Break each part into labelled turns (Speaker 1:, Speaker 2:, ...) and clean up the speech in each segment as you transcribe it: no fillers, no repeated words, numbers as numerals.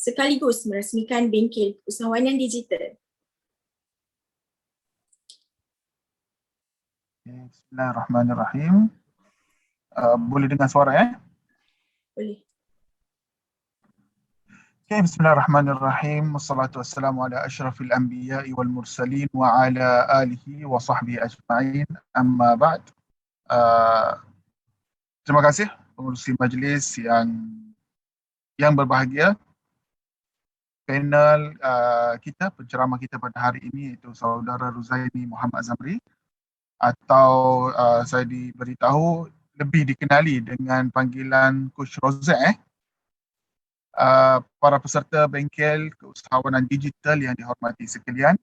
Speaker 1: sekaligus merasmikan bengkel usahawanan digital.
Speaker 2: Bismillahirrahmanirrahim. Boleh dengar suara
Speaker 1: Boleh.
Speaker 2: Okay, bismillahirrahmanirrahim. Wassalatu wassalamu ala asyrafil anbiya'i wal mursalin wa ala alihi wa sahbihi ajma'in. Amma ba'd. Terima kasih pengurusi majlis yang berbahagia. Panel kita, penceramah kita pada hari ini iaitu saudara Ruzaini Muhammad Zamri, atau saya diberitahu lebih dikenali dengan panggilan Coach Rozak. Para peserta bengkel keusahawanan digital yang dihormati sekalian,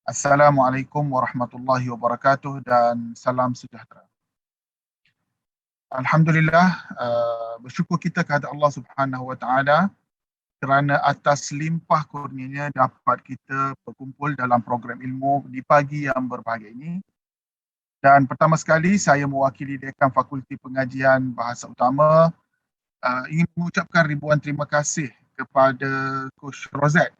Speaker 2: Assalamualaikum warahmatullahi wabarakatuh dan salam sejahtera. Alhamdulillah, bersyukur kita kepada Allah Subhanahu wa taala kerana atas limpah kurnianya dapat kita berkumpul dalam program ilmu di pagi yang berbahagia ini. Dan pertama sekali saya mewakili Dekan Fakulti Pengajian Bahasa Utama ingin mengucapkan ribuan terima kasih kepada Coach Rozak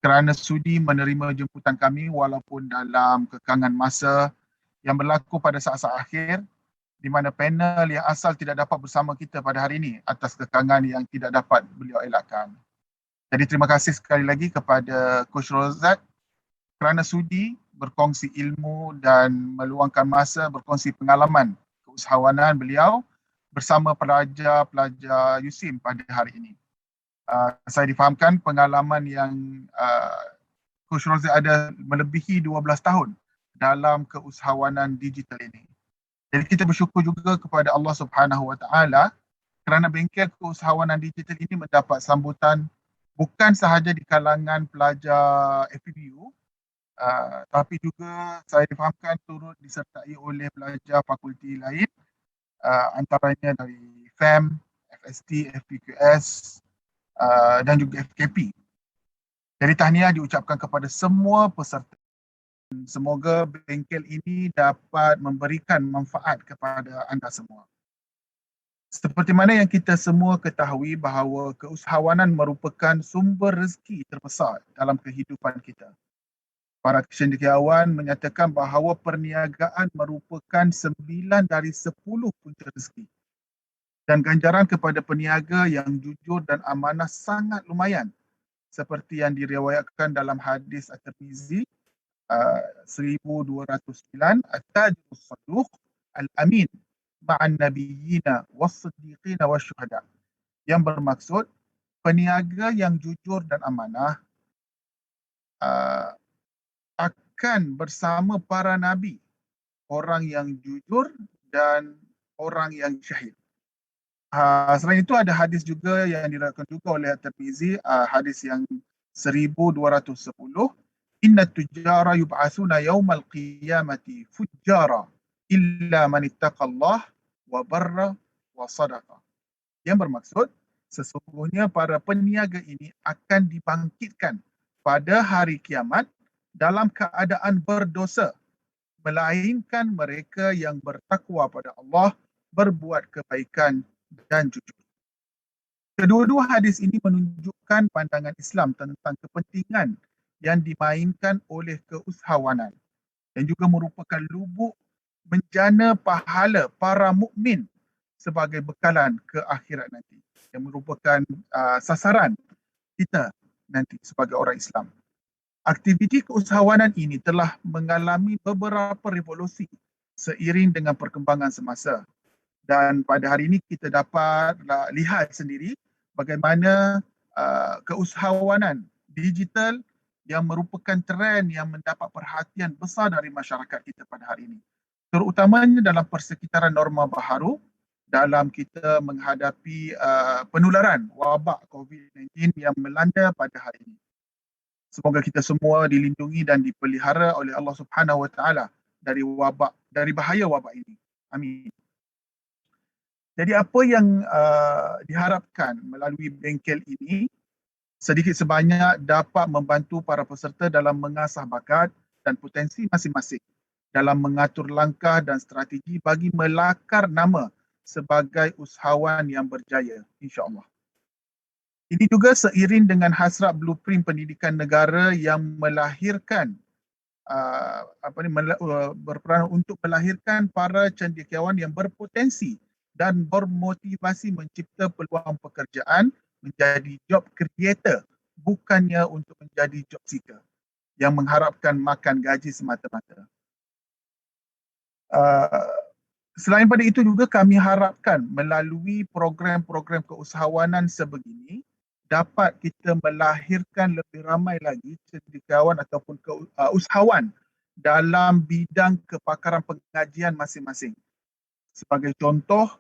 Speaker 2: kerana sudi menerima jemputan kami walaupun dalam kekangan masa yang berlaku pada saat-saat akhir, di mana panel yang asal tidak dapat bersama kita pada hari ini atas kekangan yang tidak dapat beliau elakkan. Jadi terima kasih sekali lagi kepada Coach Rozak kerana sudi berkongsi ilmu dan meluangkan masa berkongsi pengalaman keusahawanan beliau bersama pelajar-pelajar USIM pada hari ini. Saya difahamkan pengalaman yang Coach Rozak ada melebihi 12 tahun dalam keusahawanan digital ini. Jadi kita bersyukur juga kepada Allah Subhanahu wa taala kerana bengkel keusahawanan digital ini mendapat sambutan bukan sahaja di kalangan pelajar FPBU, tapi juga saya difahamkan turut disertai oleh pelajar fakulti lain, antaranya dari FEM, FST, FPQS dan juga FKP. Jadi tahniah diucapkan kepada semua peserta. Semoga bengkel ini dapat memberikan manfaat kepada anda semua. Seperti mana yang kita semua ketahui bahawa keusahawanan merupakan sumber rezeki terbesar dalam kehidupan kita. Para cendekiawan menyatakan bahawa perniagaan merupakan 9 dari 10 punca rezeki. Dan ganjaran kepada peniaga yang jujur dan amanah sangat lumayan. Seperti yang diriwayatkan dalam hadis At-Tirmizi 1209, At-tajirus saduq al-amin ma'an nabiyyina was-siddiqina wasyuhada. Yang bermaksud peniaga yang jujur dan amanah akan bersama para nabi, orang yang jujur dan orang yang syahid. Selain itu ada hadis juga yang diriwayatkan juga oleh At-Tirmizi, hadis yang 1210, inna tujjara yub'atsuna yaumal qiyamati fujjara illa man ittaqallah wa barra wa sadaqa. Yang bermaksud sesungguhnya para peniaga ini akan dibangkitkan pada hari kiamat dalam keadaan berdosa, melainkan mereka yang bertakwa pada Allah, berbuat kebaikan dan jujur. Kedua-dua hadis ini menunjukkan pandangan Islam tentang kepentingan yang dimainkan oleh keusahawanan dan juga merupakan lubuk menjana pahala para mukmin sebagai bekalan ke akhirat nanti, yang merupakan sasaran kita nanti sebagai orang Islam. Aktiviti keusahawanan ini telah mengalami beberapa revolusi seiring dengan perkembangan semasa. Dan pada hari ini kita dapat lihat sendiri bagaimana keusahawanan digital yang merupakan trend yang mendapat perhatian besar dari masyarakat kita pada hari ini. Terutamanya dalam persekitaran norma baharu dalam kita menghadapi penularan wabak COVID-19 yang melanda pada hari ini. Semoga kita semua dilindungi dan dipelihara oleh Allah Subhanahu wa taala dari bahaya wabak ini. Amin. Jadi apa yang diharapkan melalui bengkel ini sedikit sebanyak dapat membantu para peserta dalam mengasah bakat dan potensi masing-masing dalam mengatur langkah dan strategi bagi melakar nama sebagai usahawan yang berjaya, insya-Allah. Ini juga seiring dengan hasrat blueprint pendidikan negara yang melahirkan berperan untuk melahirkan para cendekiawan yang berpotensi dan bermotivasi mencipta peluang pekerjaan menjadi job creator, bukannya untuk menjadi job seeker yang mengharapkan makan gaji semata-mata. Selain pada itu juga kami harapkan melalui program-program keusahawanan sebegini dapat kita melahirkan lebih ramai lagi cendekiawan ataupun usahawan dalam bidang kepakaran pengajian masing-masing. Sebagai contoh,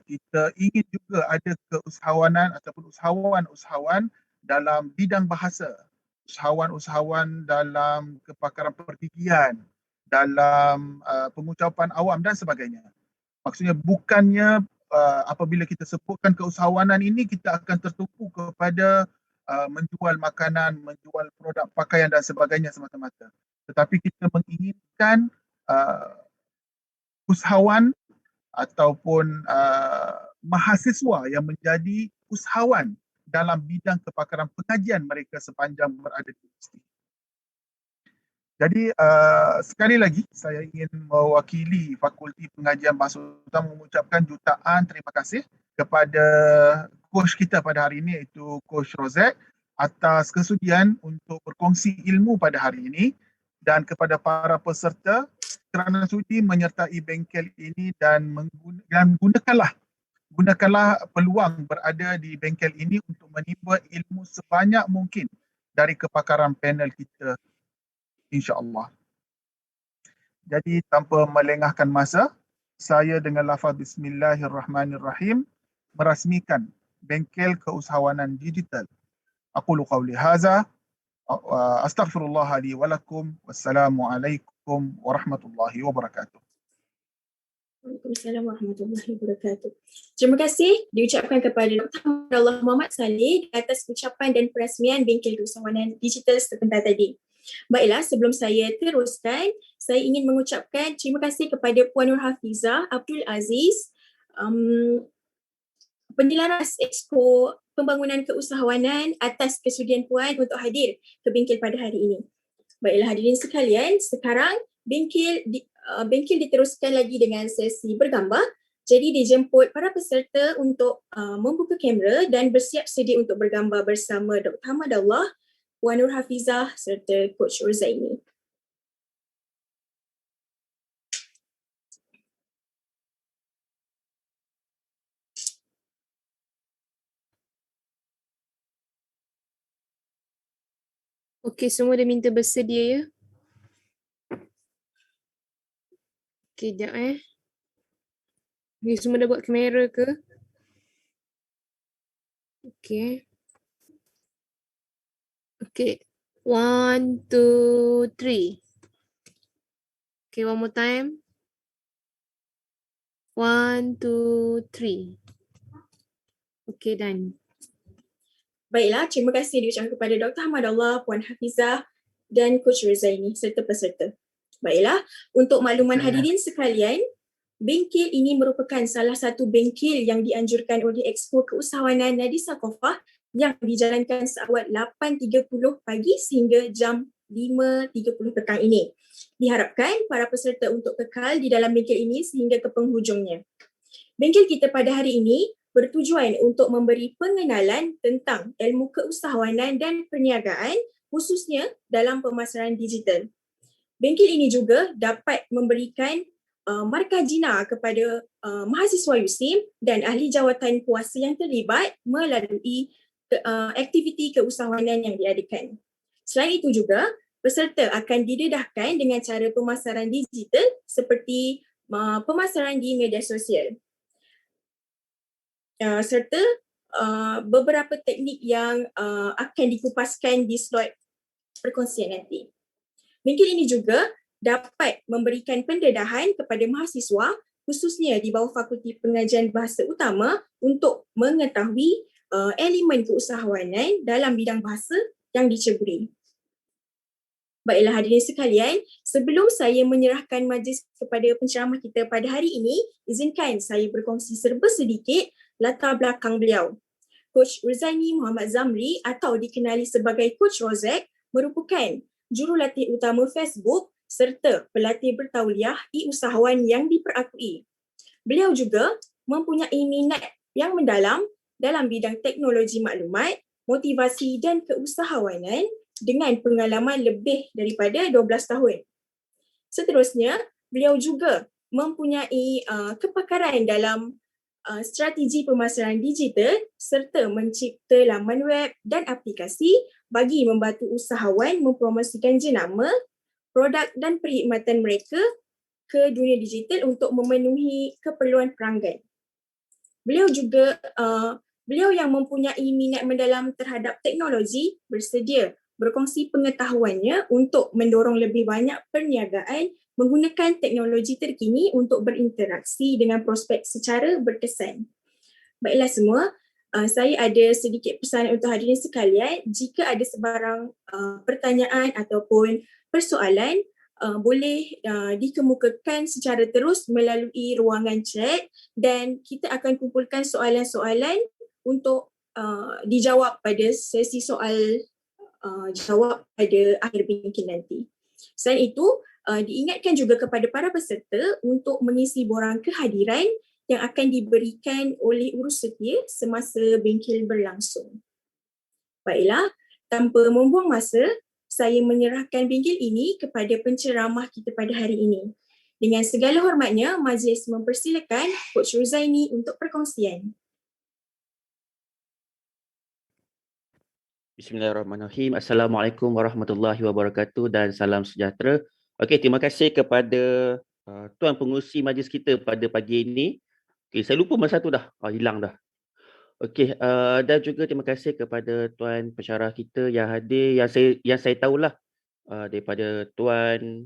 Speaker 2: kita ingin juga ada keusahawanan ataupun usahawan-usahawan dalam bidang bahasa, usahawan-usahawan dalam kepakaran pergigian, dalam pengucapan awam dan sebagainya. Maksudnya bukannya apabila kita sebutkan keusahawanan ini kita akan tertumpu kepada menjual makanan, menjual produk pakaian dan sebagainya semata-mata. Tetapi kita menginginkan usahawan ataupun mahasiswa yang menjadi usahawan dalam bidang kepakaran pengajian mereka sepanjang berada di universiti. Jadi sekali lagi saya ingin mewakili Fakulti Pengajian Bahasa Utama mengucapkan jutaan terima kasih kepada coach kita pada hari ini iaitu Coach Rozek atas kesudian untuk berkongsi ilmu pada hari ini dan kepada para peserta kerana sudi menyertai bengkel ini dan gunakanlah peluang berada di bengkel ini untuk menimba ilmu sebanyak mungkin dari kepakaran panel kita, insya-Allah. Jadi tanpa melengahkan masa, saya dengan lafaz Bismillahirrahmanirrahim merasmikan bengkel keusahawanan digital. Aqulu qawli hadza astaghfirullah li wa lakum. Wassalamualaikum warahmatullahi wabarakatuh.
Speaker 1: Waalaikumsalam warahmatullahi wabarakatuh. Terima kasih diucapkan kepada Dr. Hamdallah Muhammad Saleh atas ucapan dan perasmian bengkel keusahawanan digital sebentar tadi. Baiklah, sebelum saya teruskan, saya ingin mengucapkan terima kasih kepada Puan Nur Hafizah Abdul Aziz, Penjelaras Expo Pembangunan Keusahawanan atas kesudian Puan untuk hadir ke bengkel pada hari ini. Baiklah hadirin sekalian, sekarang bengkel diteruskan lagi dengan sesi bergambar. Jadi dijemput para peserta untuk membuka kamera dan bersiap sedia untuk bergambar bersama Dr. Hamdallah, Puan Nur Hafizah serta Coach Rozaini.
Speaker 3: Okey, semua dah minta bersedia ya. Okey, sekejap Ni semua dah buat kamera ke? Okey. Okey. 1, 2, 3. Okay, one more time. 1, 2, 3. Okay, done.
Speaker 1: Baiklah, terima kasih diucapkan kepada Dr. Hamdallah, Puan Hafizah dan Coach Rozaini serta peserta. Baiklah, untuk makluman hadirin sekalian, bengkel ini merupakan salah satu bengkel yang dianjurkan oleh Expo Keusahawanan Nadi Sakofah yang dijalankan seawal 8.30 pagi sehingga jam 5.30 petang ini. Diharapkan para peserta untuk kekal di dalam bengkel ini sehingga ke penghujungnya. Bengkel kita pada hari ini bertujuan untuk memberi pengenalan tentang ilmu keusahawanan dan perniagaan khususnya dalam pemasaran digital. Bengkel ini juga dapat memberikan markah jina kepada mahasiswa USIM dan ahli jawatan kuasa yang terlibat melalui aktiviti keusahawanan yang diadakan. Selain itu juga, peserta akan didedahkan dengan cara pemasaran digital seperti pemasaran di media sosial. Serta beberapa teknik yang akan dikupaskan di slot perkongsian nanti. Bengkel ini juga dapat memberikan pendedahan kepada mahasiswa khususnya di bawah Fakulti Pengajian Bahasa Utama untuk mengetahui elemen keusahawanan dalam bidang bahasa yang diceburi. Baiklah hadirin sekalian, sebelum saya menyerahkan majlis kepada penceramah kita pada hari ini, izinkan saya berkongsi serba sedikit latar belakang beliau. Coach Ruzaini Muhammad Zamri atau dikenali sebagai Coach Rozek merupakan jurulatih utama Facebook serta pelatih bertauliah e-usahawan yang diperakui. Beliau juga mempunyai minat yang mendalam dalam bidang teknologi maklumat, motivasi dan keusahawanan dengan pengalaman lebih daripada 12 tahun. Seterusnya, beliau juga mempunyai kepakaran dalam strategi pemasaran digital serta mencipta laman web dan aplikasi bagi membantu usahawan mempromosikan jenama, produk dan perkhidmatan mereka ke dunia digital untuk memenuhi keperluan pelanggan. Beliau yang mempunyai minat mendalam terhadap teknologi bersedia berkongsi pengetahuannya untuk mendorong lebih banyak perniagaan menggunakan teknologi terkini untuk berinteraksi dengan prospek secara berkesan. Baiklah semua, saya ada sedikit pesanan untuk hadirin sekalian. Jika ada sebarang pertanyaan ataupun persoalan, boleh dikemukakan secara terus melalui ruangan chat dan kita akan kumpulkan soalan-soalan untuk dijawab pada sesi soal jawab pada akhir bingkai nanti. Selain itu, diingatkan juga kepada para peserta untuk mengisi borang kehadiran yang akan diberikan oleh urus setia semasa bingkai berlangsung. Baiklah, tanpa membuang masa, saya menyerahkan bingkai ini kepada penceramah kita pada hari ini. Dengan segala hormatnya, majlis mempersilakan Coach Ruzaini untuk perkongsian.
Speaker 4: Bismillahirrahmanirrahim. Assalamualaikum warahmatullahi wabarakatuh dan salam sejahtera. Okey, terima kasih kepada tuan pengurusi majlis kita pada pagi ini. Okey, saya lupa masa tu dah. Hilang dah. Okey, dan juga terima kasih kepada tuan pensyarah kita yang hadir, yang saya tahulah daripada tuan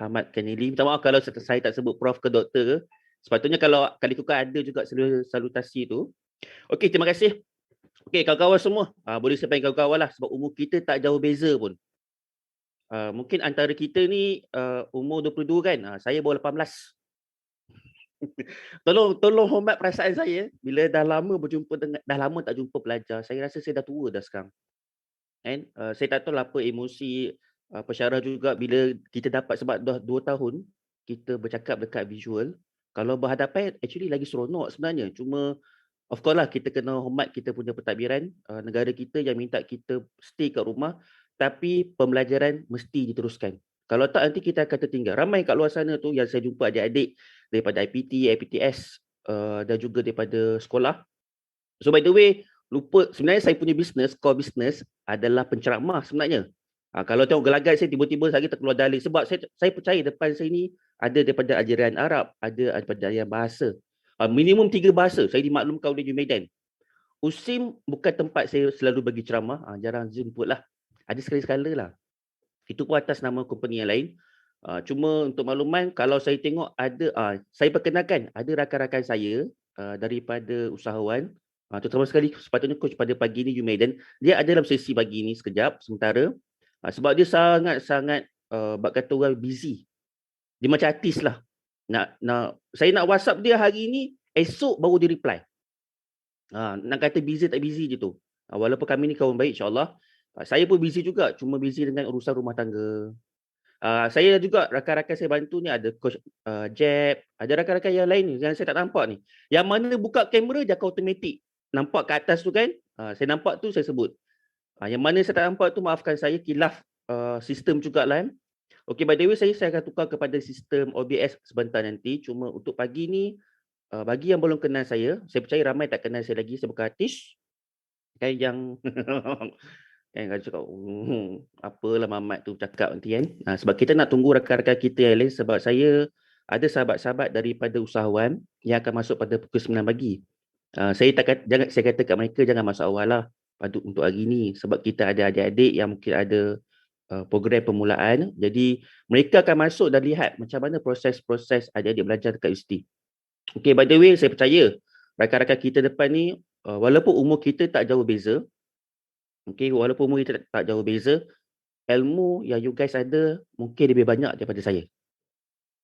Speaker 4: Hamad Kanili. Minta maaf kalau saya tak sebut prof ke doktor ke. Sepatutnya kalau kali tukar ada juga salutasi tu. Okey, terima kasih. Okey, kawan-kawan semua, boleh saya panggil kawan-kawan lah sebab umur kita tak jauh beza pun. Mungkin antara kita ni umur 22 kan, saya baru 18. Tolong hormat perasaan saya bila dah lama tak jumpa pelajar. Saya rasa saya dah tua dah sekarang. Kan? Saya tak tahu apa emosi pensyarah juga bila kita dapat sebab dah 2 tahun kita bercakap dekat visual. Kalau berhadapan actually lagi seronok sebenarnya. Cuma of course lah kita kena hormat kita punya pentadbiran negara kita yang minta kita stay kat rumah tapi pembelajaran mesti diteruskan. Kalau tak nanti kita akan tertinggal. Ramai kat luar sana tu yang saya jumpa adik-adik daripada IPT, IPTS dan juga daripada sekolah. So by the way, lupa sebenarnya saya punya core business adalah penceramah sebenarnya. Kalau tengok gelagat saya tiba-tiba saya terkeluar dalil sebab saya percaya depan saya ni ada daripada ajaran Arab, ada daripada ajaran bahasa. Minimum 3 bahasa saya dimaklumkan oleh Jumedan. USIM bukan tempat saya selalu bagi ceramah, jarang jemput lah. Ada sekali-sekala lah. Itu pun atas nama company yang lain. Cuma untuk makluman, kalau saya tengok ada, saya perkenalkan ada rakan-rakan saya daripada usahawan, terutama sekali sepatutnya coach pada pagi ni Jumedan, dia ada dalam sesi pagi ni sekejap sementara sebab dia sangat-sangat bak kata orang busy. Dia macam artis lah. Saya nak WhatsApp dia hari ni, esok baru dia reply. Nak kata busy tak busy je tu. Walaupun kami ni kawan baik insyaAllah. Saya pun busy juga, cuma busy dengan urusan rumah tangga. Saya juga rakan-rakan saya bantu ni ada coach Jeb, ada rakan-rakan yang lain yang saya tak nampak ni. Yang mana buka kamera dia akan automatik. Nampak kat atas tu kan? Saya nampak tu saya sebut. Yang mana saya tak nampak tu maafkan saya, kilaf sistem jugalah kan. Okey, by the way saya akan tukar kepada sistem OBS sebentar nanti. Cuma untuk pagi ni, bagi yang belum kenal saya percaya ramai tak kenal saya lagi. Saya bukan artis. Kan yang kan cakap, apalah Mamat tu cakap nanti kan. Sebab kita nak tunggu rakan-rakan kita yang lain sebab saya ada sahabat-sahabat daripada usahawan yang akan masuk pada pukul 9 pagi. Saya kata kat mereka jangan masuk awal lah untuk hari ni sebab kita ada adik-adik yang mungkin ada program permulaan. Jadi mereka akan masuk dan lihat macam mana proses-proses adik-adik belajar dekat UST. Okay, by the way saya percaya rakan-rakan kita depan ni walaupun umur kita tak jauh beza, walaupun umur kita tak jauh beza, ilmu yang you guys ada mungkin lebih banyak daripada saya.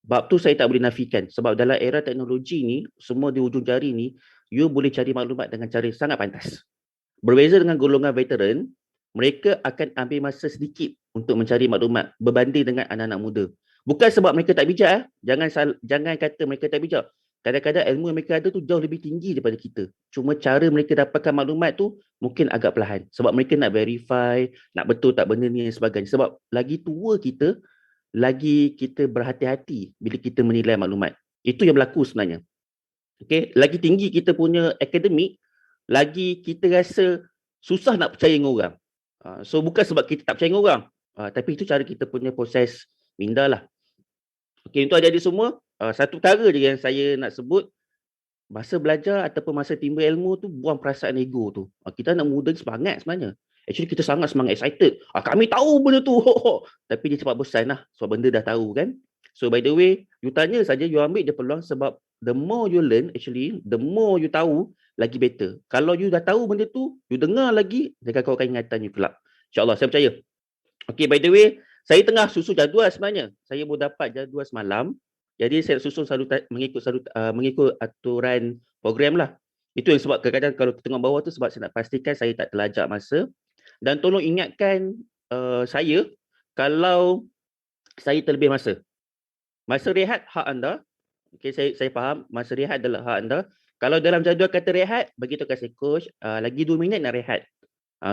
Speaker 4: Sebab tu saya tak boleh nafikan sebab dalam era teknologi ni semua di ujung jari ni you boleh cari maklumat dengan cara sangat pantas. Berbeza dengan golongan veteran, mereka akan ambil masa sedikit untuk mencari maklumat berbanding dengan anak-anak muda. Bukan sebab mereka tak bijak. Jangan kata mereka tak bijak. Kadang-kadang ilmu yang mereka ada tu jauh lebih tinggi daripada kita. Cuma cara mereka dapatkan maklumat tu mungkin agak perlahan. Sebab mereka nak verify, nak betul tak benda ni dan sebagainya. Sebab lagi tua kita, lagi kita berhati-hati bila kita menilai maklumat. Itu yang berlaku sebenarnya. Okay? Lagi tinggi kita punya akademik, lagi kita rasa susah nak percaya dengan orang. So bukan sebab kita tak percaya dengan orang, tapi itu cara kita punya proses minda lah. Okay, untuk adik-adik semua, satu perkara je yang saya nak sebut, masa belajar ataupun masa timba ilmu tu, buang perasaan ego tu. Kita nak muda semangat sebenarnya. Actually kita sangat semangat, excited. Kami tahu benda tu. Tapi dia cepat bosan lah, sebab benda dah tahu kan. So by the way, you tanya saja, you ambil dia peluang sebab the more you learn, actually, the more you tahu, lagi better. Kalau you dah tahu benda tu, you dengar lagi, dia akan kau ingatan you kelak. InsyaAllah, saya percaya. Okay, by the way, saya tengah susun jadual sebenarnya. Saya baru dapat jadual semalam. Jadi saya susun mengikut aturan program lah. Itu yang sebab kadang-kadang kalau tengok bawah tu sebab saya nak pastikan saya tak terlajak masa. Dan tolong ingatkan saya kalau saya terlebih masa. Masa rehat hak anda. Okay, saya faham masa rehat adalah hak anda. Kalau dalam jadual kata rehat, beritahu kasih coach, lagi 2 minit nak rehat.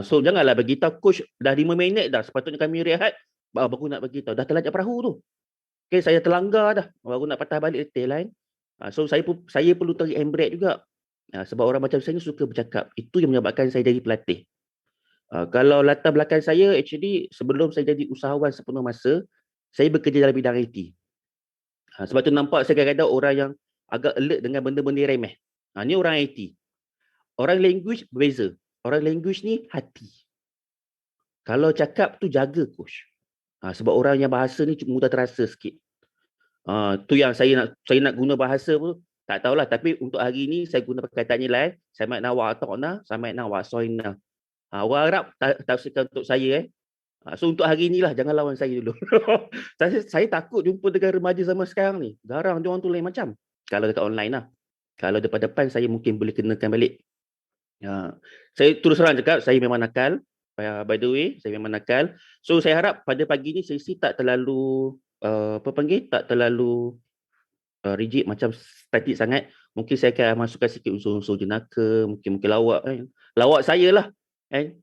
Speaker 4: So janganlah beritahu coach dah 5 minit dah, sepatutnya kami rehat, baru nak beritahu. Dah terlajak perahu tu. Okay, saya terlanggar dah, baru nak patah balik detail lain. So saya perlu tarik handbrake juga. Sebab orang macam saya ni suka bercakap. Itu yang menyebabkan saya jadi pelatih. Kalau latar belakang saya, actually sebelum saya jadi usahawan sepenuh masa, saya bekerja dalam bidang IT. Sebab tu nampak saya kadang-kadang orang yang agak alert dengan benda-benda remeh. Ni orang IT. Orang language berbeza. Orang language ni hati. Kalau cakap tu jaga coach. Sebab orang yang bahasa ni mudah terasa sikit. Tu yang saya nak guna bahasa pun tak tahulah. Tapi untuk hari ni saya guna perkataan ni lain. Sami'na wa ata'na, sami'na wa asoina. Orang Arab tafsirkan untuk saya. So untuk hari ni lah, jangan lawan saya dulu. saya takut jumpa dengan remaja zaman sekarang ni. Garang dia orang tu lain macam. Kalau dekat online lah. Kalau depan-depan saya mungkin boleh kenakan balik. Saya terus terang cakap, saya memang nakal. By the way, saya memang nakal. So saya harap pada pagi ni sesi tak terlalu tak terlalu rigid macam statik sangat. Mungkin saya akan masukkan sikit unsur-unsur jenaka, mungkin lawak. Lawak saya lah.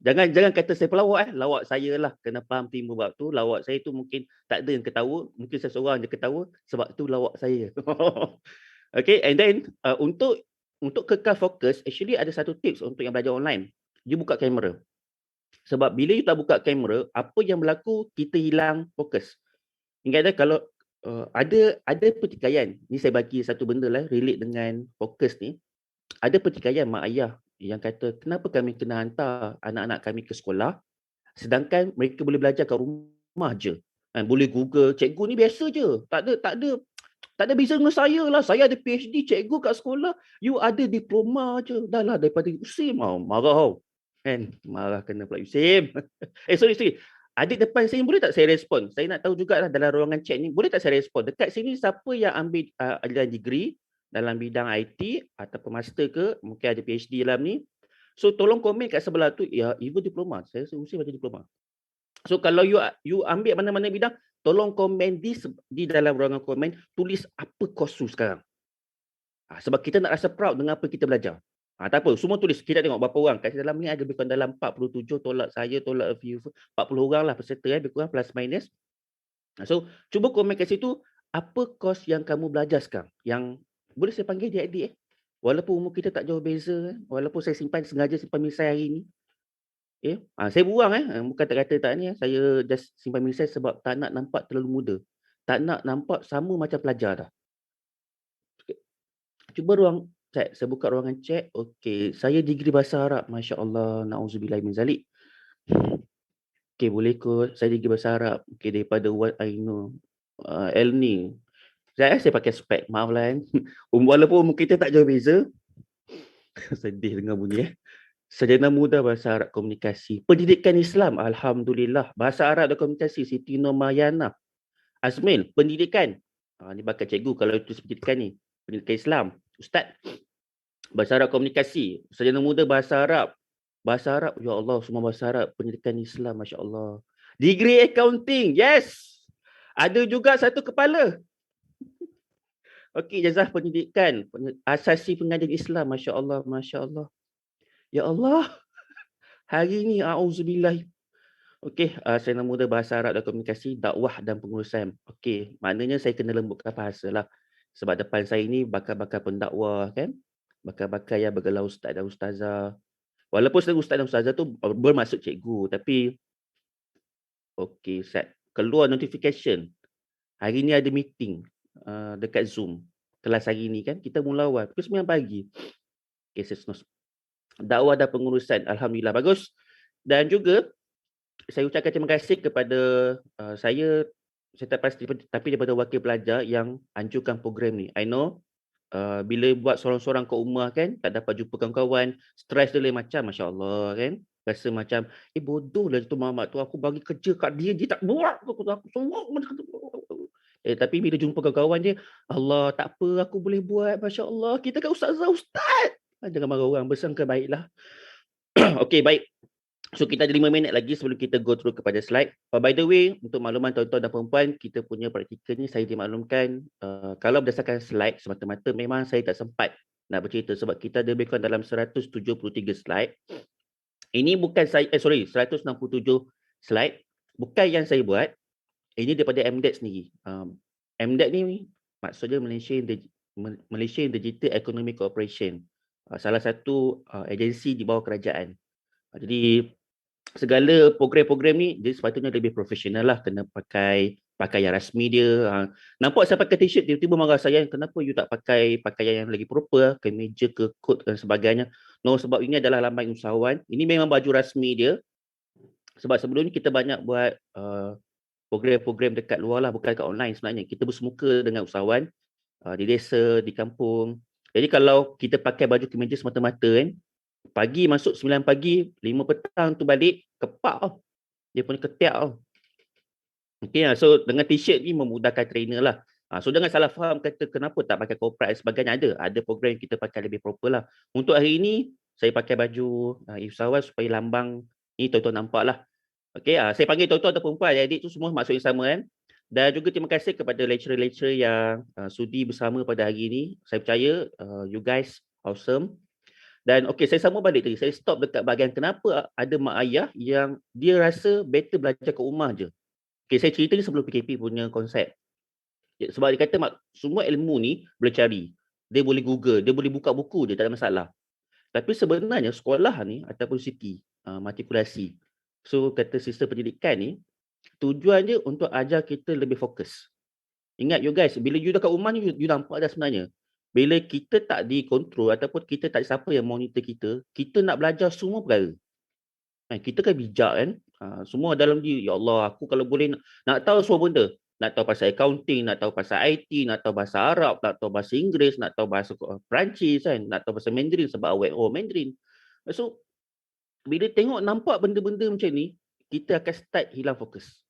Speaker 4: Jangan kata saya pelawak. Lawak saya lah. Kena faham timbul bab tu. Lawak saya tu mungkin tak ada yang ketawa. Mungkin saya seorang je ketawa sebab tu lawak saya. Okay, and then untuk kekal fokus, actually ada satu tips untuk yang belajar online. You buka kamera. Sebab bila you tak buka kamera, apa yang berlaku, kita hilang fokus. Ingat kalau ada pertikaian, ni saya bagi satu benda lah, relate dengan fokus ni. Ada pertikaian mak ayah yang kata, kenapa kami kena hantar anak-anak kami ke sekolah, sedangkan mereka boleh belajar kat rumah je. Boleh Google, cikgu ni biasa je. Tak ada beza dengan saya lah. Saya ada PhD, cikgu kat sekolah. You ada diploma je. Dah lah daripada Yusim. Marah tau. Marah kena pula Yusim. Sorry. Adik depan sini boleh tak saya respon? Saya nak tahu jugalah dalam ruangan chat ni. Boleh tak saya respon? Dekat sini siapa yang ambil aliran degree dalam bidang IT ataupun master ke? Mungkin ada PhD dalam ni. So tolong komen kat sebelah tu. Ya, even diploma. Saya rasa Yusim ada diploma. So kalau you ambil mana-mana bidang, tolong komen di dalam ruangan komen, tulis apa course you sekarang. Sebab kita nak rasa proud dengan apa kita belajar. Tak apa, semua tulis. Kita tengok berapa orang. Kat dalam ni ada lebih kurang dalam 47, tolak saya, tolak a few, 40 orang lah peserta, lebih kurang plus minus. So, cuba komen kat situ, apa course yang kamu belajar sekarang? Yang boleh saya panggil dia adik walaupun umur kita tak jauh beza, walaupun saya sengaja simpan misai hari ni. Saya buang bukan tak kata tak ni. Saya just simpan misai sebab tak nak nampak terlalu muda. Tak nak nampak sama macam pelajar dah. Cuba ruang chat. Saya buka ruangan chat. Okey, saya degree bahasa Arab. Masya-Allah, nauzubillah min zalik. Okey, boleh kot. Saya degree bahasa Arab. Okey, daripada what I know. Elni. Saya pakai spek. Maaf lah kan. Walaupun umur kita tak jauh beza. Sedih dengar bunyi Sarjana Muda Bahasa Arab Komunikasi. Pendidikan Islam, Alhamdulillah. Bahasa Arab dan Komunikasi, Siti Nomayana. Azmil, pendidikan. Ni bakat cikgu kalau itu pendidikan ni. Pendidikan Islam. Ustaz, Bahasa Arab Komunikasi. Sarjana Muda Bahasa Arab. Bahasa Arab, ya Allah, semua bahasa Arab. Pendidikan Islam, Masya Allah. Degree accounting, yes. Ada juga satu kepala. Okey, jazah pendidikan. Asasi pengajian Islam, Masya Allah, Masya Allah. Ya Allah, hari ni, a'udzubillah. Okey, saya nama muda bahasa Arab dan komunikasi, dakwah dan pengurusan. Okey, maknanya saya kena lembutkan bahasa lah. Sebab depan saya ni bakal-bakal pendakwah kan. Bakal-bakal yang bergelar ustaz dan ustazah. Walaupun ustaz dan ustazah tu bermaksud cikgu, tapi okey, set keluar notification. Hari ni ada meeting dekat Zoom. Kelas hari ni kan, kita mula awal pukul 9 pagi. Okey, dakwah dan pengurusan, alhamdulillah bagus. Dan juga saya ucapkan terima kasih kepada saya tak pasti tapi daripada wakil pelajar yang anjurkan program ni. I know bila buat sorang-sorang kat rumah kan, tak dapat jumpa kawan-kawan, stres dia lain macam, Masya Allah kan. Rasa macam, bodoh lah tu mamat tu, aku bagi kerja kat dia, dia tak buat. Aku semua. Tapi bila jumpa kawan-kawan dia, Allah tak apa, aku boleh buat, Masya Allah. Kita kan ustaz. Jangan marah orang, bersangka baiklah. Okey, baik. So kita ada 5 minit lagi sebelum kita go through kepada slide. By the way, untuk makluman tuan-tuan dan perempuan, kita punya praktikal ni saya dimaklumkan kalau berdasarkan slide semata-mata memang saya tak sempat nak bercerita sebab kita ada lebih kurang dalam 173 slide. Ini bukan saya 167 slide. Bukan yang saya buat. Ini daripada MDEC sendiri. MDEC ni maksudnya Malaysia Digital Economic Corporation. Salah satu agensi di bawah kerajaan. Jadi segala program-program ni dia sepatutnya lebih profesional lah, kena pakai pakaian rasmi dia. Nampak saya pakai t-shirt, tiba-tiba marah saya, kenapa you tak pakai pakaian yang lagi proper, kemeja ke coat dan sebagainya. No, sebab ini adalah lambang usahawan. Ini memang baju rasmi dia. Sebab sebelum ni kita banyak buat program-program dekat luar lah, bukan dekat online sebenarnya. Kita bersemuka dengan usahawan di desa, di kampung. Jadi kalau kita pakai baju kemeja semata-mata kan, pagi masuk 9 pagi, 5 petang tu balik, kepak tau. Dia punya ketiak tau. Okay, so dengan t-shirt ni memudahkan trainer lah. So jangan salah faham kata kenapa tak pakai corporate dan sebagainya. Ada program yang kita pakai lebih proper lah. Untuk hari ini, saya pakai baju usahawan supaya lambang ni tuan-tuan nampak lah. Okay, saya panggil tuan-tuan atau perempuan, adik tu semua maksud yang sama kan. Dan juga terima kasih kepada lecturer-lecturer yang sudi bersama pada hari ini. Saya percaya you guys awesome. Dan okey, saya sambung balik tadi. Saya stop dekat bahagian kenapa ada mak ayah yang dia rasa better belajar kat rumah je. Okey, saya cerita ni sebelum PKP punya konsep. Sebab dia kata semua ilmu ni boleh cari. Dia boleh Google, dia boleh buka buku je, tak ada masalah. Tapi sebenarnya sekolah ni ataupun city, matrikulasi. So kata sistem pendidikan ni, tujuan dia untuk ajar kita lebih fokus. Ingat you guys, bila you dekat rumah ni, you nampak dah sebenarnya. Bila kita tak dikontrol ataupun kita tak ada siapa yang monitor kita nak belajar semua perkara. Kita kan bijak kan. Semua dalam diri, ya Allah, aku kalau boleh nak tahu semua benda. Nak tahu pasal accounting, nak tahu pasal IT, nak tahu bahasa Arab, nak tahu bahasa Inggeris, nak tahu bahasa Perancis kan, nak tahu bahasa Mandarin sebab awet Mandarin. So, bila tengok nampak benda-benda macam ni, kita akan start hilang fokus.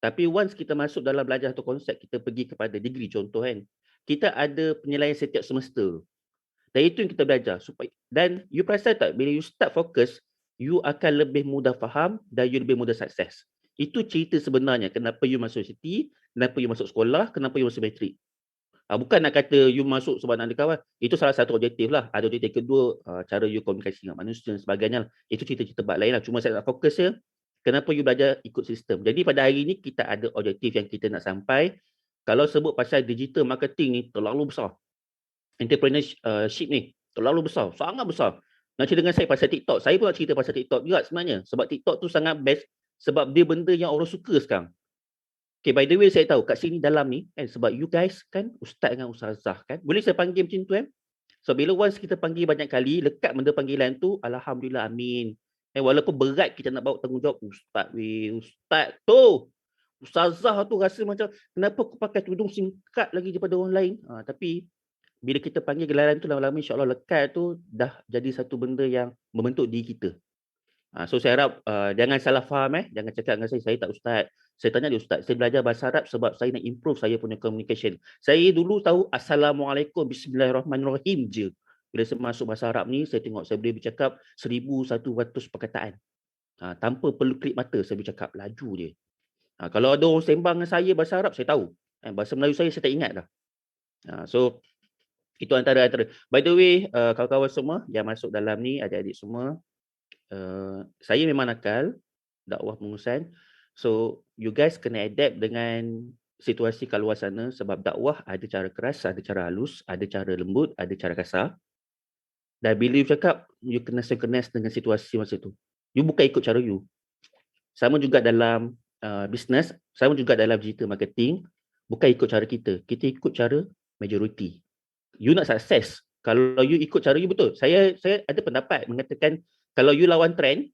Speaker 4: Tapi once kita masuk dalam belajar satu konsep, kita pergi kepada degree contoh kan. Kita ada penilaian setiap semester. Dan itu yang kita belajar. Dan you perasan tak, bila you start fokus, you akan lebih mudah faham dan you lebih mudah sukses. Itu cerita sebenarnya kenapa you masuk city, kenapa you masuk sekolah, kenapa you masuk matrik. Bukan nak kata you masuk sebab nak ada kawan. Itu salah satu objektif lah. Ada objektif kedua, cara you komunikasi dengan manusia dan sebagainya. Itu cerita-cerita bab lain lah. Cuma saya nak fokus ya, kenapa you belajar ikut sistem. Jadi pada hari ini kita ada objektif yang kita nak sampai. Kalau sebut pasal digital marketing ni terlalu besar. Entrepreneurship ni terlalu besar, sangat besar. Nak cerita dengan saya pasal TikTok. Saya pun nak cerita pasal TikTok juga sebenarnya. Sebab TikTok tu sangat best sebab dia benda yang orang suka sekarang. Okay, by the way saya tahu kat sini dalam ni kan, sebab you guys kan ustaz dengan ustazah kan. Boleh saya panggil macam tu kan? So bila once kita panggil banyak kali, lekat benda panggilan tu, alhamdulillah amin. Walaupun berat kita nak bawa tanggungjawab, ustaz tu. Ustazah tu rasa macam kenapa aku pakai tudung singkat lagi daripada orang lain. Tapi bila kita panggil gelaran tu lama-lama insya-Allah lekat tu dah jadi satu benda yang membentuk diri kita. So saya harap jangan salah faham jangan cakap dengan saya tak ustaz. Saya tanya dia ustaz, saya belajar bahasa Arab sebab saya nak improve saya punya communication. Saya dulu tahu assalamualaikum bismillahirrahmanirrahim je. Bila saya masuk bahasa Arab ni, saya tengok saya boleh bercakap 1100 perkataan. Tanpa perlu klip mata, saya bercakap laju je. Kalau ada orang sembang dengan saya bahasa Arab, saya tahu. Bahasa Melayu saya tak ingat dah. So, itu antara. By the way, kawan-kawan semua yang masuk dalam ni, adik-adik semua, saya memang nakal dakwah pengurusan. So, you guys kena adapt dengan situasi kat luar sana sebab dakwah ada cara keras, ada cara halus, ada cara lembut, ada cara kasar. Dan bila you cakap, you kena synchronize dengan situasi masa tu. You bukan ikut cara you. Sama juga dalam business, sama juga dalam digital marketing, bukan ikut cara kita. Kita ikut cara majority. You nak sukses, kalau you ikut cara you betul. Saya ada pendapat mengatakan kalau you lawan trend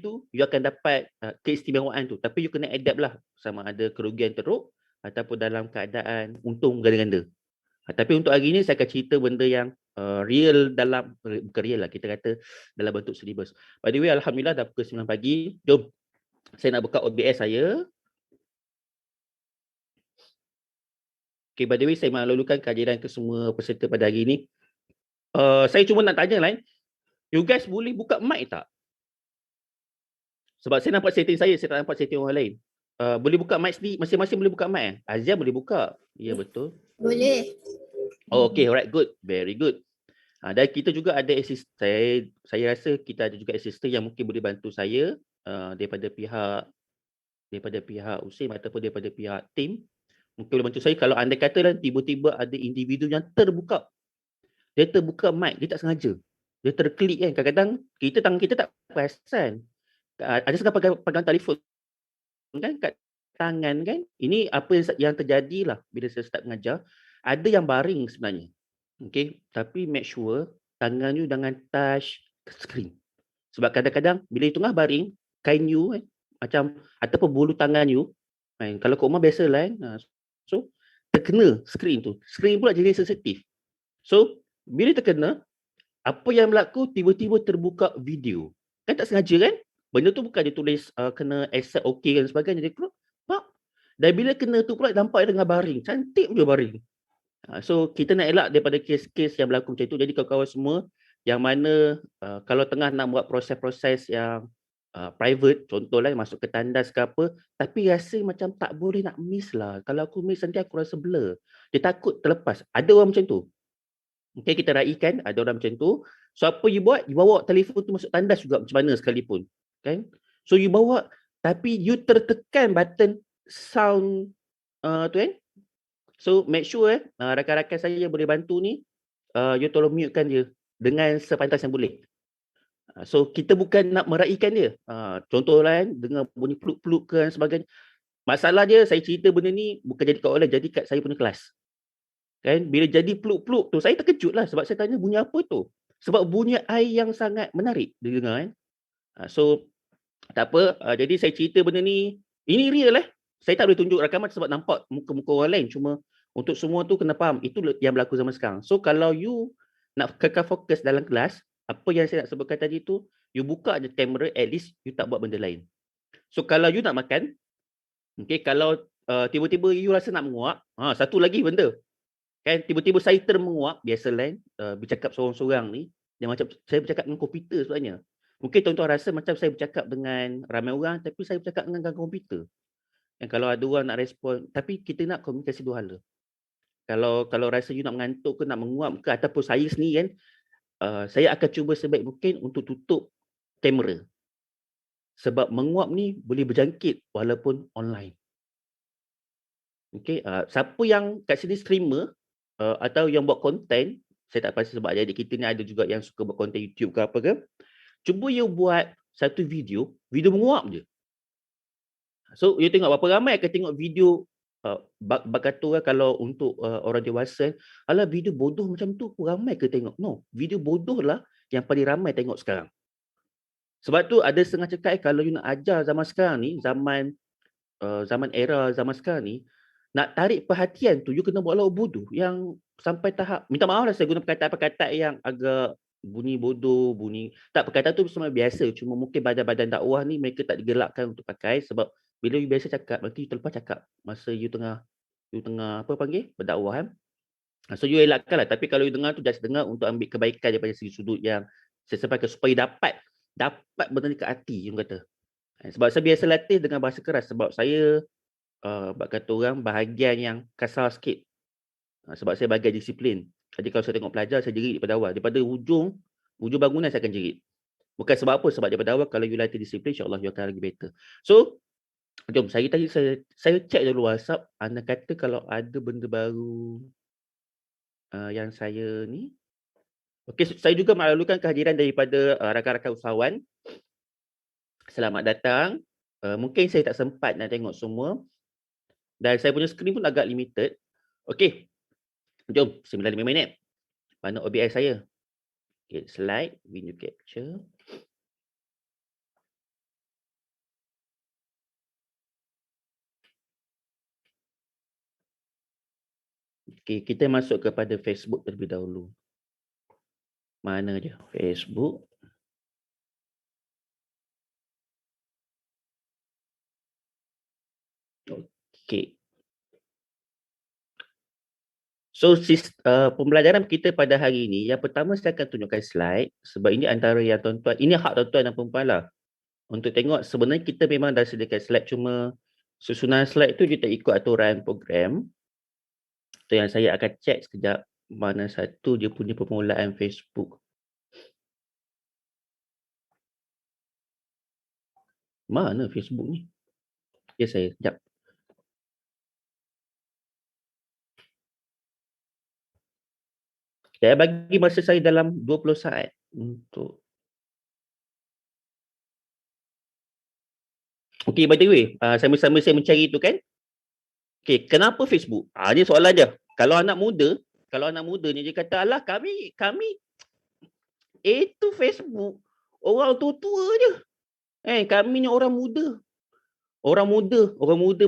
Speaker 4: tu, you akan dapat keistimewaan tu. Tapi you kena adapt lah, sama ada kerugian teruk ataupun dalam keadaan untung ganda-ganda. Tapi untuk hari ni saya akan cerita benda yang real dalam, bukan real lah, kita kata dalam bentuk syllabus. By the way, Alhamdulillah dah pukul 9 pagi. Jom, saya nak buka OBS saya. Okay, by the way, saya maklumkan kehadiran ke semua peserta pada hari ni. Saya cuma nak tanya lah, you guys boleh buka mic tak? Sebab saya nampak setting saya tak nampak setting orang lain. Boleh buka mic sendiri, masing-masing boleh buka mic. Azia boleh buka? Ya, betul.
Speaker 1: Boleh.
Speaker 4: Oh, okay, alright, good. Very good. Dan kita juga ada assistant. Saya rasa kita ada juga assistant yang mungkin boleh bantu saya daripada pihak USIM ataupun daripada pihak tim. Mungkin boleh bantu saya kalau anda kata tiba-tiba ada individu yang terbuka. Dia terbuka mic, dia tak sengaja. Dia terklik kan. Kadang-kadang tangan kita tak perasan. Ada sekarang pegang telefon kan kat tangan kan. Ini apa yang terjadi lah bila saya start mengajar. Ada yang baring sebenarnya. Okay. Tapi make sure tangan you jangan touch screen. Sebab kadang-kadang bila you tengah baring, kain you macam ataupun bulu tangan you, kalau kat rumah biasa lah so terkena screen tu. Screen pula jadi sensitif. So bila terkena, apa yang berlaku tiba-tiba terbuka video. Kan tak sengaja kan? Benda tu bukan dia tulis kena accept okay dan sebagainya. Dia keluar, pak. Dan bila kena tu pula nampak dia tengah baring. Cantik je baring. So kita nak elak daripada kes-kes yang berlaku macam itu. Jadi kawan-kawan semua yang mana kalau tengah nak buat proses-proses yang private, contohlah masuk ke tandas ke apa, tapi rasa macam tak boleh nak miss lah. Kalau aku miss nanti aku rasa blur. Dia takut terlepas. Ada orang macam tu. Okay, kita raikan ada orang macam tu. So apa you buat? You bawa telefon tu masuk tandas juga macam mana sekalipun. Kan? So you bawa tapi you tertekan button sound tu kan. So make sure rakan-rakan saya boleh bantu ni, you tolong mute-kan dia dengan sepantas yang boleh. So kita bukan nak meraikan dia. Contohlah kan dengan bunyi peluk-peluk ke dan sebagainya. Masalah dia saya cerita benda ni bukan jadi kat orang lain, jadi kat saya punya kelas. Kan bila jadi peluk-peluk tu saya terkejut lah sebab saya tanya bunyi apa tu. Sebab bunyi air yang sangat menarik dia dengar kan. So tak apa, jadi saya cerita benda ni, ini real Saya tak boleh tunjuk rakaman sebab nampak muka-muka orang lain. Cuma untuk semua tu kena faham, itu yang berlaku zaman sekarang. So kalau you nak kekal fokus dalam kelas, apa yang saya nak sebutkan tadi tu, you buka je kamera, at least you tak buat benda lain. So kalau you nak makan, okay, kalau tiba-tiba you rasa nak menguap, satu lagi benda. Kan tiba-tiba saya termenguap, biasalah bercakap seorang-seorang ni, yang macam saya bercakap dengan komputer sebenarnya. Mungkin tuan-tuan rasa macam saya bercakap dengan ramai orang, tapi saya bercakap dengan komputer. Dan kalau ada orang nak respon, tapi kita nak komunikasi dua hala. Kalau rasa you nak mengantuk ke, nak menguap ke, ataupun saya sendiri kan, saya akan cuba sebaik mungkin untuk tutup kamera. Sebab menguap ni boleh berjangkit walaupun online. Okay, siapa yang kat sini streamer atau yang buat konten, saya tak pasti sebab adik kita ni ada juga yang suka buat konten YouTube ke apa ke, cuba you buat satu video menguap je. So you tengok berapa ramai akan tengok video kata kalau untuk orang dewasa, alah video bodoh macam tu ramai ke tengok. No, video bodoh lah yang paling ramai tengok sekarang. Sebab tu ada setengah cakap kalau you nak ajar zaman sekarang ni, zaman era zaman sekarang ni, nak tarik perhatian tu you kena buat lauk bodoh yang sampai tahap, minta maaf lah saya guna perkataan-perkataan yang agak bunyi bodoh, tak, perkataan tu semua biasa, cuma mungkin badan-badan dakwah ni mereka tak digelakkan untuk pakai sebab bila you biasa cakap, nanti you terlepas cakap masa you tengah apa panggil, berdakwah kan. So you elakkan lah. Tapi kalau you dengar tu, just dengar untuk ambil kebaikan daripada segi sudut yang saya sampaikan supaya dapat benda ni ke hati, you kata. Sebab saya biasa latih dengan bahasa keras sebab saya kata orang bahagian yang kasar sikit. Sebab saya bahagian disiplin. Jadi kalau saya tengok pelajar, saya jerit daripada awal. Daripada ujung bangunan saya akan jerit. Bukan sebab apa, sebab daripada awal kalau you latih disiplin, insyaAllah you akan lagi better. So, jom saya check dulu WhatsApp. Anda kata kalau ada benda baru yang saya ni. Okey, saya juga maklumkan kehadiran daripada rakan-rakan usahawan. Selamat datang. Mungkin saya tak sempat nak tengok semua. Dan saya punya skrin pun agak limited. Okey. Jom, 95 minit. Mana OBS saya? Okay, slide, window capture. Okay, kita masuk kepada Facebook terlebih dahulu. Mana je? Facebook. Okay. So, pembelajaran kita pada hari ini, yang pertama saya akan tunjukkan slide sebab ini antara yang tuan-tuan, ini hak tuan-tuan dan perempuan lah. Untuk tengok sebenarnya kita memang dah sediakan slide, cuma susunan slide tu kita ikut aturan program. Itu yang saya akan check sekejap mana satu dia punya permulaan Facebook. Mana Facebook ni? Ya saya, sekejap. Saya bagi masa saya dalam 20 saat untuk. Okey, by the way, sama-sama saya mencari itu kan. Okey, kenapa Facebook? Ini soalan je. Kalau anak muda ni dia kata, alah kami itu Facebook orang tua je. Kami ni orang muda. Orang muda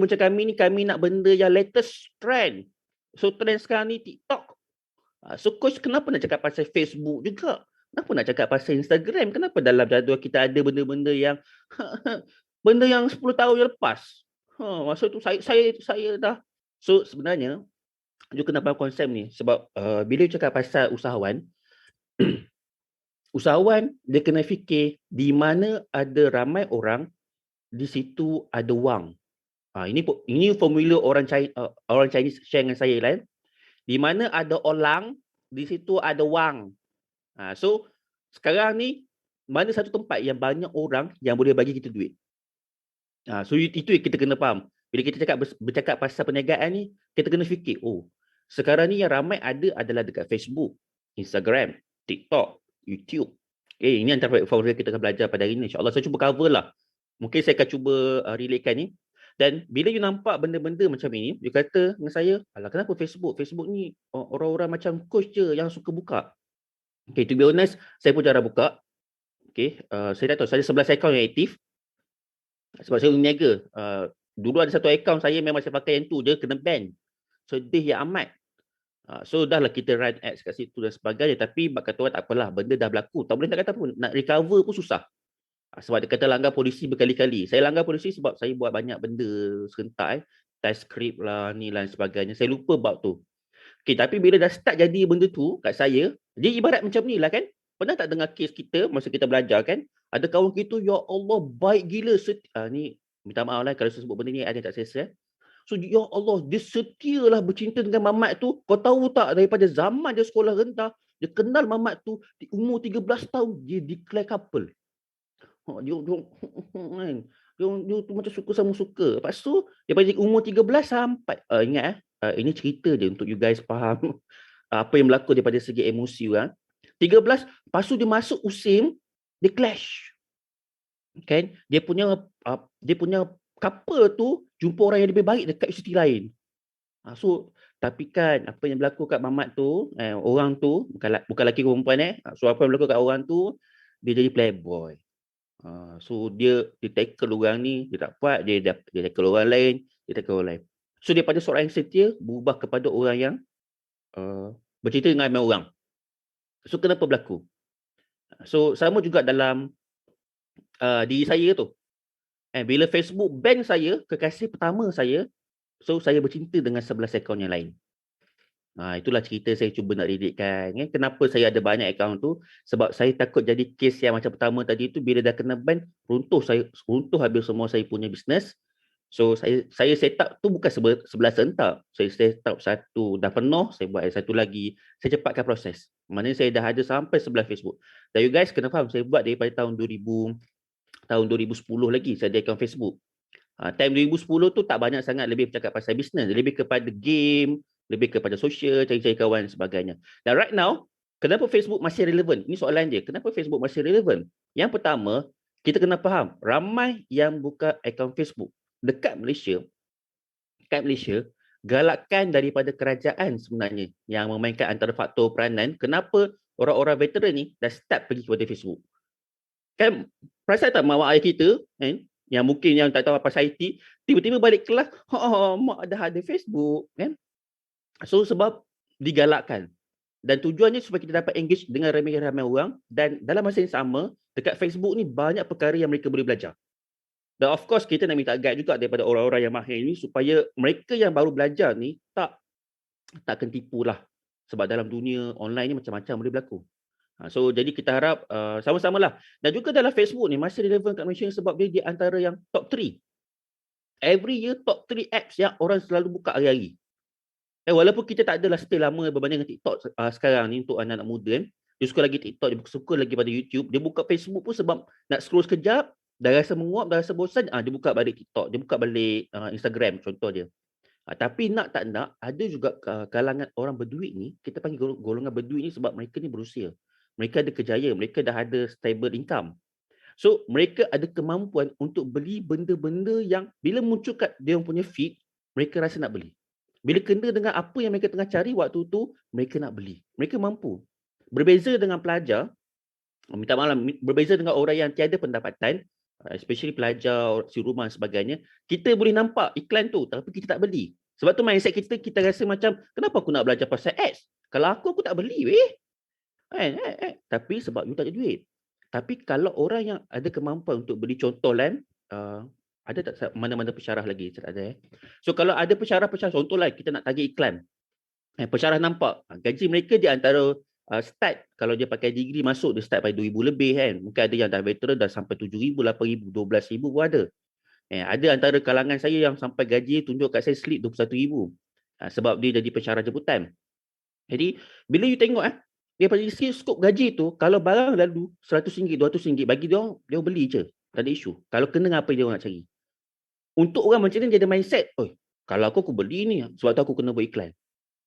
Speaker 4: macam kami ni, kami nak benda yang latest trend. So trend sekarang ni TikTok. So coach kenapa nak cakap pasal Facebook juga? Kenapa nak cakap pasal Instagram? Kenapa dalam jadual kita ada benda-benda yang benda yang 10 tahun yang lepas? Masa tu saya dah. So sebenarnya you kena faham konsep ni sebab bila you cakap pasal usahawan usahawan dia kena fikir di mana ada ramai orang, di situ ada wang. Ini formula orang Chinese share dengan saya lah. Di mana ada orang, di situ ada wang. So, sekarang ni, mana satu tempat yang banyak orang yang boleh bagi kita duit. So, itu yang kita kena faham. Bila kita bercakap pasal perniagaan ni, kita kena fikir, sekarang ni yang ramai ada adalah dekat Facebook, Instagram, TikTok, YouTube. Ini antara platform yang kita akan belajar pada hari ni. InsyaAllah saya cuba cover lah. Mungkin saya akan cuba relatekan ni. Dan bila you nampak benda-benda macam ini, you kata dengan saya, alah kenapa Facebook? Facebook ni orang-orang macam coach je yang suka buka. Okay, to be honest, saya pun jarang buka. Okay, saya tak tahu, saya ada 11 akaun yang aktif. Sebab saya berniaga. Dulu ada satu akaun saya memang saya pakai yang tu je, kena ban. Sedih yang amat. So dah lah kita run ads kat situ dan sebagainya. Tapi kata orang tak apalah, benda dah berlaku. Tak boleh nak kata pun, nak recover pun susah. Sebab dia kata langgar polisi berkali-kali. Saya langgar polisi sebab saya buat banyak benda serentak. Test script lah, ni lah sebagainya. Saya lupa bab tu. Okay, tapi bila dah start jadi benda tu kat saya, dia ibarat macam ni lah kan. Pernah tak dengar kes kita masa kita belajar kan? Ada kawan kita, ya Allah, baik gila. Ni, minta maaf lah kalau saya sebut benda ni, ada tak selesa. So, ya Allah, dia setialah bercinta dengan mamat tu. Kau tahu tak, daripada zaman dia sekolah rendah, dia kenal mamat tu, di umur 13 tahun, dia declare couple. Dia tu macam suka sama suka. Lepas tu daripada umur 13 sampai ingat ini cerita je untuk you guys faham apa yang berlaku daripada segi emosi 13 lepas tu dia masuk USIM, dia clash. Kan? Dia punya couple tu jumpa orang yang lebih baik dekat universiti lain. So tapi kan apa yang berlaku kat mamat tu, orang tu bukan lelaki perempuan so apa yang berlaku kat orang tu, dia jadi playboy. So dia tackle orang ni, dia tak puas, dia tackle orang lain, So daripada seorang yang setia berubah kepada orang yang bercerita dengan ramai orang. So kenapa berlaku? So sama juga dalam diri saya tu. Bila Facebook ban saya, kekasih pertama saya, so saya bercinta dengan 11 akaun yang lain. Itulah cerita saya cuba nak rededkan. Kenapa saya ada banyak akaun tu? Sebab saya takut jadi kes yang macam pertama tadi tu, bila dah kena ban, runtuh habis semua saya punya bisnes. So saya set up tu bukan sebelah serentak. Saya set up satu dah penuh, saya buat satu lagi. Saya cepatkan proses. Maknanya saya dah ada sampai 11 Facebook. Dan you guys kena faham, saya buat daripada tahun 2010 lagi saya ada akaun Facebook. Time 2010 tu tak banyak sangat lebih bercakap pasal bisnes, lebih kepada game, lebih kepada sosial, cari-cari kawan dan sebagainya. Dan right now, kenapa Facebook masih relevan? Ini soalan dia. Kenapa Facebook masih relevan? Yang pertama, kita kena faham, ramai yang buka akaun Facebook dekat Malaysia, galakkan daripada kerajaan sebenarnya yang memainkan antara faktor peranan kenapa orang-orang veteran ni dah start pergi kepada Facebook. Kan perasan tak mak ayah kita kan, yang mungkin yang tak tahu apa IT, tiba-tiba balik kelas, mak dah ada Facebook kan. So sebab digalakkan. Dan tujuannya supaya kita dapat engage dengan ramai-ramai orang, dan dalam masa yang sama, dekat Facebook ni banyak perkara yang mereka boleh belajar. Dan of course kita nak minta guide juga daripada orang-orang yang mahir ni supaya mereka yang baru belajar ni takkan tipu lah. Sebab dalam dunia online ni macam-macam boleh berlaku. So jadi kita harap sama-sama lah. Dan juga dalam Facebook ni masih relevan kat Malaysia sebab dia di antara yang top 3. Every year top 3 apps yang orang selalu buka hari-hari. Walaupun kita tak adalah stay lama berbanding dengan TikTok sekarang ni untuk anak-anak muda kan. Dia suka lagi TikTok, dia suka lagi pada YouTube. Dia buka Facebook pun sebab nak scroll sekejap, dah rasa menguap, dah rasa bosan, dia buka balik TikTok, dia buka balik Instagram contoh dia. Tapi nak tak nak, ada juga kalangan orang berduit ni, kita panggil golongan berduit ni sebab mereka ni berusia. Mereka ada kerjaya, mereka dah ada stable income. So, mereka ada kemampuan untuk beli benda-benda yang bila muncul kat dia punya feed, mereka rasa nak beli. Bila kena dengan apa yang mereka tengah cari waktu tu, mereka nak beli. Mereka mampu. Berbeza dengan pelajar, minta maaf, berbeza dengan orang yang tiada pendapatan, especially pelajar, si rumah dan sebagainya, kita boleh nampak iklan tu tapi kita tak beli. Sebab tu mindset kita rasa macam, kenapa aku nak belajar pasal ads? Kalau aku tak beli weh. Tapi sebab you tak ada duit. Tapi kalau orang yang ada kemampuan untuk beli, contoh kan, ada tak mana-mana pensyarah lagi? Tak ada. So kalau ada pensyarah, contoh lah kita nak tagih iklan. Pensyarah nampak gaji mereka di antara start, kalau dia pakai degree masuk, dia start pada 2,000 lebih kan. Mungkin ada yang dah veteran dah sampai 7,000, 8,000, 12,000 pun ada. Ada antara kalangan saya yang sampai gaji tunjuk kat saya slip 21,000. Sebab dia jadi pensyarah jemputan. Jadi bila you tengok daripada isi skop gaji tu, kalau barang lalu RM100, RM200, bagi dia beli je. Tak ada isu. Kalau kena dengan apa dia nak cari. Untuk orang macam ni dia ada mindset, kalau aku beli ni sebab tu aku kena buat iklan.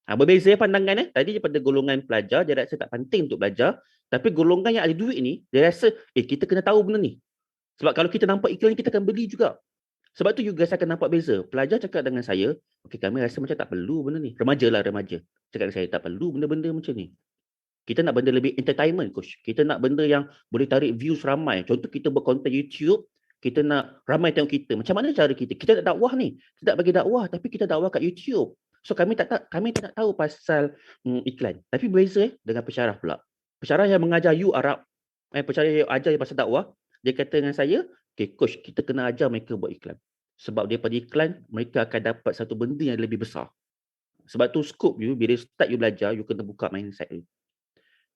Speaker 4: Berbeza pandangan tadi daripada golongan pelajar, dia rasa tak penting untuk belajar, tapi golongan yang ada duit ni, dia rasa kita kena tahu benda ni. Sebab kalau kita nampak iklan ni, kita akan beli juga. Sebab tu you guys akan nampak beza. Pelajar cakap dengan saya, kami rasa macam tak perlu benda ni. Remaja. Cakap dengan saya, tak perlu benda-benda macam ni. Kita nak benda lebih entertainment, coach. Kita nak benda yang boleh tarik views ramai. Contoh kita buat konten YouTube, kita nak ramai tengok kita. Macam mana cara kita? Kita nak dakwah ni. Kita tak bagi dakwah, tapi kita dakwah kat YouTube. So kami tak tahu pasal iklan. Tapi berbeza dengan pensyarah pula. Pensyarah yang mengajar you Arab, pensyarah yang ajar pasal dakwah, dia kata dengan saya, coach, kita kena ajar mereka buat iklan. Sebab daripada iklan, mereka akan dapat satu benda yang lebih besar. Sebab tu scope you, bila start you belajar, you kena buka mindset you.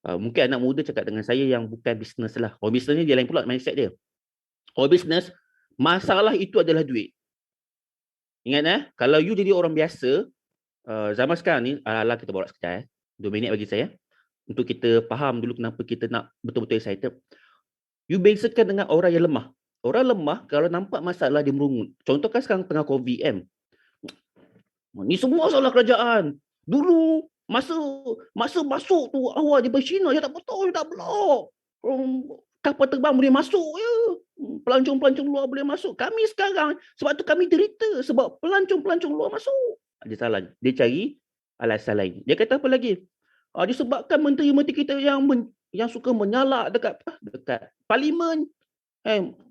Speaker 4: Mungkin anak muda cakap dengan saya yang bukan bisnes lah. Orang bisnes ni dia lain pula mindset dia. Orang bisnes, masalah itu adalah duit. Ingat kalau you jadi orang biasa, zaman sekarang ni, kita borak sekejap 2 minit bagi saya. Untuk kita faham dulu kenapa kita nak betul-betul excited. You bezakan dengan orang yang lemah. Orang lemah kalau nampak masalah dia merungut. Contoh kan sekarang tengah COVID kan. Ni semua salah kerajaan. Dulu masa masuk tu awal daripada China, dia tak betul, dia tak blok. Kapal terbang boleh masuk ya. Pelancong-pelancong luar boleh masuk. Kami sekarang, sebab tu kami derita. Sebab pelancong-pelancong luar masuk. Dia salah. Dia cari alasan lain. Dia kata apa lagi? Disebabkan menteri-menteri kita yang suka menyalak dekat parlimen.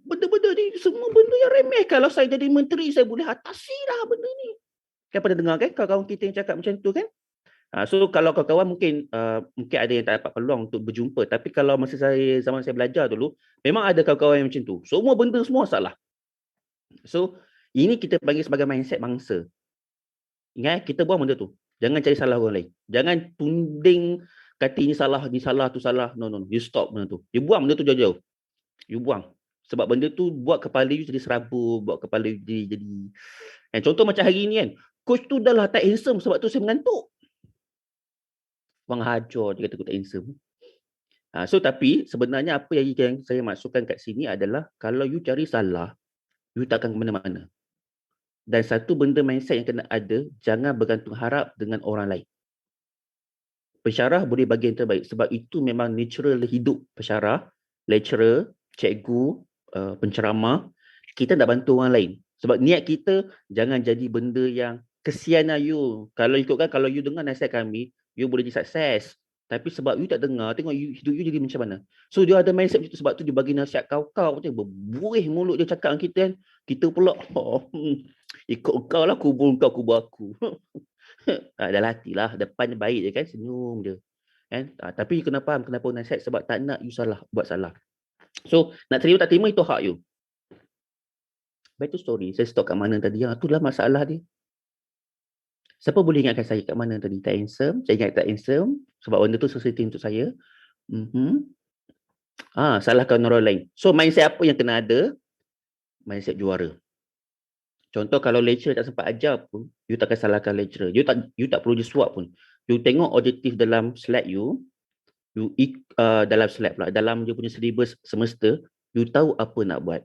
Speaker 4: Benda-benda ni semua benda yang remeh. Kalau saya jadi menteri, saya boleh atasi lah benda ni. Kan pernah dengar kan kawan-kawan kita yang cakap macam tu kan? So kalau kawan-kawan mungkin ada yang tak dapat peluang untuk berjumpa, tapi kalau zaman saya belajar dulu, memang ada kawan-kawan yang macam tu. Semua benda semua salah. So ini kita panggil sebagai mindset bangsa. Ingat kita buang benda tu. Jangan cari salah orang lain. Jangan tunding kata ini salah, tu salah. No. You stop benda tu. You buang benda tu jauh-jauh. You buang. Sebab benda tu buat kepala you jadi serabut, buat kepala you jadi. Contoh macam hari ni kan, coach tu dah lah tak handsome sebab tu saya mengantuk. Orang hajar dia kata aku tak handsome. So tapi sebenarnya apa yang saya masukkan kat sini adalah kalau you cari salah, you tak akan ke mana-mana. Dan satu benda mindset yang kena ada, jangan bergantung harap dengan orang lain. Pensyarah boleh bagi yang terbaik sebab itu memang natural hidup pensyarah, lecturer, cikgu, penceramah. Kita nak bantu orang lain. Sebab niat kita jangan jadi benda yang kesian you. Kalau ikutkan, kalau you dengar nasihat kami, you boleh jadi sukses. Tapi sebab you tak dengar, tengok hidup you jadi macam mana. So dia ada mindset macam tu, sebab tu dia bagi nasihat kau-kau macam berbuih mulut dia cakap dengan kita kan. Kita pula ikut kau lah, kubur kau, kubur aku. Dah latih lah, depan baik je kan, senyum je. Kan? Tapi you kena faham kenapa nasihat, sebab tak nak you salah, buat salah. So nak terima tak terima itu hak you. Back to story, saya stop kat mana tadi? Itulah masalah dia. Siapa boleh ingatkan saya kat mana tadi? Tak handsome. Saya ingat tak handsome. Sebab benda tu sensitif untuk saya. Salahkan orang lain. So mindset apa yang kena ada? Mindset juara. Contoh kalau lecturer tak sempat ajar pun, you takkan salahkan lecturer. You tak perlu disuap pun. You tengok objektif dalam slide you dalam slide pula, dalam dia punya syllabus semester, you tahu apa nak buat.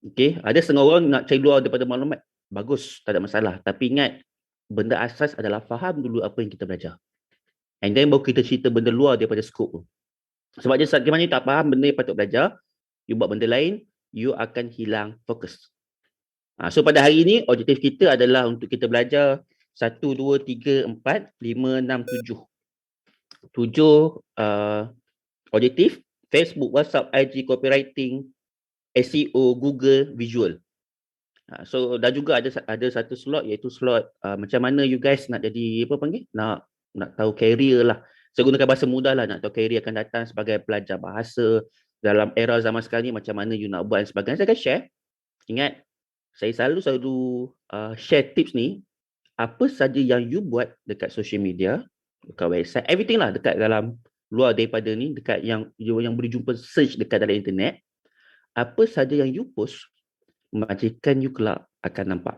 Speaker 4: Okay, ada setengah orang nak cari luar daripada maklumat. Bagus, tak ada masalah. Tapi ingat, benda asas adalah faham dulu apa yang kita belajar. And then baru kita cerita benda luar daripada skop tu. Sebab dia saat mana you tak faham benda yang patut belajar, you buat benda lain, you akan hilang fokus. So pada hari ini, objektif kita adalah untuk kita belajar 1, 2, 3, 4, 5, 6, 7. 7 objektif: Facebook, WhatsApp, IG, copywriting, SEO, Google, visual. So dah juga ada satu slot, iaitu slot macam mana you guys nak jadi nak tahu career lah. Saya gunakan bahasa mudah lah, nak tahu career akan datang sebagai pelajar bahasa dalam era zaman sekarang ni, macam mana you nak buat dan sebagainya. Saya akan share. Ingat, saya selalu share tips ni, apa saja yang you buat dekat social media, dekat website, everything lah dekat dalam luar daripada ni, dekat yang boleh jumpa search dekat dalam internet, apa saja yang you post, majikan you kelak akan nampak.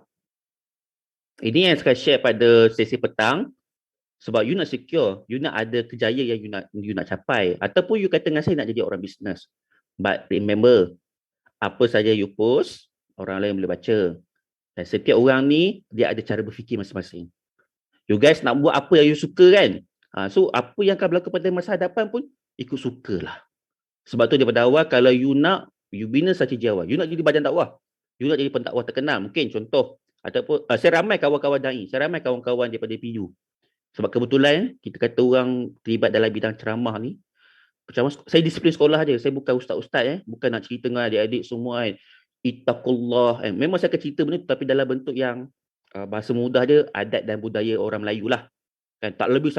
Speaker 4: Ini yang saya share pada sesi petang, sebab you nak secure, you nak ada kejayaan yang you nak capai, ataupun you kata dengan saya nak jadi orang bisnes. But remember, apa saja you post, orang lain boleh baca. Dan setiap orang ni, dia ada cara berfikir masing-masing. You guys nak buat apa yang you suka kan? So apa yang akan berlaku pada masa hadapan pun, ikut sukalah. Sebab tu daripada awal, kalau you bina strategi awal, you nak jadi badan dakwah, you nak jadi pendakwah terkenal, mungkin contoh, ataupun saya ramai kawan-kawan dai, saya ramai kawan-kawan daripada PU. Sebab kebetulan kita kata orang terlibat dalam bidang ceramah ni, saya disiplin sekolah je, saya bukan ustaz-ustaz bukan nak cerita dengan adik-adik semua kan, ittaqullah memang saya akan cerita benda tu, tapi dalam bentuk yang bahasa mudah je, adat dan budaya orang Melayu lah kan, tak lebih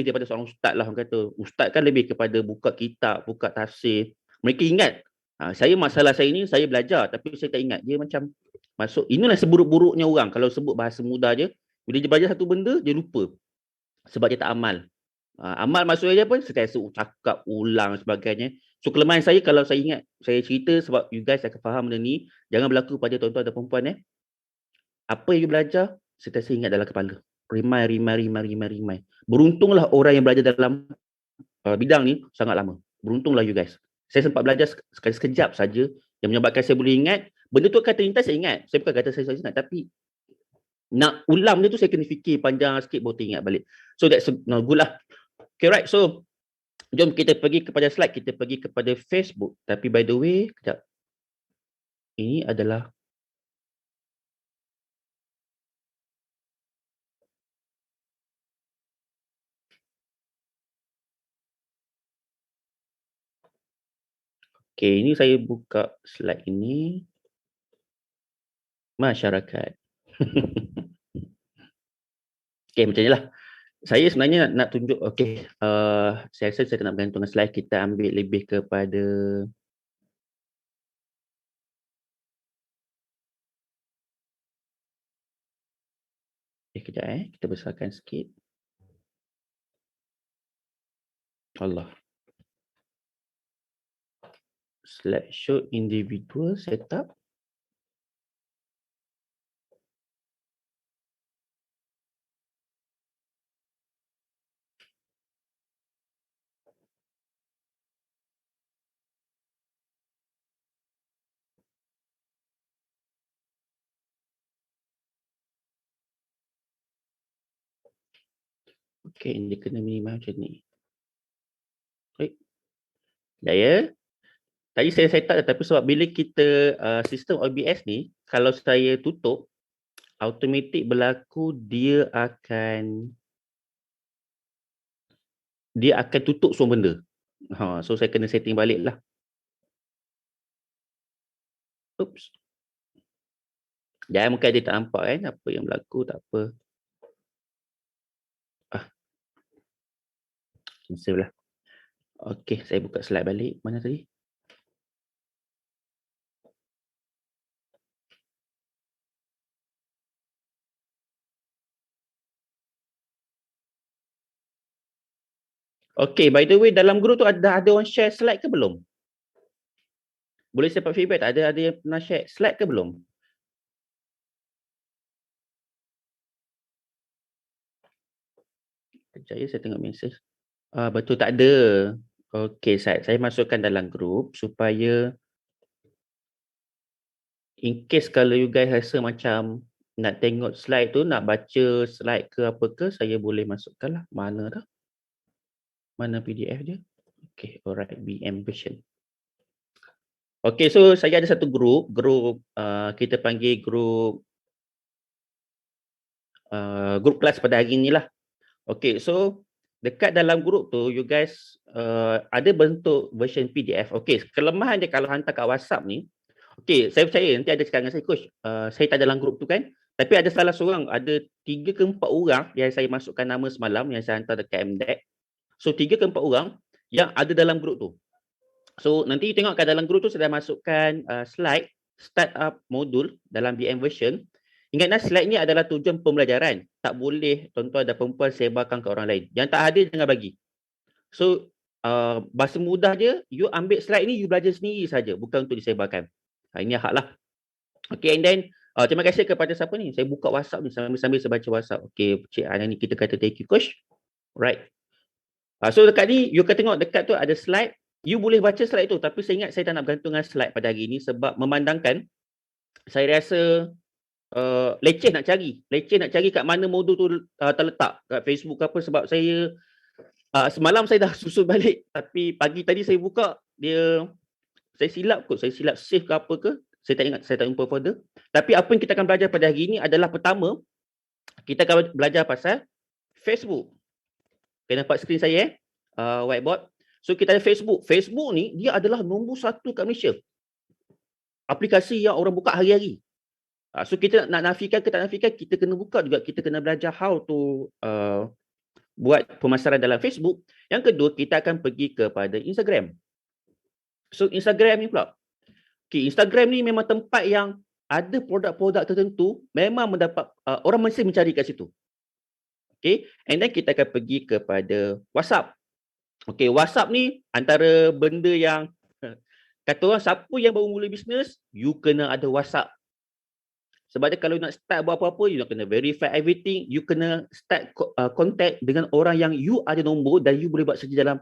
Speaker 4: daripada seorang ustaz lah. Orang kata ustaz kan lebih kepada buka kitab, buka tafsir. Mereka ingat masalah saya ni, saya belajar tapi saya tak ingat. Dia macam masuk, inilah seburuk-buruknya orang kalau sebut bahasa mudah je, bila dia belajar satu benda dia lupa sebab dia tak amal. Amal maksudnya apa? Sentiasa cakap, ulang sebagainya. So kelemahan saya, kalau saya ingat, saya cerita sebab you guys akan faham benda ni. Jangan berlaku pada tuan-tuan dan perempuan Apa yang you belajar, sentiasa ingat dalam kepala. Remai. Beruntunglah orang yang belajar dalam bidang ni sangat lama. Beruntunglah you guys. Saya sempat belajar sekejap saja, yang menyebabkan saya boleh ingat. Benda tu akan terlintas, saya ingat. Saya bukan kata saya ingat, tapi nak ulang benda tu saya kena fikir panjang sikit baru teringat balik. So that's good lah. Okay, right. So jom kita pergi kepada slide, kita pergi kepada Facebook. Tapi by the way, kejap. Ini adalah ini saya buka slide ini. Masyarakat. Macam ni lah. Saya sebenarnya nak tunjuk, saya rasa saya nak bergantung dengan slide, kita ambil lebih kepada Kejap kita besarkan sikit. Allah. Slideshow individual setup. Okey, dia kena minimal macam ni. Baik. Dah ya. Tadi saya set up tapi sebab bila kita sistem OBS ni, kalau saya tutup, automatik berlaku dia akan tutup semua benda. So saya kena setting balik lah. Oops. Jangan mungkin dia tak nampak kan apa yang berlaku, tak apa. Save lah. Okey, saya buka slide balik. Mana tadi? Okey, by the way dalam group tu ada orang share slide ke belum? Boleh saya dapat feedback tak? Ada yang pernah share slide ke belum? Sekejap ya, saya tengok mesej. Betul tak ada. Okey, saya masukkan dalam grup supaya in case kalau you guys rasa macam nak tengok slide tu, nak baca slide ke apa ke, saya boleh masukkan lah. Mana dah? Mana PDF dia? Okey, alright, BM version. Okey, so saya ada satu grup kita panggil grup kelas pada hari ni lah. Okey, so dekat dalam grup tu you guys ada bentuk version PDF. Okey, kelemahan dia kalau hantar kat WhatsApp ni, okey, saya percaya nanti ada cakap dengan saya, coach, saya tak dalam grup tu kan, tapi ada salah seorang, ada 3 ke 4 orang yang saya masukkan nama semalam yang saya hantar dekat MDEC. So 3 ke 4 orang yang ada dalam grup tu. So nanti you tengok kat dalam grup tu saya dah masukkan slide startup modul dalam BM version. Ingatlah slide ni adalah tujuan pembelajaran. Tak boleh tuan-tuan dan perempuan sebarkan ke orang lain. Yang tak ada jangan bagi. So bahasa mudah je, you ambil slide ni you belajar sendiri saja, bukan untuk disebarkan. Ini hak lah. Okay, and then terima kasih kepada siapa ni. Saya buka WhatsApp ni sambil saya baca WhatsApp. Okay, Cik Ana ni kita kata thank you coach. Right. So dekat ni you akan tengok dekat tu ada slide. You boleh baca slide tu, tapi saya ingat saya tak nak bergantungkan slide pada hari ini sebab memandangkan saya rasa leceh nak cari kat mana modul tu terletak kat Facebook ke apa, sebab saya semalam saya dah susun balik tapi pagi tadi saya buka dia, saya silap save ke apa ke, saya tak ingat, saya tak jumpa folder. Tapi apa yang kita akan belajar pada hari ini adalah pertama, kita akan belajar pasal Facebook. Okay, nampak skrin saya whiteboard. So kita ada Facebook. Facebook ni dia adalah nombor 1 kat Malaysia. Aplikasi yang orang buka hari-hari. So kita nak nafikan ke tak nafikan, kita kena buka juga, kita kena belajar how to buat pemasaran dalam Facebook. Yang kedua, kita akan pergi kepada Instagram. So Instagram ni pula. Okay, Instagram ni memang tempat yang ada produk-produk tertentu memang mendapat orang mesti mencari kat situ. Okay, and then kita akan pergi kepada WhatsApp. Okay, WhatsApp ni antara benda yang kata orang siapa yang baru mula bisnes, you kena ada WhatsApp. Sebab dia kalau nak start buat apa-apa, you nak kena verify everything, you kena start contact dengan orang yang you ada nombor dan you boleh buat search dalam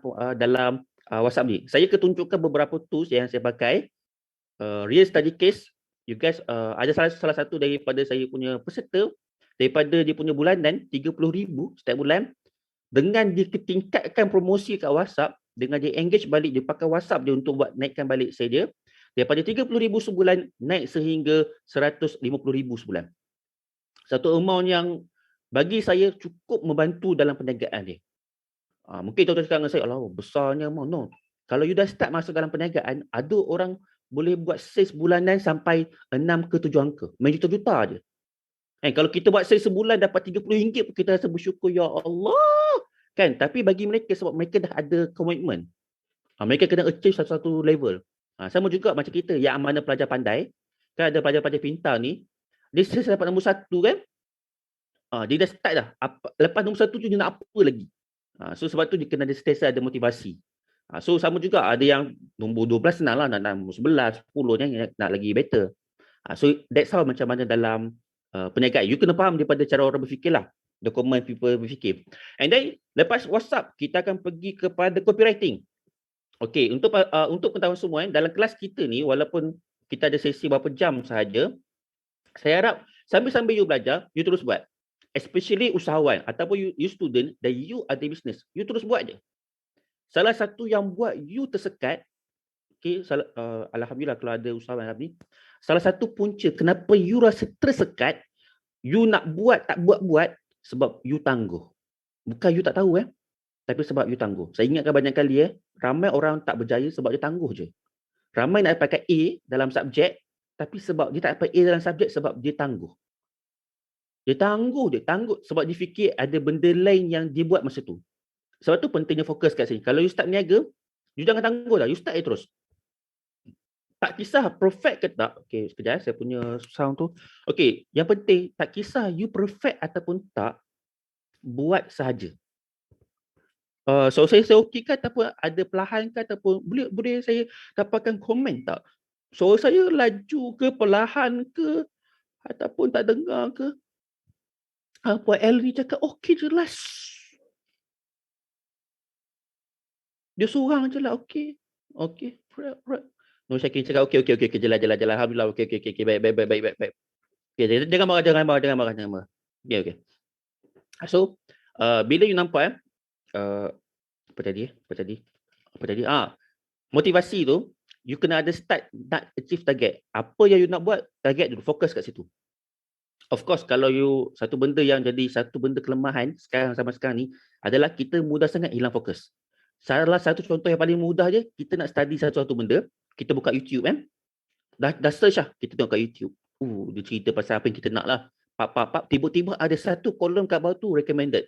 Speaker 4: WhatsApp ni. Saya akan tunjukkan beberapa tools yang saya pakai. Real study case, you guys ada salah satu daripada saya punya peserta, daripada dia punya bulanan 30,000 setiap bulan, dengan dia tingkatkan promosi kat WhatsApp, dengan dia engage balik, dia pakai WhatsApp dia untuk buat naikkan balik sale dia, daripada 30,000 sebulan naik sehingga 150,000 sebulan. Satu amount yang bagi saya cukup membantu dalam perniagaan dia. Mungkin tuan-tuan cakap dengan saya, alah besarnya amount. No. Kalau you dah start masuk dalam perniagaan, ada orang boleh buat sales bulanan sampai 6 ke 7 angka. Main juta-juta je. Kalau kita buat sales sebulan dapat RM30 pun kita rasa bersyukur, ya Allah. Kan? Tapi bagi mereka, sebab mereka dah ada komitmen. Mereka kena achieve satu-satu level. Sama juga macam kita yang mana pelajar pandai. Kan ada pelajar-pelajar pintar ni. Dia sales dapat nombor 1 kan. Dia dah start dah. Lepas nombor 1 tu dia nak apa lagi? So sebab tu dia kena ada sentiasa ada motivasi. So sama juga ada yang nombor 12 senang lah, nak nombor 11, 10 yang nak lagi better. So that's how macam mana dalam perniagaan. You kena faham daripada cara orang berfikir lah. The common people berfikir. And then lepas WhatsApp, kita akan pergi kepada copywriting. Okay, untuk pengetahuan semua, dalam kelas kita ni, walaupun kita ada sesi berapa jam sahaja, saya harap sambil-sambil you belajar, you terus buat. Especially usahawan ataupun you student dan you ada business, you terus buat je. Salah satu yang buat you tersekat, okay, alhamdulillah kalau ada usahawan ni, salah satu punca kenapa you rasa tersekat, you nak buat tak buat-buat sebab you tangguh. Bukan you tak tahu tapi sebab you tangguh. Saya ingatkan banyak kali ramai orang tak berjaya sebab dia tangguh je. Ramai nak dapatkan A dalam subjek, tapi sebab dia tak dapat A dalam subjek sebab dia tangguh. Dia tangguh sebab dia fikir ada benda lain yang dia buat masa tu. Sebab tu pentingnya fokus kat sini. Kalau you start niaga, you jangan tangguh dah, you start terus. Tak kisah perfect ke tak. Okay, sekejap saya punya sound tu. Okay, yang penting tak kisah you perfect ataupun tak, buat sahaja. So saya okey ke ataupun ada perlahan ke ataupun boleh saya dapatkan komen tak? So saya laju ke, perlahan ke, ataupun tak dengar ke? Puan Elri cakap okey jelas. Dia seorang je lah, okey. Okey. Right. Nur Syakin cakap okey. Jelas. Alhamdulillah, okey. Baik. Okey, jangan marah. Okey. So, bila you nampak apa tadi? Motivasi tu, you kena ada start nak achieve target. Apa yang you nak buat, target dulu, fokus kat situ. Of course, kalau you satu benda yang jadi satu benda kelemahan sekarang ni adalah kita mudah sangat hilang fokus. Salah satu contoh yang paling mudah je, kita nak study satu benda, kita buka YouTube dah search lah, kita tengok kat YouTube. Dia cerita pasal apa yang kita nak lah. Pap, tiba-tiba ada satu kolom kat bawah tu recommended.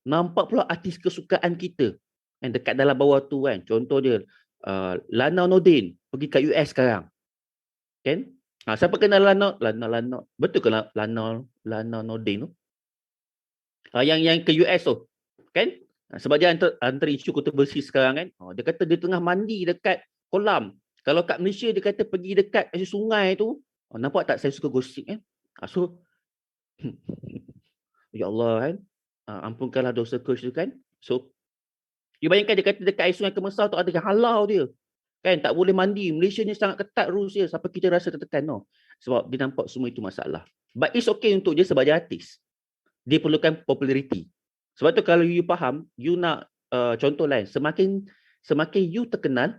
Speaker 4: Nampak pula artis kesukaan kita. Dekat dalam bawah tu contoh dia, Lana Nordin pergi kat US sekarang. Kan? Siapa kenal Lana? Betul ke Lana Nordin tu? Yang ke US tu. Kan? Sebab dia antara isu kontroversi sekarang kan. Dia kata dia tengah mandi dekat kolam. Kalau kat Malaysia dia kata pergi dekat sungai tu. Nampak tak saya suka gosip kan? So ya Allah kan. Ampunkanlah dosa coach tu kan. So you bayangkan dia kata dekat air sungai Kemesar tu ada yang halau dia. Kan tak boleh mandi. Malaysia ni sangat ketat rules dia sampai kita rasa tertekan sebab dia nampak semua itu masalah. But it's okay untuk dia sebab dia artis. Dia perlukan populariti. Sebab tu kalau you faham, you nak contoh lain, semakin you terkenal,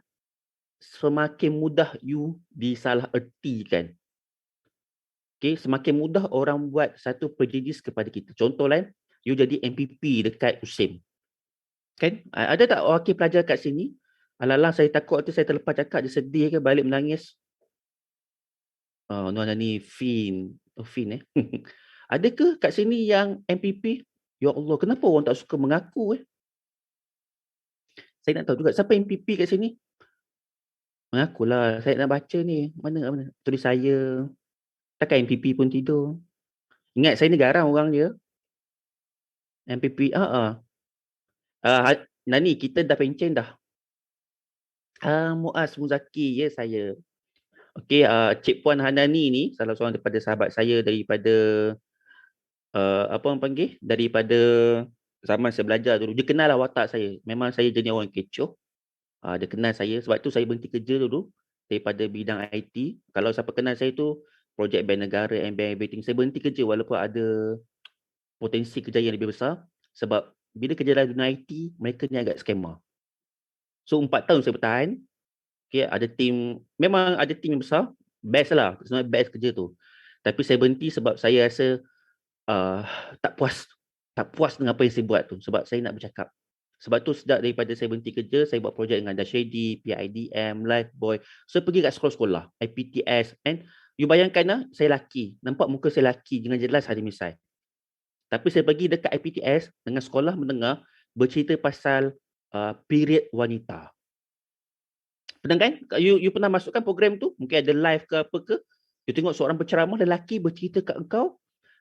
Speaker 4: semakin mudah you disalah ertikan. Okay, semakin mudah orang buat satu prejudis kepada kita. Contoh lain, you jadi MPP dekat USIM. Kan? Ada tak wakil pelajar kat sini? Alah, saya takut tu saya terlepas cakap, dia sedih ke balik menangis. Nuana ni Fin Ada ke kat sini yang MPP? Ya Allah, kenapa orang tak suka mengaku Saya nak tahu juga siapa MPP kat sini. Mengakulah, saya nak baca ni. Mana? Tulis saya. Takkan MPP pun tidur. Ingat saya ni garang orang dia. MPP, Nani, kita dah pencen dah. Muaz Muzaki, ya saya. Okey, Cik Puan Hanani ni salah seorang daripada sahabat saya daripada apa orang panggil? Daripada zaman saya belajar dulu. Dia kenal lah watak saya. Memang saya jenis orang kecoh. Dia kenal saya. Sebab tu saya berhenti kerja dulu daripada bidang IT. Kalau siapa kenal saya tu, projek bank negara, MBA, everything. Saya berhenti kerja walaupun ada potensi kerja yang lebih besar. Sebab bila kerja dalam dunia IT, mereka ni agak scammer. So 4 tahun saya bertahan. Okay, memang ada tim yang besar. Best lah. Sebenarnya best kerja tu. Tapi saya berhenti sebab saya rasa tak puas dengan apa yang saya buat tu. Sebab saya nak bercakap. Sebab tu sejak daripada saya berhenti kerja, saya buat projek dengan Dashady, PIDM, Lifeboy. So pergi kat sekolah-sekolah, IPTS. And you bayangkan saya lelaki. Nampak muka saya lelaki dengan jelas hari misal. Tapi saya pergi dekat IPTS dengan sekolah mendengar bercerita pasal period wanita. Pernah kan? You pernah masukkan program tu? Mungkin ada live ke apa ke? You tengok seorang berceramah lelaki bercerita kat engkau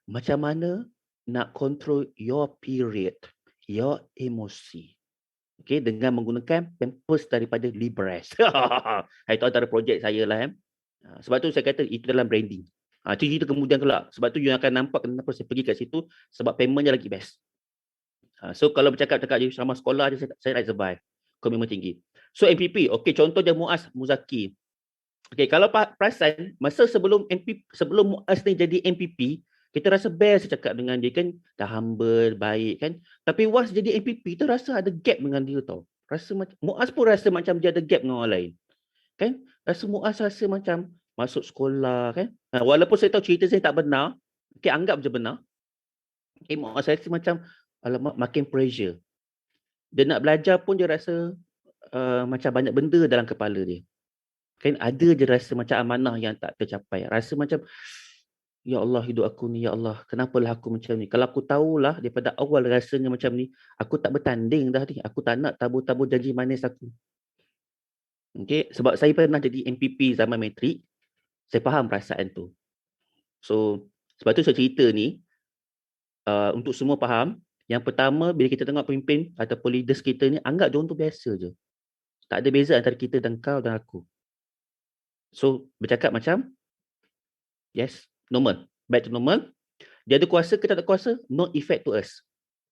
Speaker 4: macam mana nak control your period, your emosi. Okay, dengan menggunakan pampers daripada Libres. Itu antara projek saya lah. Sebab tu saya kata itu dalam branding. Itu kita kemudian kelak. Sebab tu you akan nampak kenapa saya pergi kat situ, sebab paymentnya lagi best. So kalau bercakap-cakap je sama sekolah je, saya nak survive. Komitmen tinggi. So MPP, okay, contoh je Muaz Muzaki. Okay, kalau perasan, masa sebelum Muaz ni jadi MPP, kita rasa best cakap dengan dia kan, dah humble, baik kan. Tapi once jadi MPP, kita rasa ada gap dengan dia tau. Muaz pun rasa macam dia ada gap dengan orang lain. Kan? Muaz rasa macam masuk sekolah kan. Walaupun saya tahu cerita saya tak benar, okay, anggap je benar. Okay, Muaz rasa macam, alamak, makin pressure. Dia nak belajar pun dia rasa macam banyak benda dalam kepala dia. Kan ada je rasa macam amanah yang tak tercapai. Rasa macam, ya Allah, hidup aku ni, ya Allah, kenapalah aku macam ni. Kalau aku tahulah daripada awal rasanya macam ni, aku tak bertanding dah ni. Aku tak nak tabur-tabur janji manis aku. Okay, sebab saya pernah jadi MPP zaman matrik, saya faham perasaan tu. So, sebab tu saya cerita ni, untuk semua faham. Yang pertama, bila kita tengok pemimpin ataupun leaders kita ni, anggap dia orang tu biasa je. Tak ada beza antara kita dan kau dan aku. So, bercakap macam, yes, normal. Back to normal. Dia ada kuasa, kita tak ada kuasa, no effect to us.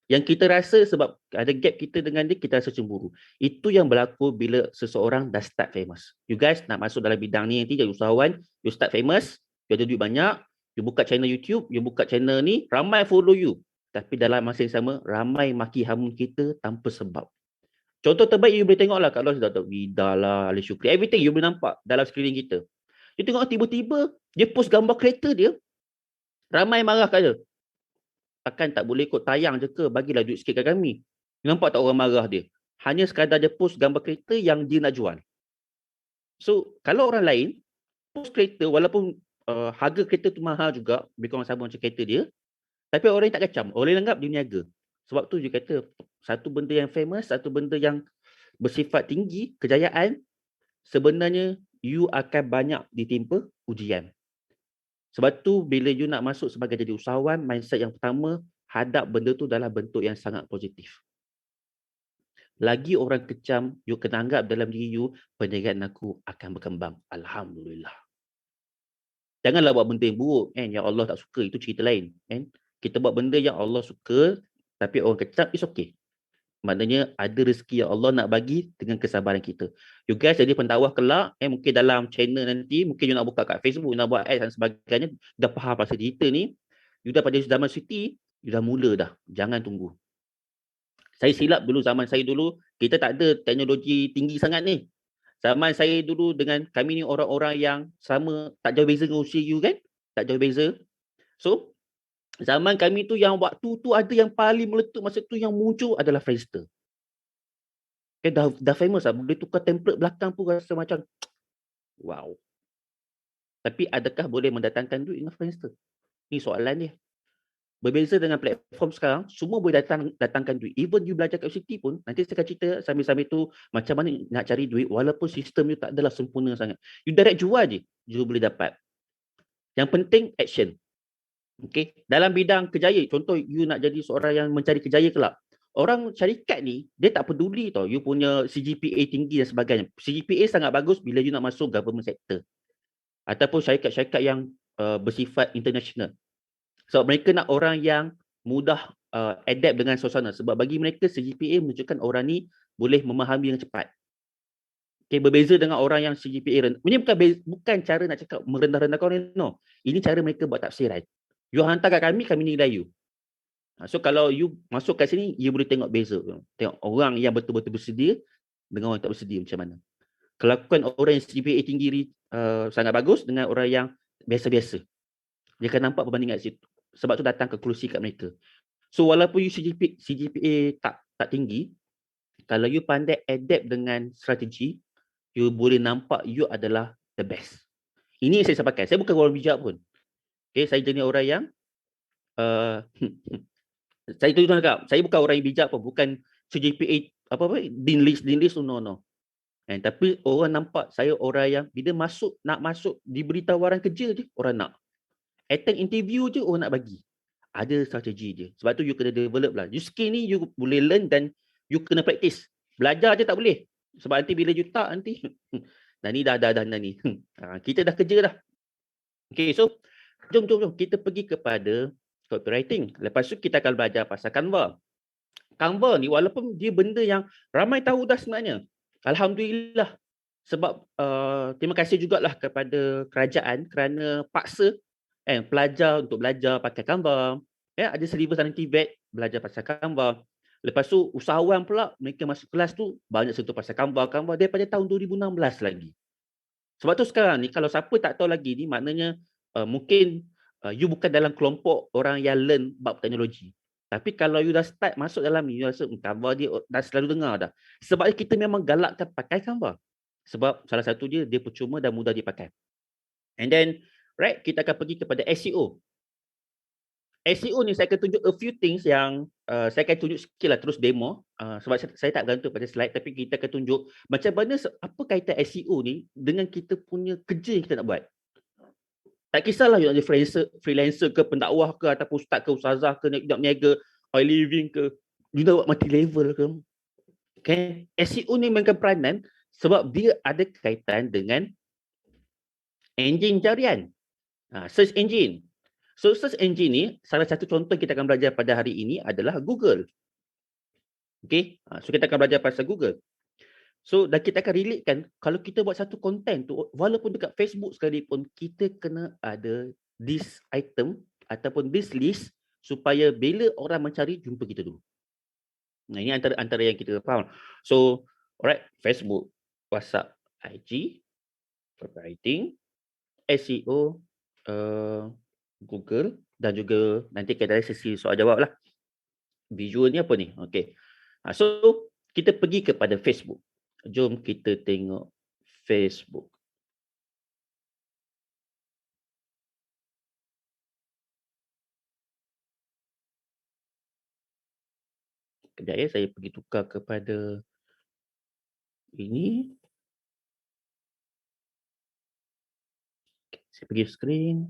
Speaker 4: Yang kita rasa sebab ada gap kita dengan dia, kita rasa cemburu. Itu yang berlaku bila seseorang dah start famous. You guys nak masuk dalam bidang ni nanti, jadi usahawan, you start famous, you ada duit banyak, you buka channel YouTube, you buka channel ni, ramai follow you. Tapi dalam masa yang sama, ramai maki hamun kita tanpa sebab. Contoh terbaik you boleh tengok lah kat luar, Dr. Vida lah, Ali Shukri, everything you boleh nampak dalam sekeliling kita. You tengok tiba-tiba, dia post gambar kereta dia, ramai marah kat dia. Takkan tak boleh ikut tayang je ke, bagilah duit sikit kat kami. You nampak tak orang marah dia? Hanya sekadar dia post gambar kereta yang dia nak jual. So, kalau orang lain, post kereta, walaupun harga kereta tu mahal juga, lebih kurang sama macam kereta dia, tapi orang yang tak kacam, orang yang anggap dia niaga. Sebab tu dia kata, satu benda yang famous, satu benda yang bersifat tinggi, kejayaan, sebenarnya you akan banyak ditimpa ujian. Sebab tu bila you nak masuk sebagai jadi usahawan, mindset yang pertama, hadap benda tu dalam bentuk yang sangat positif. Lagi orang kecam, you kena anggap dalam diri you, perniagaan aku akan berkembang. Alhamdulillah. Janganlah buat benda yang buruk. Yang Allah tak suka, itu cerita lain. Kita buat benda yang Allah suka, tapi orang kecam, it's okay. Maknanya ada rezeki yang Allah nak bagi dengan kesabaran kita. You guys jadi pentawah kelak, mungkin dalam channel nanti, mungkin you nak buka kat Facebook, you nak buat ads dan sebagainya, dah faham pasal cerita ni, you dah pada zaman Siti, you dah mula dah. Jangan tunggu. Saya silap dulu, zaman saya dulu, kita tak ada teknologi tinggi sangat ni. Zaman saya dulu dengan kami ni orang-orang yang sama, tak jauh beza dengan usia you kan? Tak jauh beza. So, zaman kami tu yang waktu tu ada yang paling meletup masa tu yang muncul adalah Friendster. Okay, dah famous lah. Boleh tukar template belakang pun rasa macam wow. Tapi adakah boleh mendatangkan duit dengan Friendster? Ni soalan dia. Berbeza dengan platform sekarang, semua boleh datangkan duit. Even you belajar kat universiti pun, nanti saya akan cerita sambil-sambil tu macam mana nak cari duit walaupun sistem you tak adalah sempurna sangat. You direct jual je, you boleh dapat. Yang penting action. Okay, dalam bidang kejayaan, contoh you nak jadi seorang yang mencari kejayaan kelak. Orang syarikat ni, dia tak peduli tau, you punya CGPA tinggi dan sebagainya. CGPA sangat bagus bila you nak masuk government sector. Ataupun syarikat-syarikat yang bersifat international. Sebab mereka nak orang yang mudah adapt dengan suasana. Sebab bagi mereka, CGPA menunjukkan orang ni boleh memahami dengan cepat. Okay, berbeza dengan orang yang CGPA rendah. Ini bukan cara nak cakap merendah-rendahkan orang, no. Ini cara mereka buat tafsiran. You hantar kat kami nilai you. So kalau you masuk kat sini, you boleh tengok beza. Tengok orang yang betul-betul bersedia dengan orang yang tak bersedia macam mana. Kelakuan orang yang CGPA tinggi sangat bagus dengan orang yang biasa-biasa. Dia akan nampak perbandingan kat situ. Sebab tu datang ke kerusi kat mereka. So walaupun you CGPA tak tinggi, kalau you pandai adapt dengan strategi, you boleh nampak you adalah the best. Ini yang saya pakai. Saya bukan orang bijak pun. Okay, saya jenis orang yang saya tu cakap, saya bukan orang yang bijak pun, bukan CGPA apa Dean list tu, no. Tapi orang nampak saya orang yang bila nak masuk diberi tawaran kerja je orang nak. Attend interview je orang nak bagi. ada strategi dia. Sebab tu you kena develop lah. You skill ni you boleh learn dan you kena practice. Belajar je tak boleh. Sebab nanti bila you tak nanti dah ni dah ni. Kita dah kerja dah. Okay, so jom kita pergi kepada copywriting. Lepas tu kita akan belajar pasal Canva. Canva ni walaupun dia benda yang ramai tahu dah sebenarnya. Alhamdulillah. Sebab terima kasih jugalah kepada kerajaan kerana paksa pelajar untuk belajar pakai Canva. Ya, ada syllabus dalam TVET belajar pasal Canva. Lepas tu usahawan pula mereka masuk kelas tu banyak sentuh pasal Canva daripada tahun 2016 lagi. Sebab tu sekarang ni kalau siapa tak tahu lagi ni maknanya mungkin you bukan dalam kelompok orang yang learn bab teknologi. Tapi kalau you dah start masuk dalam ni, you rasa Canva dia dah selalu dengar dah. Sebab kita memang galakkan pakai Canva. Sebab salah satu dia percuma dan mudah dipakai. And then, right, kita akan pergi kepada SEO. SEO ni saya akan tunjuk a few things yang saya akan tunjuk sikit lah terus demo. Sebab saya tak gantung pada slide tapi kita akan tunjuk macam mana apa kaitan SEO ni dengan kita punya kerja yang kita nak buat. Tak kisahlah you nak jadi freelancer ke, pendakwah ke, ataupun ustaz ke, ustazah ke, nak niaga, oil living ke, you nak buat multi level ke. Okay. SEO ni mainkan peranan sebab dia ada kaitan dengan engine carian. Search engine. So search engine ni, salah satu contoh kita akan belajar pada hari ini adalah Google. Okay. So kita akan belajar pasal Google. So dan kita akan relatekan kalau kita buat satu konten tu walaupun dekat Facebook sekalipun kita kena ada this item ataupun this list supaya bila orang mencari jumpa kita dulu. Nah ini antara yang kita faham. So alright, Facebook, WhatsApp, IG, copywriting, SEO, Google dan juga nanti kita ada sesi soal jawab lah. Visual ni apa ni? Okay. So kita pergi kepada Facebook. Jom kita tengok Facebook. Kejap ya, saya pergi tukar kepada ini. Saya pergi screen.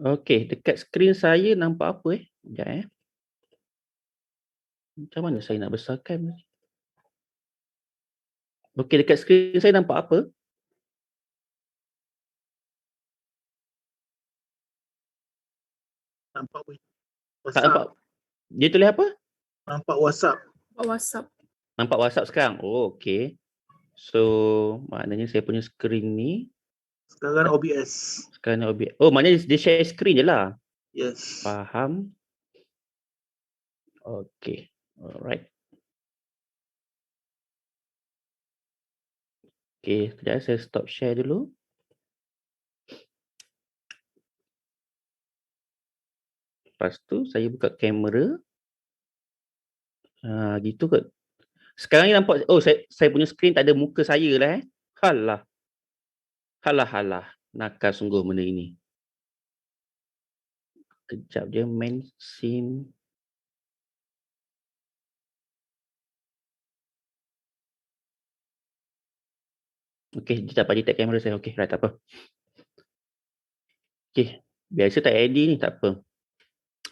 Speaker 4: Okey, dekat skrin saya nampak apa Sekejap Macam mana saya nak besarkan? Okey, dekat skrin saya nampak apa?
Speaker 2: Nampak
Speaker 4: Tak
Speaker 2: WhatsApp.
Speaker 4: nampak. Dia tulis apa?
Speaker 2: Nampak WhatsApp.
Speaker 3: WhatsApp.
Speaker 4: Nampak WhatsApp sekarang? Oh, okey. So, maknanya saya punya skrin ni
Speaker 2: Sekarang OBS.
Speaker 4: sekarang OBS. Oh, maknanya dia share skrin je lah.
Speaker 2: Yes.
Speaker 4: Faham. Okey. Alright. Okey, sekejap saya stop share dulu. Lepas tu saya buka kamera. Gitu kot. Sekarang ni nampak, oh saya punya skrin tak ada muka saya lah Halah. Halah. Nakal sungguh benda ini. Kejap je main scene. Okey, dia tak dapat detect kamera saya. Okey, right, tak apa. Okey, biasa tak edit ni, tak apa.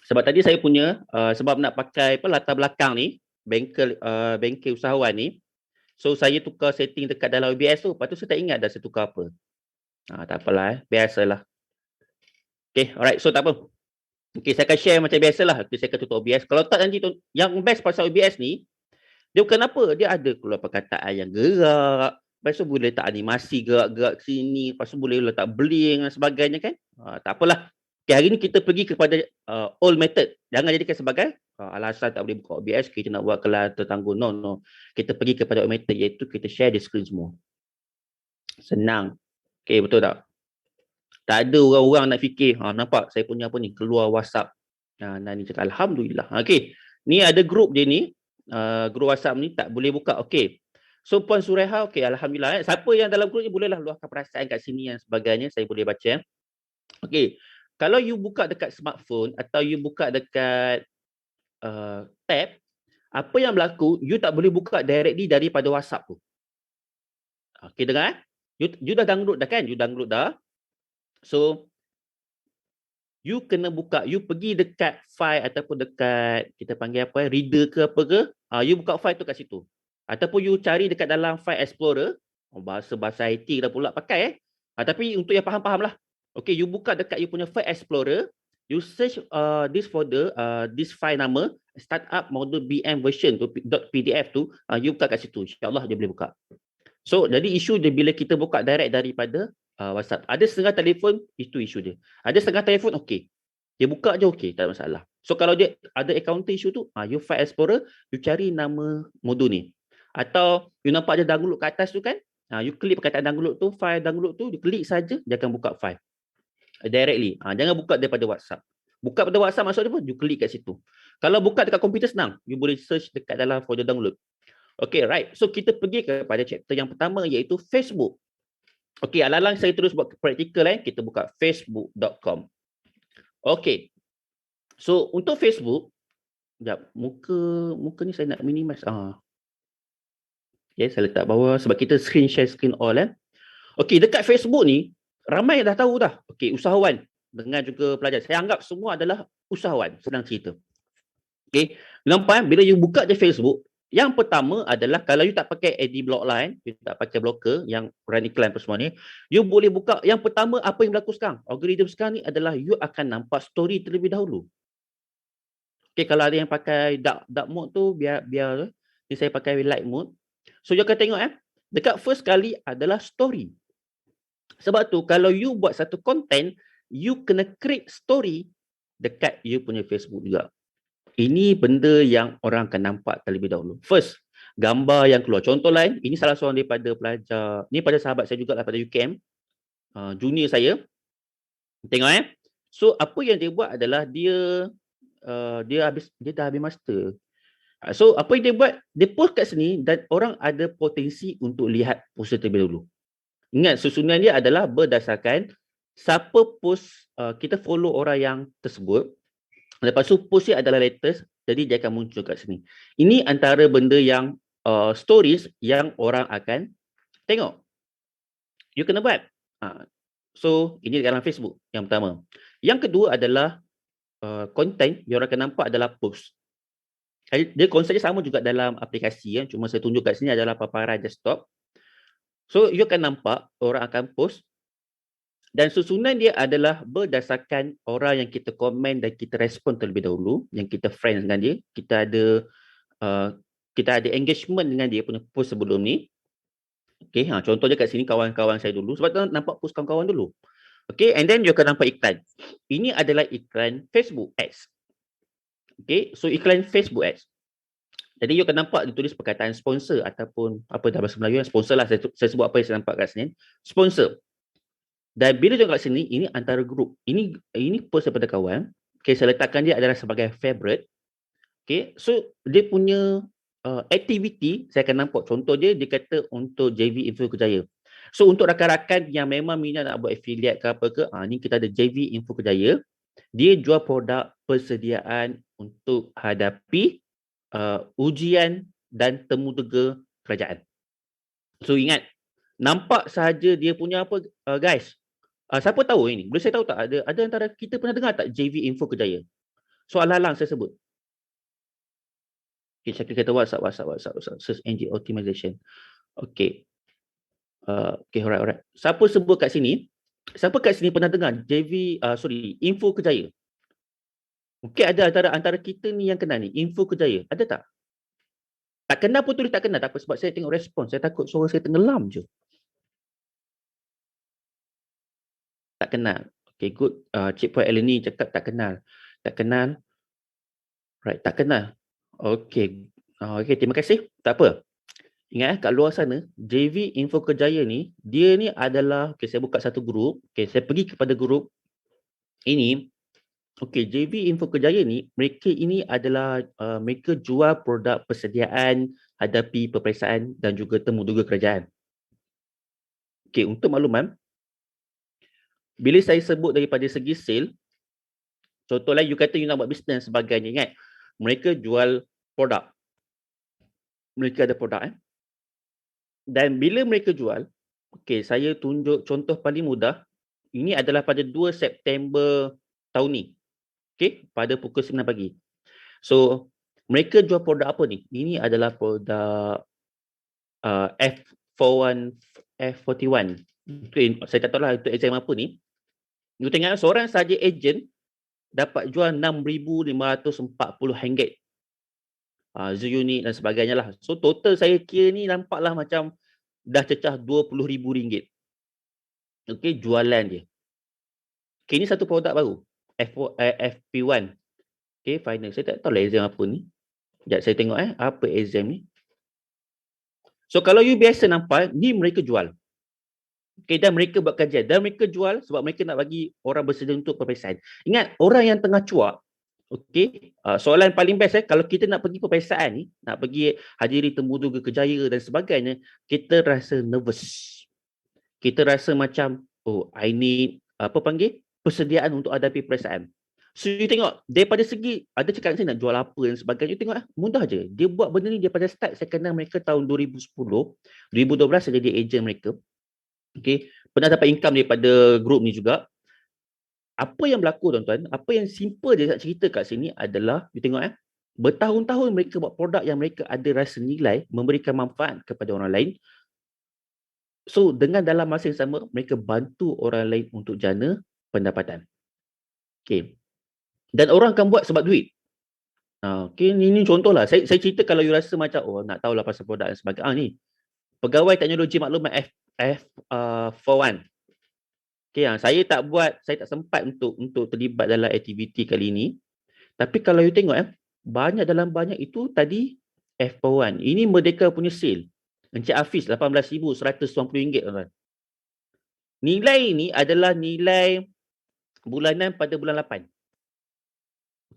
Speaker 4: Sebab tadi saya punya, sebab nak pakai latar belakang ni, bengkel usahawan ni, so saya tukar setting dekat dalam OBS tu, lepas tu saya tak ingat dah saya tukar apa. Tak apalah biasalah. Okey, alright, so tak apa. Okey, saya akan share macam biasalah. Okey, saya akan tutup OBS. Kalau tak nanti, yang best pasal OBS ni, dia bukan apa, dia ada keluar perkataan yang gerak, lepas tu boleh letak animasi gerak-gerak sini, lepas tu boleh letak bling dan sebagainya kan. Tak apalah. Okay, hari ni kita pergi kepada old method. Jangan jadikan sebagai alasan tak boleh buka OBS, kita nak buat kelas tertangguh. No. Kita pergi kepada old method iaitu kita share di screen semua. Senang. Okay, betul tak? Tak ada orang-orang nak fikir, nampak saya punya apa ni, keluar WhatsApp. Ni cakap Alhamdulillah. Okay, ni ada grup dia ni. Grup WhatsApp ni tak boleh buka. Okey. So Puan Sureha, okey, alhamdulillah. Siapa yang dalam grup ni bolehlah luahkan perasaan kat sini dan sebagainya, saya boleh baca. Okey. Kalau you buka dekat smartphone atau you buka dekat tab, apa yang berlaku, you tak boleh buka directly daripada WhatsApp tu. Okay, dengar? You dah download dah kan? You download dah. So, you kena buka, you pergi dekat file ataupun dekat, kita panggil apa, reader ke apa ke, you buka file tu kat situ. Ataupun you cari dekat dalam file explorer, bahasa-bahasa IT dah pula pakai tapi untuk yang faham-faham lah. Okay, you buka dekat you punya file explorer, you search this folder, this file nama, startup model BM version tu, .pdf tu, you buka kat situ. InsyaAllah dia boleh buka. So, jadi isu dia bila kita buka direct daripada WhatsApp. Ada setengah telefon, itu isu dia. Ada setengah telefon, okey. Dia buka je okey, tak ada masalah. So, kalau dia ada accounting issue tu, you file explorer, you cari nama modul ni. Atau, you nampak dia download kat atas tu kan, you klik perkataan download tu, file download tu, you klik saja, dia akan buka file. Directly. Jangan buka daripada WhatsApp. Buka daripada WhatsApp maksud dia pun, you klik kat situ. Kalau buka dekat komputer senang, you boleh search dekat dalam folder download. Okay, right. So, kita pergi kepada chapter yang pertama iaitu Facebook. Okay, alang-alang saya terus buat praktikal kita buka facebook.com. Okay. So, untuk Facebook, sekejap, muka ni saya nak minimize. Okay, saya letak bawah sebab kita screen share screen all Okay, dekat Facebook ni, ramai dah tahu dah. Okay, usahawan dengan juga pelajar. Saya anggap semua adalah usahawan, senang cerita. Okay, nampak bila you buka je Facebook, yang pertama adalah kalau you tak pakai ad block line, you tak pakai blocker yang run iklan apa semua ni, you boleh buka. Yang pertama apa yang berlaku sekarang? Algoritma sekarang ni adalah you akan nampak story terlebih dahulu. Okay, kalau ada yang pakai dark mode tu, biar ni saya pakai light mode. So you akan tengok dekat first kali adalah story. Sebab tu kalau you buat satu content, you kena create story dekat you punya Facebook juga. Ini benda yang orang akan nampak terlebih dahulu. First, gambar yang keluar. Contoh lain, ini salah seorang daripada pelajar, ni pada sahabat saya juga daripada UKM, junior saya. Tengok So, apa yang dia buat adalah dia dah habis master. So, apa yang dia buat, dia post kat sini dan orang ada potensi untuk lihat poster terlebih dahulu. Ingat, susunan dia adalah berdasarkan siapa post, kita follow orang yang tersebut. Lepas tu post dia adalah latest, jadi dia akan muncul kat sini. Ini antara benda yang stories yang orang akan tengok. You kena buat. So, ini dalam Facebook yang pertama. Yang kedua adalah content yang orang akan nampak adalah post. Dia konsepnya sama juga dalam aplikasi cuma saya tunjuk kat sini adalah paparan desktop. So, you akan nampak orang akan post. Dan susunan dia adalah berdasarkan orang yang kita komen dan kita respon terlebih dahulu, yang kita friends dengan dia, kita ada engagement dengan dia punya post sebelum ni. Okay, contohnya kat sini kawan-kawan saya dulu, sebab tu nampak post kawan-kawan dulu. Okay, and then you akan nampak iklan. Ini adalah iklan Facebook Ads. Okay, so iklan Facebook Ads. Jadi you akan nampak ditulis perkataan sponsor ataupun apa dalam bahasa Melayu, sponsor lah, saya sebut apa yang saya nampak kat sini. Sponsor. Dan bila tengok kat sini, ini antara grup. Ini post daripada kawan. Okay, saya letakkan dia adalah sebagai favorite. Okay, so dia punya aktiviti, saya akan nampak. Contoh dia kata untuk JV Info Kejaya. So, untuk rakan-rakan yang memang minat nak buat affiliate ke apa ke, ni kita ada JV Info Kejaya. Dia jual produk persediaan untuk hadapi ujian dan temu tega kerajaan. So, ingat, nampak sahaja dia punya apa, guys. Siapa tahu ini? Boleh saya tahu tak? Ada antara kita pernah dengar tak JV Info Kejaya? So, alang-alang saya sebut. Okay, saya kata WhatsApp. Search engine optimization. Okay. Okay, alright. Siapa sebut kat sini? Siapa kat sini pernah dengar Info Kejaya? Okay, ada antara kita ni yang kenal ni, Info Kejaya. Ada tak? Tak kenal pun tulis tak kenal. Tak apa, sebab saya tengok respon. Saya takut suara saya tenggelam je. Tak kenal. Okay, good. Cik Puan Eleni cakap tak kenal. Tak kenal. Right, tak kenal. Okay. Okay, terima kasih. Tak apa. Ingat kat luar sana, JV Info Kejaya ni, dia ni adalah, okay, saya buka satu grup. Okay, saya pergi kepada grup ini. Okay, JV Info Kejaya ni, mereka ini adalah, mereka jual produk persediaan hadapi peperiksaan dan juga temu tega kerajaan. Okay, untuk makluman, bila saya sebut daripada segi sale, Contohlah you kata you nak buat bisnes sebagainya, ingat mereka jual produk. Mereka ada produk dan bila mereka jual, okey, saya tunjuk contoh paling mudah. Ini adalah pada 2 September tahun ni. Okey, pada pukul 9 pagi. So, mereka jual produk apa ni? Ini adalah produk F41, F41. Saya tak tahu lah itu exam apa ni. You tengok seorang saja ejen dapat jual RM6,540. Unit dan sebagainya lah. So total saya kira ni nampaklah macam dah cecah RM20,000. Okey, jualan dia. Okey, ni satu produk baru. FP1. Okey, final. Saya tak tahu lah exam apa ni. Sekejap saya tengok apa exam ni. So kalau you biasa nampak, ni mereka jual. Okey, dan mereka buat kajian. Dan mereka jual sebab mereka nak bagi orang bersedia untuk peperiksaan. Ingat, orang yang tengah cuak, okey, soalan paling best kalau kita nak pergi peperiksaan ni, nak pergi hadiri Temuduga Kejaya dan sebagainya, kita rasa nervous. Kita rasa macam, oh, I need, persediaan untuk hadapi peperiksaan. So, you tengok, daripada segi, ada cakap saya nak jual apa dan sebagainya, you tengok, mudah je. Dia buat benda ni daripada start, saya kenal mereka tahun 2010, 2012 saya jadi ejen mereka. Okay. Pernah dapat income daripada grup ni juga. Apa yang berlaku tuan-tuan, apa yang simple dia nak cerita kat sini adalah, you tengok bertahun-tahun mereka buat produk yang mereka ada rasa nilai, memberikan manfaat kepada orang lain. So, dengan dalam masa yang sama, mereka bantu orang lain untuk jana pendapatan. Okay. Dan orang akan buat sebab duit. Okay, ini contohlah. Saya cerita kalau you rasa macam, oh nak tahulah pasal produk dan sebagainya. Ni, pegawai teknologi maklumat F41. Okay, saya tak sempat untuk terlibat dalam aktiviti kali ini. Tapi kalau you tengok banyak itu tadi F41. Ini Merdeka punya sale. Encik Hafiz RM18,190 tuan-tuan. Nilai ini adalah nilai bulanan pada bulan 8.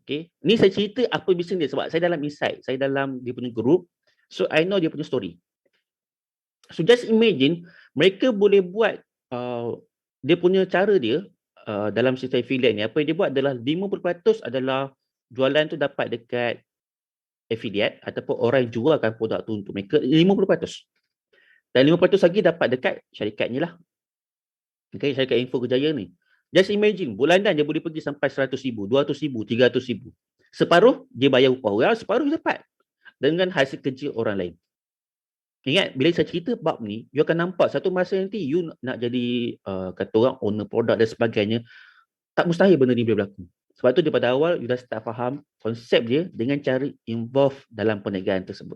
Speaker 4: Okay. Ni saya cerita apa bisnes dia sebab saya dalam insight, saya dalam dia punya group. So I know dia punya story. So just imagine mereka boleh buat dia punya cara dia dalam sistem affiliate ni. Apa yang dia buat adalah 50% adalah jualan tu dapat dekat affiliate ataupun orang yang jualkan produk tu untuk mereka, 50%. Dan 5% lagi dapat dekat syarikat ni lah. Okay, syarikat Info Kejaya ni. Just imagine, bulanan dia boleh pergi sampai RM100,000, RM200,000, RM300,000. Separuh dia bayar upah orang, separuh dia dapat dengan hasil kerja orang lain. Ingat, bila saya cerita bab ni, you akan nampak satu masa nanti you nak jadi kata orang owner produk dan sebagainya, tak mustahil benda ni boleh berlaku. Sebab tu daripada awal you dah start faham konsep dia dengan cara involve dalam perniagaan tersebut.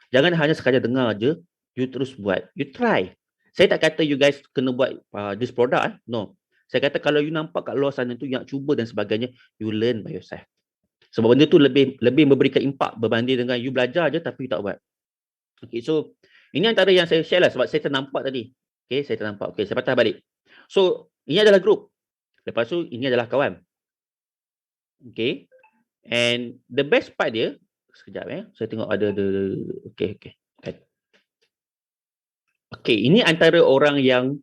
Speaker 4: Jangan hanya sekadar dengar je, you terus buat, you try. Saya tak kata you guys kena buat this product, no. Saya kata kalau you nampak kat luar sana tu yang cuba dan sebagainya, you learn by yourself. Sebab benda tu lebih memberikan impak berbanding dengan you belajar je tapi you tak buat. Okay, so ini antara yang saya share lah sebab saya ternampak tadi. Okay, saya ternampak. Okay, saya patah balik. So, ini adalah group. Lepas tu, ini adalah kawan. Okay. And the best part dia, sekejap saya tengok ada. Okay. Okay, ini antara orang yang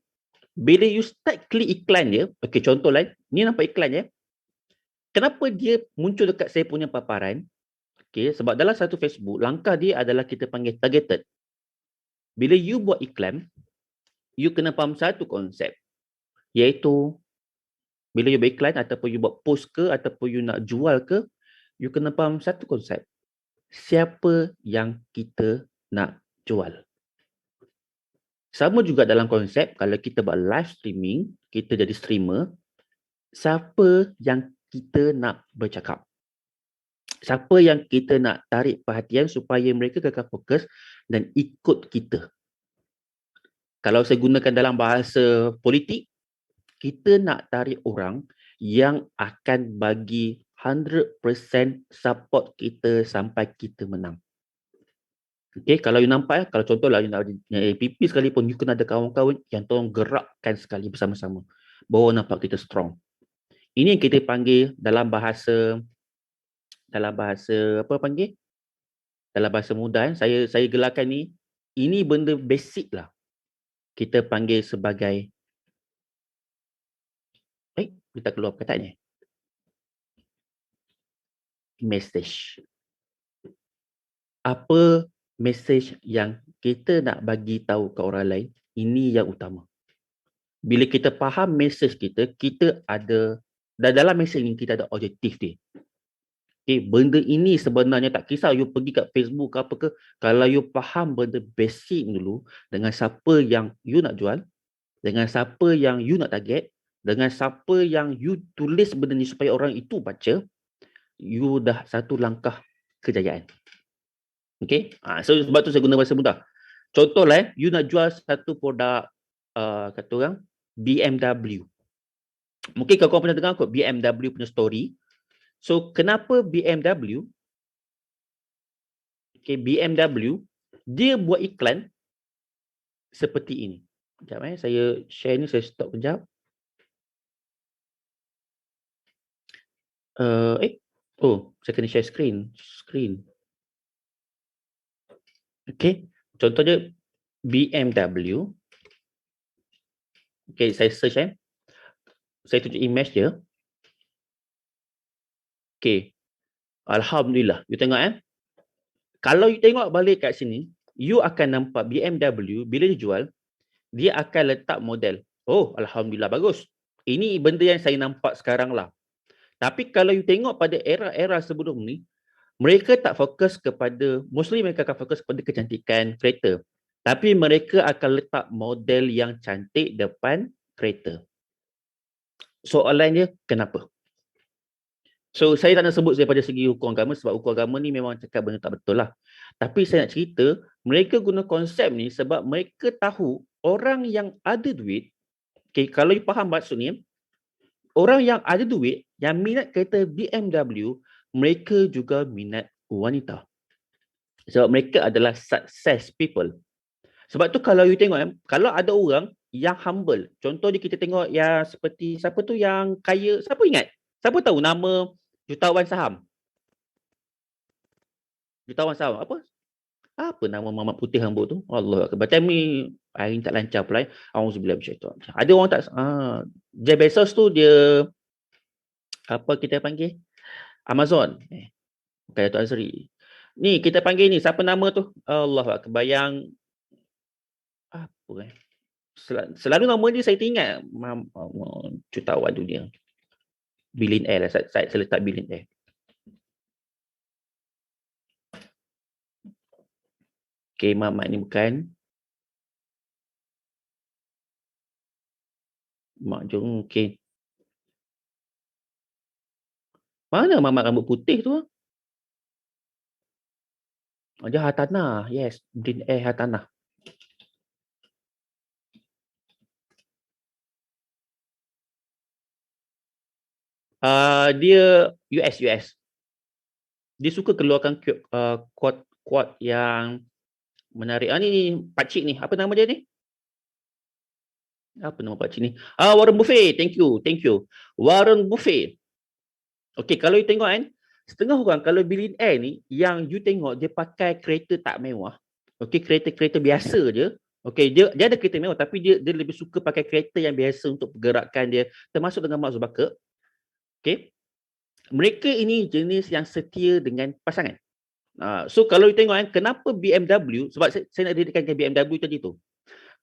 Speaker 4: bila you start klik iklan dia, okay, contoh lah, ni nampak iklan ya. Kenapa dia muncul dekat saya punya paparan? Okay, sebab dalam satu Facebook, langkah dia adalah kita panggil targeted. Bila you buat iklan, you kena faham satu konsep. Iaitu, bila you buat iklan ataupun you buat post ke, ataupun you nak jual ke, you kena faham satu konsep. Siapa yang kita nak jual? Sama juga dalam konsep, kalau kita buat live streaming, kita jadi streamer, siapa yang kita nak bercakap? Siapa yang kita nak tarik perhatian supaya mereka kekal fokus dan ikut kita? Kalau saya gunakan dalam bahasa politik, kita nak tarik orang yang akan bagi 100% support kita sampai kita menang. Okay, kalau you nampak, kalau contohlah you nak APP sekalipun, you kena ada kawan-kawan yang tolong gerakkan sekali bersama-sama. Baru nampak kita strong. Ini yang kita panggil dalam bahasa apa panggil? Dalam bahasa mudah, saya gelarkan ni, ini benda basic lah. Kita panggil sebagai kita keluar perkataannya. message. Apa message yang kita nak bagi tahu ke orang lain, ini yang utama. Bila kita faham message kita, kita ada, dan dalam message ni kita ada objektif dia. Okay, benda ini sebenarnya tak kisah you pergi kat Facebook ke apa ke, kalau you faham benda basic dulu, dengan siapa yang you nak jual, dengan siapa yang you nak target, dengan siapa yang you tulis benda ni supaya orang itu baca, you dah satu langkah kejayaan. Okay, so sebab tu saya guna bahasa mudah. Contohlah, you nak jual satu produk, kata orang, BMW. Mungkin kalau korang pernah dengar kot BMW punya story. So, kenapa BMW? Okay, BMW, dia buat iklan seperti ini. Sekejap saya share ni, saya stop kejap. Saya kena share screen. Okay, contohnya BMW. Okay, saya search saya tunjuk image dia. Okay, Alhamdulillah. You tengok kalau you tengok balik kat sini, you akan nampak BMW bila dijual, dia akan letak model. Oh, Alhamdulillah, bagus. Ini benda yang saya nampak sekarang lah. Tapi kalau you tengok pada era-era sebelum ni, mereka tak fokus kepada, mostly mereka akan fokus kepada kecantikan kereta. Tapi mereka akan letak model yang cantik depan kereta. Soalannya, kenapa? So, saya tak nak sebut daripada segi hukum agama sebab hukum agama ni memang cakap benda tak betul lah. Tapi saya nak cerita, mereka guna konsep ni sebab mereka tahu orang yang ada duit, okay, kalau you faham maksud ni, orang yang ada duit, yang minat kereta BMW, mereka juga minat wanita. Sebab mereka adalah success people. Sebab tu kalau you tengok, kalau ada orang yang humble, contohnya kita tengok yang seperti, siapa tu yang kaya, siapa ingat? Siapa tahu nama jutawan saham? Jutawan saham apa? Apa nama mamat putih rambut tu? Allah Akbar. Macam ni hari ni tak lancar pula. Auzubillah minasyaitan. Ada orang tak Jeff Bezos tu dia apa kita panggil? Amazon. Bukan Dato' Azri. Ni kita panggil ni siapa nama tu? Allah Akbar. Yang apa selalu nama dia saya ingat jutawan dunia. Billionaire lah. Saya letak billionaire. Okay, Mamat ni bukan. Mak Jong, okay. Mana Mamat rambut putih tu? Dia Hartanah. Yes, billionaire Hartanah. Dia US. Dia suka keluarkan quote yang menarik. Ni pakcik ni. Apa nama dia ni? Apa nama pakcik ni? Warren Buffett. Thank you. Warren Buffett. Okay, kalau you tengok setengah orang kalau billionaire ni, yang you tengok dia pakai kereta tak mewah. Okay, kereta biasa je. Okay, dia ada kereta mewah tapi dia lebih suka pakai kereta yang biasa untuk pergerakan dia. Termasuk dengan Mark Zuckerberg. Okay. Mereka ini jenis yang setia dengan pasangan. So kalau you tengok kenapa BMW, sebab saya nak dirikan BMW tadi tu.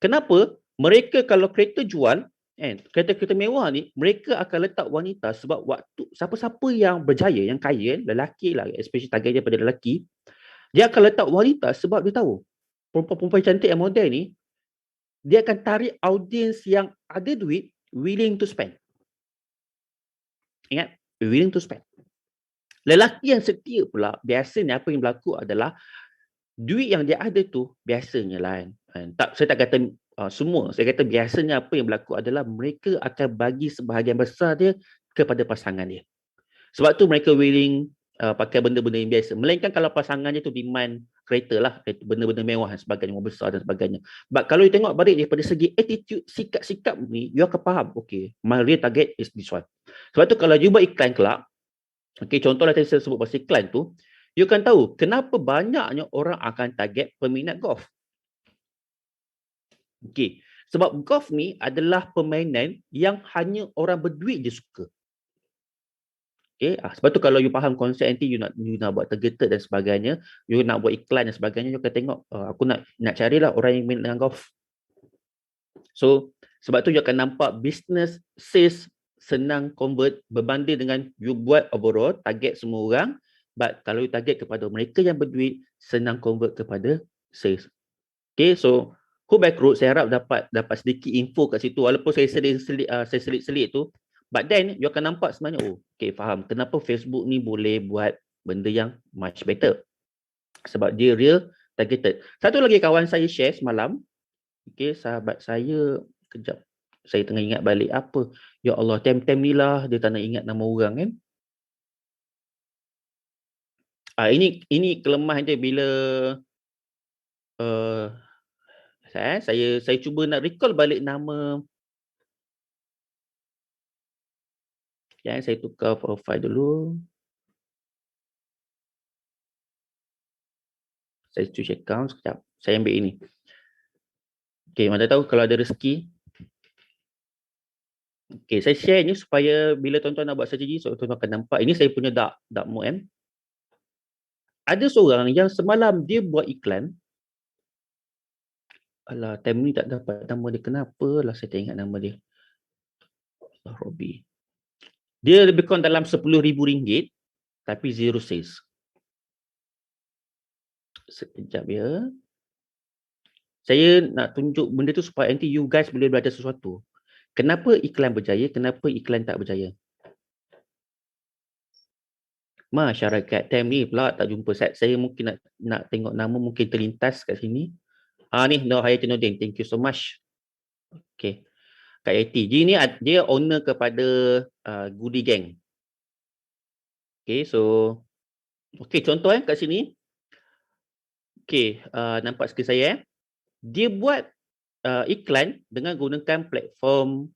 Speaker 4: Kenapa mereka kalau kereta jual, kereta-kereta mewah ni, mereka akan letak wanita sebab waktu siapa-siapa yang berjaya, yang kaya, lelaki lah, especially target dia pada lelaki, dia akan letak wanita sebab dia tahu perempuan-perempuan cantik yang model ni, dia akan tarik audiens yang ada duit, willing to spend. Ingat, willing to spend. Lelaki yang setia pula, biasanya apa yang berlaku adalah duit yang dia ada tu, biasanya lah saya tak kata semua, saya kata biasanya apa yang berlaku adalah mereka akan bagi sebahagian besar dia kepada pasangan dia. Sebab tu mereka willing pakai benda-benda yang biasa. Melainkan kalau pasangannya tu demand kereta lah, benda-benda mewah dan sebagainya, rumah besar dan sebagainya. But kalau you tengok balik daripada segi attitude, sikap-sikap ni, you akan faham, okay, my real target is this one. Sebab tu kalau you buat iklan kelak, okay, contohlah tadi saya sebut pasal iklan tu, you akan tahu kenapa banyaknya orang akan target peminat golf. Okay, sebab golf ni adalah permainan yang hanya orang berduit je suka. Okay, sebab tu kalau you faham konsep nanti you nak buat targeted dan sebagainya, you nak buat iklan dan sebagainya, you akan tengok aku nak carilah orang yang minat dengan golf. So sebab tu you akan nampak business sales senang convert berbanding dengan you buat overall target semua orang, but kalau you target kepada mereka yang berduit, senang convert kepada sales. Okay, so Who Backroad saya harap dapat sedikit info kat situ, walaupun saya selit-selit tu, but then you akan nampak sebenarnya, okay, faham kenapa Facebook ni boleh buat benda yang much better, sebab dia real targeted. Satu lagi kawan saya share semalam, okay, sahabat saya, kejap saya tengah ingat balik apa, ya Allah, time-time ni lah dia tak nak ingat nama orang kan. Ini kelemahan dia bila saya cuba nak recall balik nama. Ya, saya tukar profile dulu. Saya choose account sekejap. Saya ambil ini. Okay, mana tahu kalau ada rezeki. Okay, saya share ni supaya bila tuan-tuan nak buat strategi, so tuan-tuan akan nampak. Ini saya punya dark mode. Ada seorang yang semalam dia buat iklan. Alah, time ni tak dapat nama dia. Kenapa lah saya tak ingat nama dia. Robi. Dia lebih kurang dalam RM10,000 tapi zero sales. Sekejap ya. Saya nak tunjuk benda tu supaya nanti you guys boleh belajar sesuatu. Kenapa iklan berjaya, kenapa iklan tak berjaya? Masyarakat time ni pula tak jumpa. Saya mungkin nak tengok nama, mungkin terlintas kat sini. Ni Nur Hayatinuddin. Thank you so much. Okay. Kak Yati. Dia owner kepada Goodie Gang. Okay, so okay, contoh kat sini. Okay, nampak skrin saya. Dia buat iklan dengan gunakan platform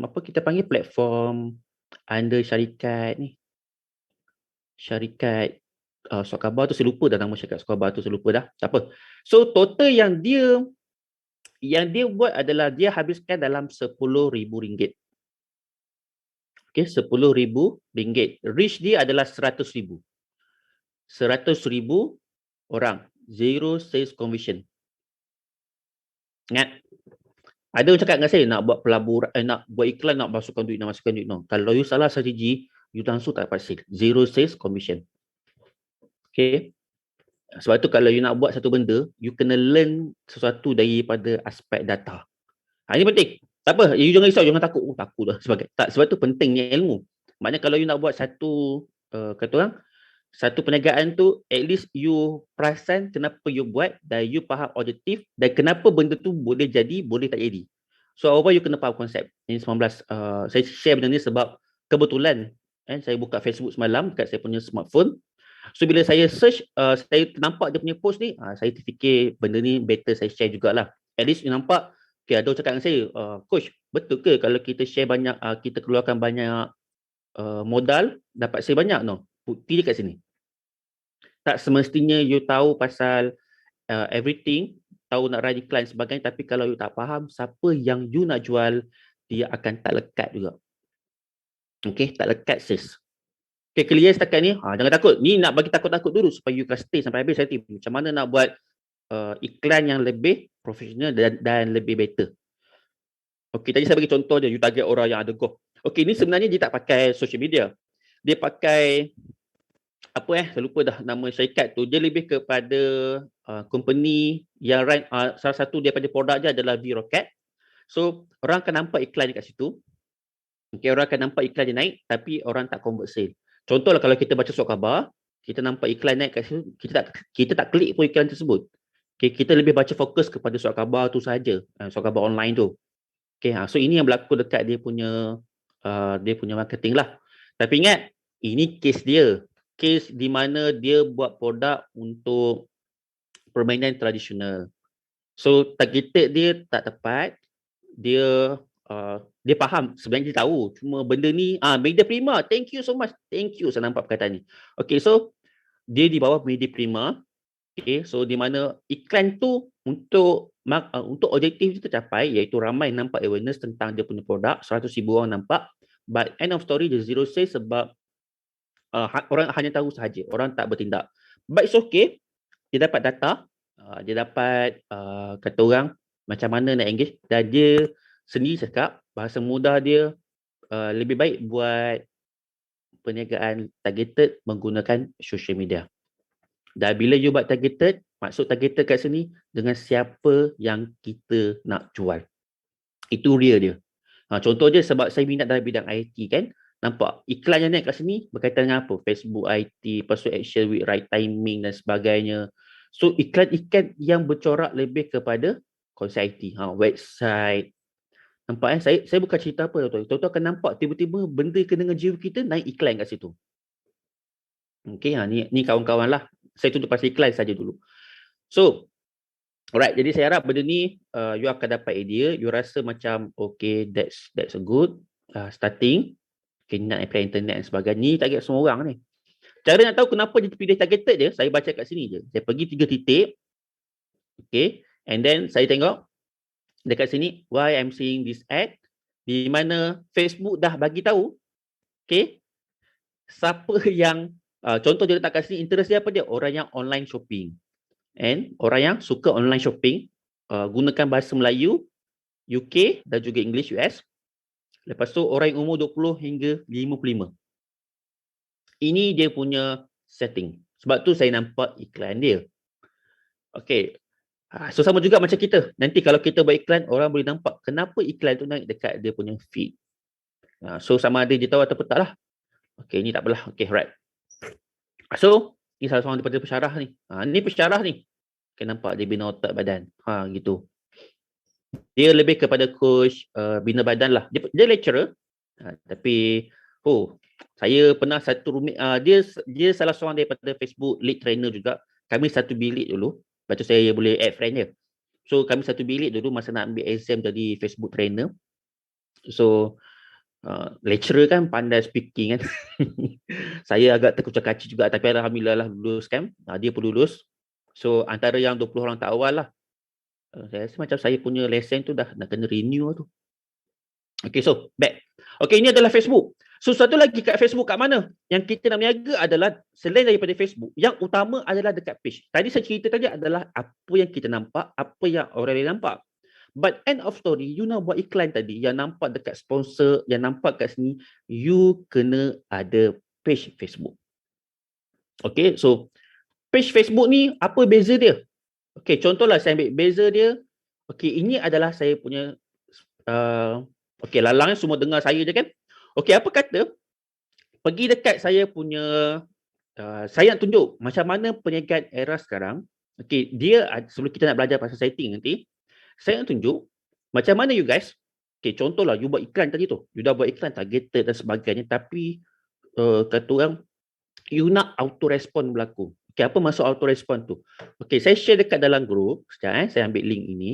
Speaker 4: apa kita panggil, platform under syarikat ni. Syarikat surat khabar tu saya lupa dah nama syarikat surat khabar tu, saya lupa dah. Tak apa. So total yang dia buat adalah dia habiskan dalam RM10,000. Okay, RM10,000. Reach dia adalah 100,000. 100,000 orang. Zero sales conversion. Ingat? Ada orang cakap dengan saya nak buat pelaburan, nak buat iklan, nak masukkan duit. No. Kalau you salah strategi, you langsung tak dapat sales. Zero sales commission. Okay. Sebab tu kalau you nak buat satu benda, you kena learn sesuatu daripada aspek data. Ini penting. Tak apa, you jangan risau, jangan takut. Takut lah. Sebab tu pentingnya ilmu. Maknanya kalau you nak buat satu, kata orang, satu perniagaan tu, at least you perasan kenapa you buat dan you faham objektif dan kenapa benda tu boleh jadi, boleh tak jadi. So, awal you kena faham konsep. Ini 19, saya share benda ni sebab kebetulan saya buka Facebook semalam dekat saya punya smartphone. So, bila saya search, saya nampak dia punya post ni, saya terfikir benda ni better saya share jugalah. At least you nampak, okay, ada orang cakap dengan saya, Coach, betul ke kalau kita share banyak, kita keluarkan banyak modal, dapat share banyak? No. Bukti dekat sini. Tak semestinya you tahu pasal everything, tahu nak run iklan sebagainya, tapi kalau you tak faham siapa yang you nak jual, dia akan tak lekat juga. Okay, tak lekat sis. Okay, clear setakat ni? Jangan takut. Ni nak bagi takut-takut dulu supaya you stay sampai habis nanti. Macam mana nak buat iklan yang lebih profesional dan lebih better. Okay, tadi saya bagi contoh je, you target orang yang ada golf. Okay, ni sebenarnya dia tak pakai social media. Dia pakai saya lupa dah nama syarikat tu. Dia lebih kepada company yang run, salah satu daripada produk dia adalah V-Rocket. So orang akan nampak iklan dekat situ. Okay, orang akan nampak iklan dia naik tapi orang tak convert sale. Contohlah kalau kita baca surat khabar, kita nampak iklan naik kat situ, kita tak klik pun iklan tersebut. Okay, kita lebih baca fokus kepada surat khabar tu saja, surat khabar online tu. Okay, so ini yang berlaku dekat dia punya marketing lah. Tapi ingat, ini case dia. Case di mana dia buat produk untuk permainan tradisional. So targeted dia tak tepat. Dia faham, sebenarnya dia tahu. Cuma benda ni, media prima, thank you so much. Thank you, saya nampak perkataan ni. Okay, so dia di bawah media prima. Okay, so di mana iklan tu untuk objektif dia tercapai, iaitu ramai nampak awareness tentang dia punya produk, 100,000 orang nampak. But end of story, dia zero say sebab orang hanya tahu sahaja, orang tak bertindak. But it's okay, dia dapat data, dia dapat kata orang macam mana nak engage, dan dia sendiri cakap bahasa mudah dia lebih baik buat perniagaan targeted menggunakan social media. Dan bila you buat targeted, maksud targeted kat sini dengan siapa yang kita nak jual. Itu real dia. Contoh dia, sebab saya minat dalam bidang IT kan, nampak iklan yang naik kat sini berkaitan dengan apa? Facebook IT, lepas tu action with right timing dan sebagainya. So iklan-iklan yang bercorak lebih kepada konsep IT, website. Nampak saya bukan cerita apa tuan. Tuan akan nampak tiba-tiba benda kena dengan jiwa kita, naik iklan kat situ. Okey, ni kawan-kawan lah. Saya tunjuk pasal iklan saja dulu. So, alright, jadi saya harap benda ni you akan dapat idea, you rasa macam okay, that's a good starting. Okay, nak apply internet dan sebagainya. Ni target semua orang ni. Cara nak tahu kenapa dia pilih targeted dia, saya baca kat sini je. Saya pergi 3 titik. Okay, and then saya tengok dekat sini, why I'm seeing this ad, di mana Facebook dah bagi tahu, okay, siapa yang contoh dia letak kat sini, interest dia apa dia? Orang yang online shopping. And orang yang suka online shopping, gunakan bahasa Melayu, UK dan juga English US. Lepas tu orang yang umur 20 hingga 55. Ini dia punya setting. Sebab tu saya nampak iklan dia. Okay. So sama juga macam kita. Nanti kalau kita buat iklan, orang boleh nampak kenapa iklan tu naik dekat dia punya feed. So sama ada dia tahu atau tak lah. Okay, ni tak apalah. Okay, right. So, ni salah seorang daripada pensyarah ni. Ni pensyarah ni. Okay, nampak dia bina otak badan. Gitu. Dia lebih kepada coach bina badan lah. Dia lecturer. Tapi, saya pernah satu roommate. Dia salah seorang daripada Facebook lead trainer juga. Kami satu bilik dulu. Lepas tu saya boleh add friend dia. So, kami satu bilik dulu masa nak ambil exam jadi Facebook trainer. So, lecturer kan pandai speaking kan. Saya agak terkucak-kacik juga, tapi alhamdulillah lah lulus kan. Dia pun lulus. So antara yang 20 orang tak awal lah. Saya rasa macam saya punya lesson tu dah nak kena renew tu. Okay, so back. Okay, ini adalah Facebook. So satu lagi kat Facebook kat mana? Yang kita nak berniaga adalah selain daripada Facebook, yang utama adalah dekat page. Tadi saya cerita tadi adalah apa yang kita nampak, apa yang orang lain nampak. But end of story, you nak buat iklan tadi, yang nampak dekat sponsor, yang nampak kat sini, you kena ada page Facebook. Okay, so page Facebook ni, apa beza dia? Okay, contohlah saya ambil beza dia. Okay, ini adalah saya punya, okay, lalangnya semua dengar saya je kan. Okay, apa kata, pergi dekat saya punya, saya nak tunjuk macam mana perniagaan era sekarang. Okay, dia, sebelum kita nak belajar pasal setting nanti, saya nak tunjuk macam mana you guys, okay, contohlah you buat iklan tadi tu, you dah buat iklan targeted dan sebagainya, tapi kata orang, you nak auto respond berlaku. Okay, apa maksud auto respond tu? Okay, saya share dekat dalam group, sekejap saya ambil link ini.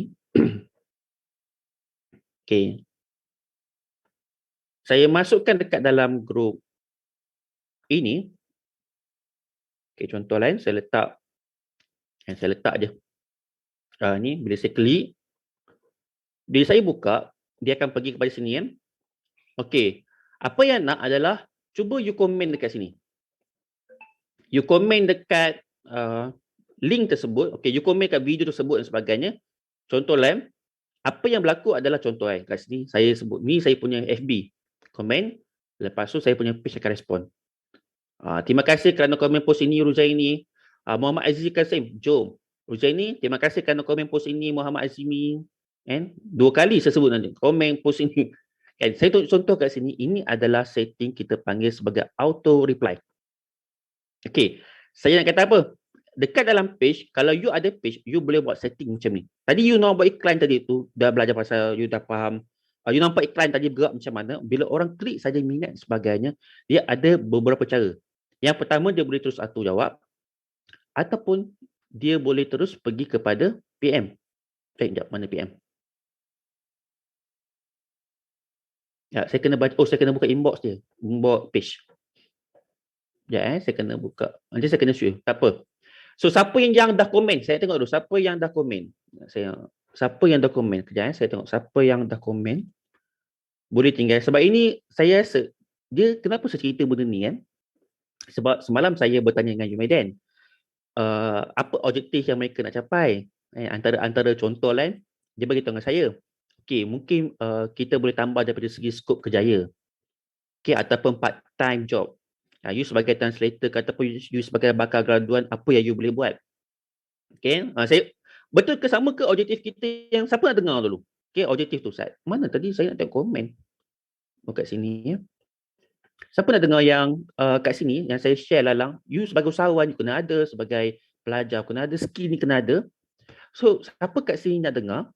Speaker 4: Okay, saya masukkan dekat dalam group ini. Okay, contoh lain, saya letak je. Ni, bila saya klik, bila saya buka, dia akan pergi kepada sini kan. Okey, apa yang nak adalah cuba you komen dekat sini. You komen dekat link tersebut. Okey, you komen kat video tersebut dan sebagainya. Contoh lain, apa yang berlaku adalah contoh kat sini saya sebut ni saya punya FB. Komen, lepas tu saya punya page akan respon. Terima kasih kerana komen post ini Ruzaini. Muhammad Aziz Kasim, jom. Ruzaini, terima kasih kerana komen post ini Muhammad Azimi. And 2 kali saya sebut nanti komen post ini. And saya tunjuk contoh kat sini, ini adalah setting kita panggil sebagai auto reply. Okey, saya nak kata apa? Dekat dalam page, kalau you ada page, you boleh buat setting macam ni. Tadi you nak buat iklan tadi tu, dah belajar pasal, you dah faham. You nampak iklan tadi bergerak macam mana. Bila orang klik saja minat dan sebagainya, dia ada beberapa cara. Yang pertama, dia boleh terus auto jawab. Ataupun dia boleh terus pergi kepada PM. Sekejap, mana PM? Ya, saya kena baca, saya kena buka inbox dia. Inbox page. Ya, saya kena buka. Nanti saya kena share. Tak apa. So, siapa yang dah komen? Saya tengok dulu. Siapa yang dah komen? Siapa yang dah komen? Kejap, saya tengok siapa yang dah komen. Boleh tinggal. Sebab ini saya rasa, kenapa saya cerita benda ni kan? Sebab semalam saya bertanya dengan Jumaiden, apa objektif yang mereka nak capai? Antara contoh lain, dia beritahu dengan saya, okey, mungkin kita boleh tambah daripada segi skop kerjaya. Okey, ataupun part time job. You sebagai translator ataupun you sebagai bakal graduan, apa yang you boleh buat? Okey, betul ke sama ke objektif kita yang siapa nak dengar dulu? Okey, objektif tu Ustaz. Mana tadi saya nak tengok komen kat sini ya. Siapa nak dengar yang kat sini yang saya share lalang, you sebagai usahawan you kena ada, sebagai pelajar kena ada, skill ni kena ada. So, siapa kat sini nak dengar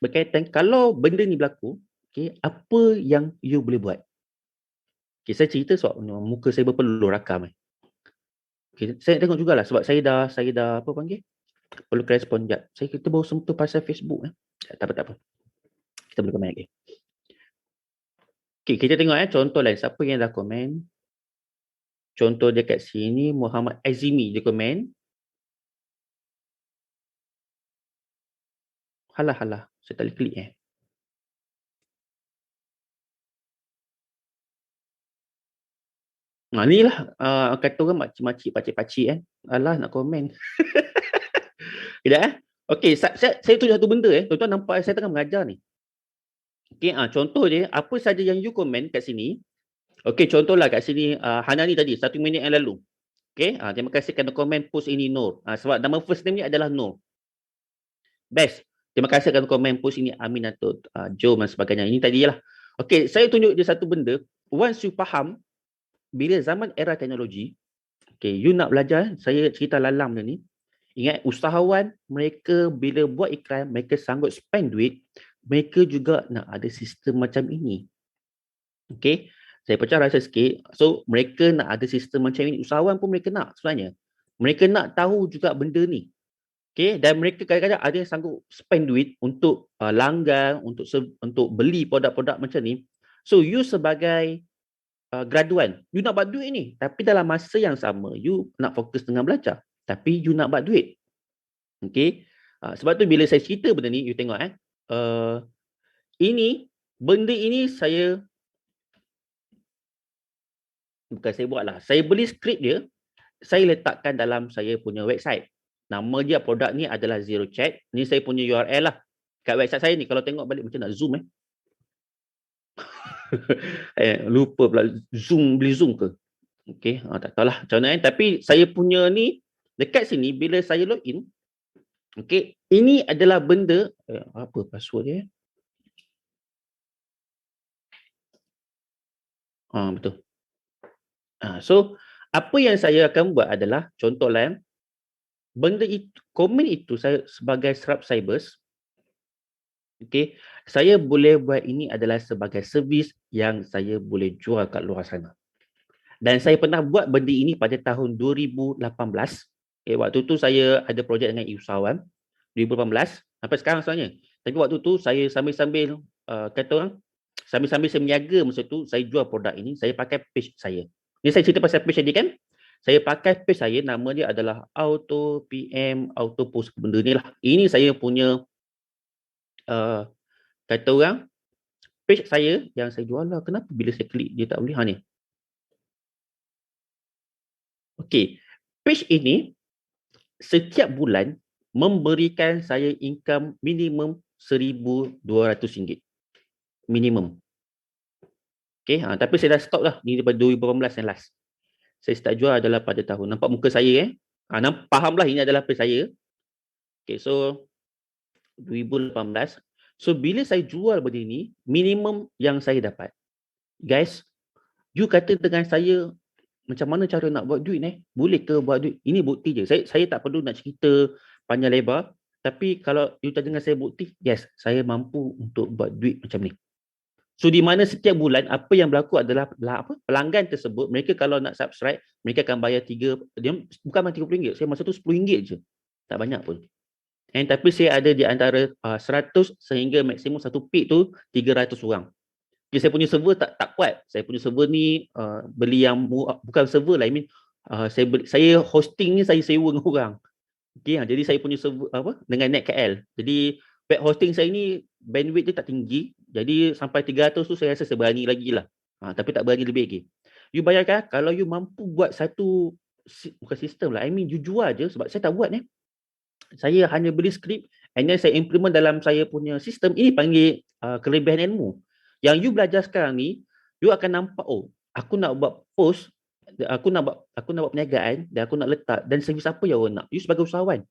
Speaker 4: berkaitan kalau benda ni berlaku, okay, apa yang you boleh buat? Okay, saya cerita sebab muka saya berpeluh rakam. Okay, saya tengok jugalah sebab saya dah apa panggil? Perlu respon sekejap. Kita baru sentuh pasal Facebook. Tak apa. Kita boleh komen lagi. Okay, kita tengok contoh lain. Siapa yang dah komen? Contoh dia kat sini, Muhammad Azimi dia komen. Halah. Saya tak boleh klik Ni lah kata orang makcik-makcik, pakcik-pakcik Alah nak komen. Sekejap Okey, saya tunjuk satu benda tuan-tuan nampak saya tengah mengajar ni. Okey, contoh dia, apa saja yang you komen kat sini. Okey, contohlah kat sini Hanani tadi 1 minit yang lalu. Okey, terima kasih kerana komen post ini Nur. Sebab nama first name ni adalah Nur. Best. Terima kasih kerana komen post ini Amin atau Joe dan sebagainya. Ini tadi lah. Okey, saya tunjuk dia satu benda. Once you faham, bila zaman era teknologi, okay, you nak belajar, saya cerita lalang dia ni. Ingat, usahawan, mereka bila buat iklan, mereka sanggup spend duit, mereka juga nak ada sistem macam ini. Okay, saya pecah rasa sikit. So, mereka nak ada sistem macam ini. Usahawan pun mereka nak sebenarnya. Mereka nak tahu juga benda ni. Okay, dan mereka kadang-kadang ada yang sanggup spend duit untuk langgan, untuk beli produk-produk macam ni. So, you sebagai graduan, you nak buat duit ni. Tapi dalam masa yang sama, you nak fokus dengan belajar. Tapi you nak buat duit. Okay. Sebab tu bila saya cerita benda ni, you tengok benda ini saya bukan saya buat lah. Saya beli skrip dia, saya letakkan dalam saya punya website. Nama dia produk ni adalah Zero Chat. Ni saya punya URL lah. Kat website saya ni, kalau tengok balik macam nak zoom lupa pula beli zoom ke? Okay, tak tahulah macam mana tapi saya punya ni dekat sini bila saya login, okay, ini adalah benda apa password dia? Betul. So apa yang saya akan buat adalah contohlah benda itu, komen itu saya sebagai subscribers. Okay, saya boleh buat ini adalah sebagai servis yang saya boleh jual kat luar sana. Dan saya pernah buat benda ini pada tahun 2018. Okay, waktu tu saya ada projek dengan usahawan 2018 sampai sekarang sebenarnya. Tapi waktu tu saya sambil-sambil kata orang, sambil-sambil saya meniaga masa tu, saya jual produk ini, saya pakai page saya. Ni saya cerita pasal page tadi kan. Saya pakai page saya, nama dia adalah Auto PM, Auto Post benda ni lah. Ini saya punya kata orang, page saya yang saya jual lah. Kenapa bila saya klik dia tak boleh ni? Okey, page ini setiap bulan memberikan saya income minimum RM1,200. Minimum. Okey, tapi saya dah stop lah. Ni daripada 2018 yang last. Saya start jual adalah pada tahun. Nampak muka saya fahamlah ini adalah page saya. Okey, so 2018. So bila saya jual benda ni, minimum yang saya dapat. Guys, you kata dengan saya macam mana cara nak buat duit boleh ke buat duit? Ini bukti je. Saya tak perlu nak cerita panjang lebar, tapi kalau you tanya dengan saya bukti, yes, saya mampu untuk buat duit macam ni. So di mana setiap bulan apa yang berlaku adalah pelanggan tersebut, mereka kalau nak subscribe, mereka akan bayar bukan RM30, saya masa tu RM10 je. Tak banyak pun. Tapi saya ada di antara 100 sehingga maksimum satu peak tu 300 orang. Okay, saya punya server tak kuat. Saya punya server ni beli yang bukan server lah. I mean saya hosting ni saya sewa dengan orang. Okay, jadi saya punya server dengan NetKL. Jadi web hosting saya ni bandwidth dia tak tinggi. Jadi sampai 300 tu saya rasa saya berani lagi lah. Tapi tak berani lebih lagi. You bayangkan kalau you mampu buat satu, bukan sistem lah, I mean you jual je, sebab saya tak buat ni. Saya hanya beli skrip and then saya implement dalam saya punya sistem. Ini panggil kelebihan ilmu. Yang you belajar sekarang ni, you akan nampak, oh, aku nak buat post, aku nak buat perniagaan dan aku nak letak, dan servis apa yang orang nak. You sebagai usahawan.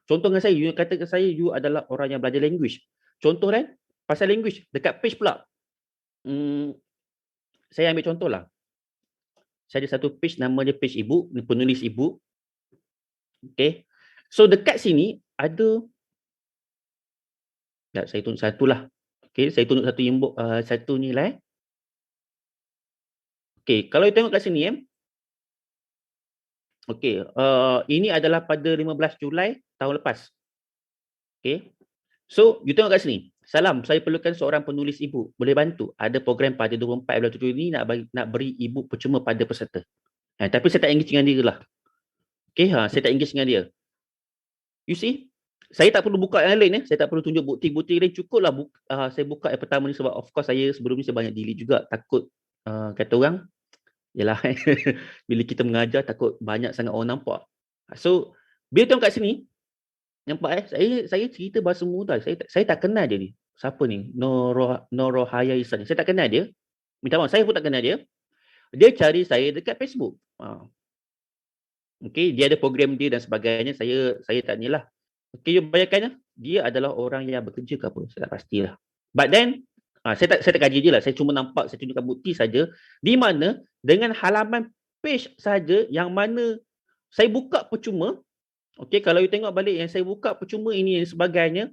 Speaker 4: Contoh dengan saya, you kata ke saya, you adalah orang yang belajar language. Contoh kan, pasal language, dekat page pula. Saya ambil contoh lah. Saya ada satu page, nama dia page e-book, penulis e-book. Okay. So dekat sini ada, saya tunjuk satu lah. Okay, saya tunjuk satu inbox, satu nilai. Okay, kalau you tengok kat sini, okay, ini adalah pada 15 Julai tahun lepas. Okay, so you tengok kat sini. Salam, saya perlukan seorang penulis e-book. Boleh bantu? Ada program pada 24 bulan 7 ini nak beri e-book percuma pada peserta. Tapi saya tak engage dengan dia lah. Okay, saya tak engage dengan dia. You see, saya tak perlu buka yang lain. Saya tak perlu tunjuk bukti-bukti lain. Cukuplah saya buka yang pertama ni sebab of course saya sebelum ni saya banyak delete juga. Takut kata orang, yalah bila kita mengajar takut banyak sangat orang nampak. So, bila tengok kat sini, nampak saya cerita bahasa muda. Saya tak kenal dia ni. Siapa ni? Norohaya Isan. Saya tak kenal dia. Minta maaf, saya pun tak kenal dia. Dia cari saya dekat Facebook. Okay, dia ada program dia dan sebagainya. Saya tak ni lah. Okay, you bayangkan dia adalah orang yang bekerja ke apa? Saya tak pastilah. But then, saya tak kaji je lah. Saya cuma nampak, saya tunjukkan bukti saja. Di mana dengan halaman page saja yang mana saya buka percuma. Okay, kalau you tengok balik yang saya buka percuma ini dan sebagainya,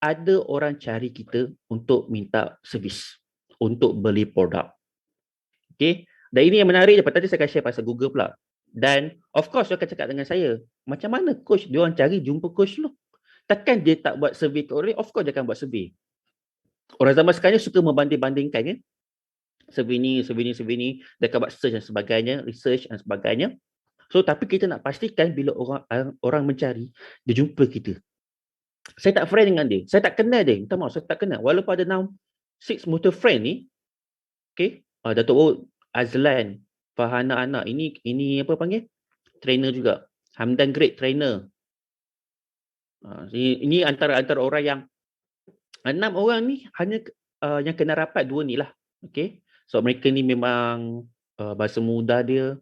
Speaker 4: ada orang cari kita untuk minta servis, untuk beli produk. Okay, dan ini yang menarik je. Tadi saya akan share pasal Google pula. Dan of course, dia akan cakap dengan saya, macam mana coach, dia orang cari jumpa coach lu. Takkan dia tak buat survey ke orang? Of course dia akan buat survey. Orang zaman sekarang ni suka membanding-bandingkan kan. Survey ni. Dia akan buat search dan sebagainya, research dan sebagainya. So, tapi kita nak pastikan bila orang mencari, dia jumpa kita. Saya tak friend dengan dia. Saya tak kenal dia. Minta maaf, saya tak kenal. Walaupun ada 6 mutual friend ni, okay, Datuk O, Azlan, Fahana Anak, ini apa panggil? Trainer juga. Hamdan Great Trainer. Ini antara orang yang 6 orang ni hanya yang kena rapat 2 ni lah. Okay. So mereka ni memang bahasa muda dia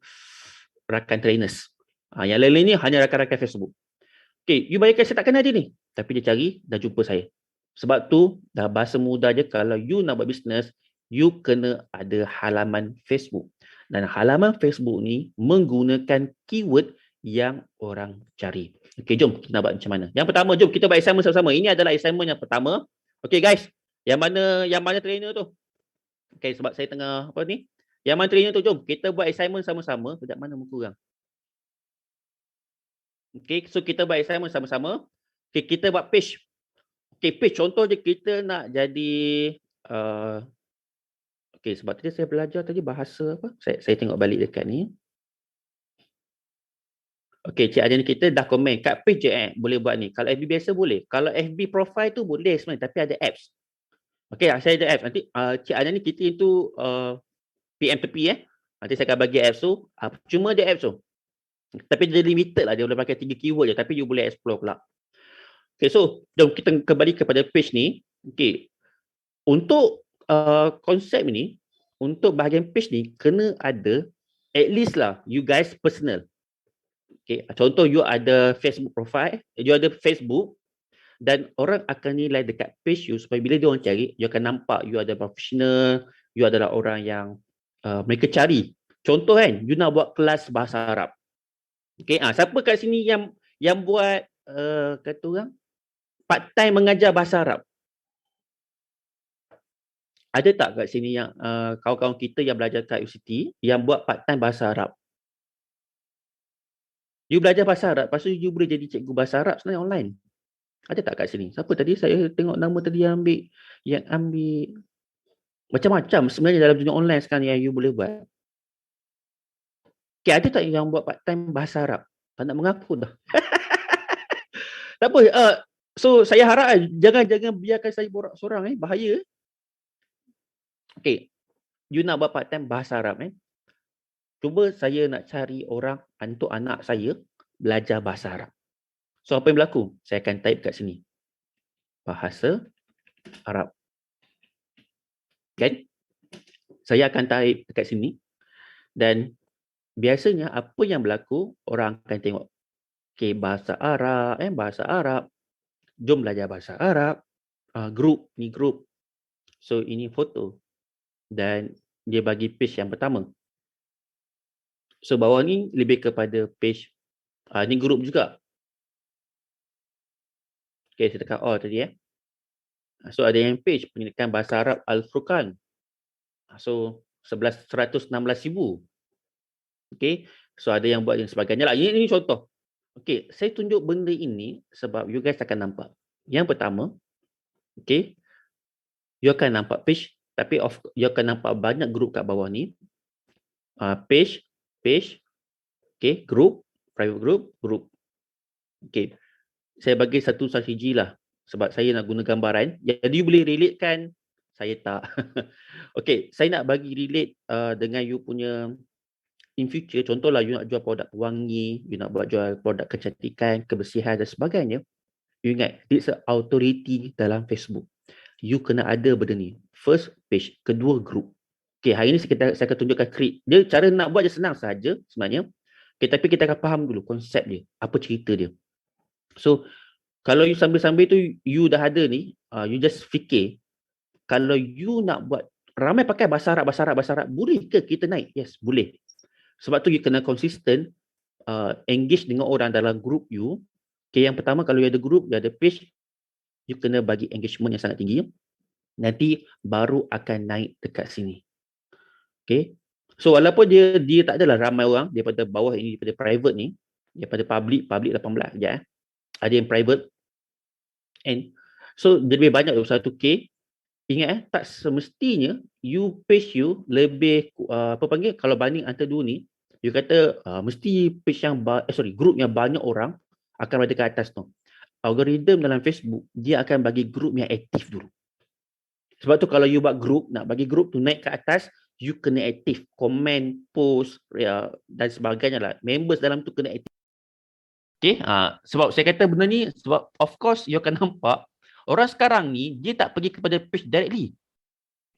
Speaker 4: rakan trainers. Yang lain-lain ni hanya rakan-rakan Facebook. Okay, you bayangkan saya tak kenal dia ni. Tapi dia cari dan jumpa saya. Sebab tu dah bahasa muda je, kalau you nak buat bisnes, you kena ada halaman Facebook. Dan halaman Facebook ni menggunakan keyword yang orang cari. Okay, jom kita nak buat macam mana. Yang pertama, jom kita buat assignment sama-sama. Ini adalah assignment yang pertama. Okay guys, yang mana trainer tu? Okay, sebab saya tengah apa ni? Yang mana trainer tu, jom kita buat assignment sama-sama. Sekejap, mana muka orang? Okay, so kita buat assignment sama-sama. Okay, kita buat page. Okay, page contoh je kita nak jadi okay, sebab tadi saya belajar tadi bahasa apa? Saya tengok balik dekat ni. Okay, Cik Adin kita dah komen kat page je boleh buat ni. Kalau FB biasa boleh. Kalau FB profile tu boleh sebenarnya, tapi ada apps. Okay, saya ada apps. Nanti Cik Adin ni kita itu PM tepi Nanti saya akan bagi apps tu. Cuma dia apps tu. Tapi dia limited lah. Dia boleh pakai 3 keyword je. Tapi you boleh explore pula. Okay, so jom kita kembali kepada page ni. Okay. Untuk konsep ni, untuk bahagian page ni, kena ada at least lah you guys personal. Okay. Contoh you ada Facebook profile, you ada Facebook, dan orang akan nilai dekat page you supaya bila dia orang cari, you akan nampak you ada professional, you adalah orang yang mereka cari. Contoh kan, you nak buat kelas bahasa Arab. Okay, siapa kat sini yang buat kata orang part time mengajar bahasa Arab? Ada tak kat sini yang kawan-kawan kita yang belajar kat UCT yang buat part time bahasa Arab? You belajar bahasa Arab, lepas tu you boleh jadi cikgu bahasa Arab sebenarnya online. Ada tak kat sini? Siapa tadi? Saya tengok nama tadi yang ambil macam-macam sebenarnya dalam dunia online sekarang yang you boleh buat. Okay, ada tak yang buat part time bahasa Arab? Tak nak mengaku dah. Tak apa. So saya harap jangan biarkan saya borak seorang bahaya. Okay, you nak buat part time bahasa Arab cuba saya nak cari orang untuk anak saya belajar bahasa Arab. So apa yang berlaku? Saya akan type kat sini. Bahasa Arab. Kan? Saya akan type dekat sini dan biasanya apa yang berlaku orang akan tengok. Okay, bahasa Arab, bahasa Arab. Jom belajar bahasa Arab. Group, ni group. So ini foto dan dia bagi page yang pertama. So bawah ni lebih kepada page ni group juga. Okay, saya tekan all tadi So ada yang page pendidikan bahasa Arab Al-Furqan. So 116,000. Okay, so ada yang buat yang sebagainya lah. Ini contoh. Okay, saya tunjuk benda ini sebab you guys akan nampak. Yang pertama, okay, you akan nampak page, tapi you akan nampak banyak group kat bawah ni. Page, okay, group, private group. Okay, saya bagi satu strategi lah sebab saya nak guna gambaran. Jadi you boleh relate kan? Saya tak. Okay, saya nak bagi relate dengan you punya in future. Contohlah you nak jual produk pewangi, you nak buat jual produk kecantikan, kebersihan dan sebagainya. You ingat, it's an authority dalam Facebook. You kena ada benda ni. First, page. Kedua, group. Okay, hari ni saya akan tunjukkan create. Dia cara nak buat je senang saja sebenarnya. Okay, tapi kita akan faham dulu konsep dia. Apa cerita dia. So, kalau you sambil-sambil tu, you dah ada ni, you just fikir, kalau you nak buat, ramai pakai bahasa Arab, boleh ke kita naik? Yes, boleh. Sebab tu you kena konsisten, engage dengan orang dalam group you. Okay, yang pertama kalau you ada group, you ada page, you kena bagi engagement yang sangat tinggi. Nanti baru akan naik dekat sini. Okay. So walaupun dia tak adalah ramai orang daripada bawah ini, daripada private ni, daripada public 18 sekejap ada yang private. And so dia lebih banyak 21K. Ingat tak semestinya you page you lebih kalau banding antara dua ni, you kata mesti page yang group yang banyak orang akan berada ke atas tu. Algoritma dalam Facebook dia akan bagi group yang aktif dulu. Sebab tu kalau you buat group, nak bagi group tu naik ke atas, you kena aktif, komen, post dan sebagainya lah. Members dalam tu kena aktif. Okay, sebab saya kata benda ni, sebab of course you akan nampak orang sekarang ni dia tak pergi kepada page directly.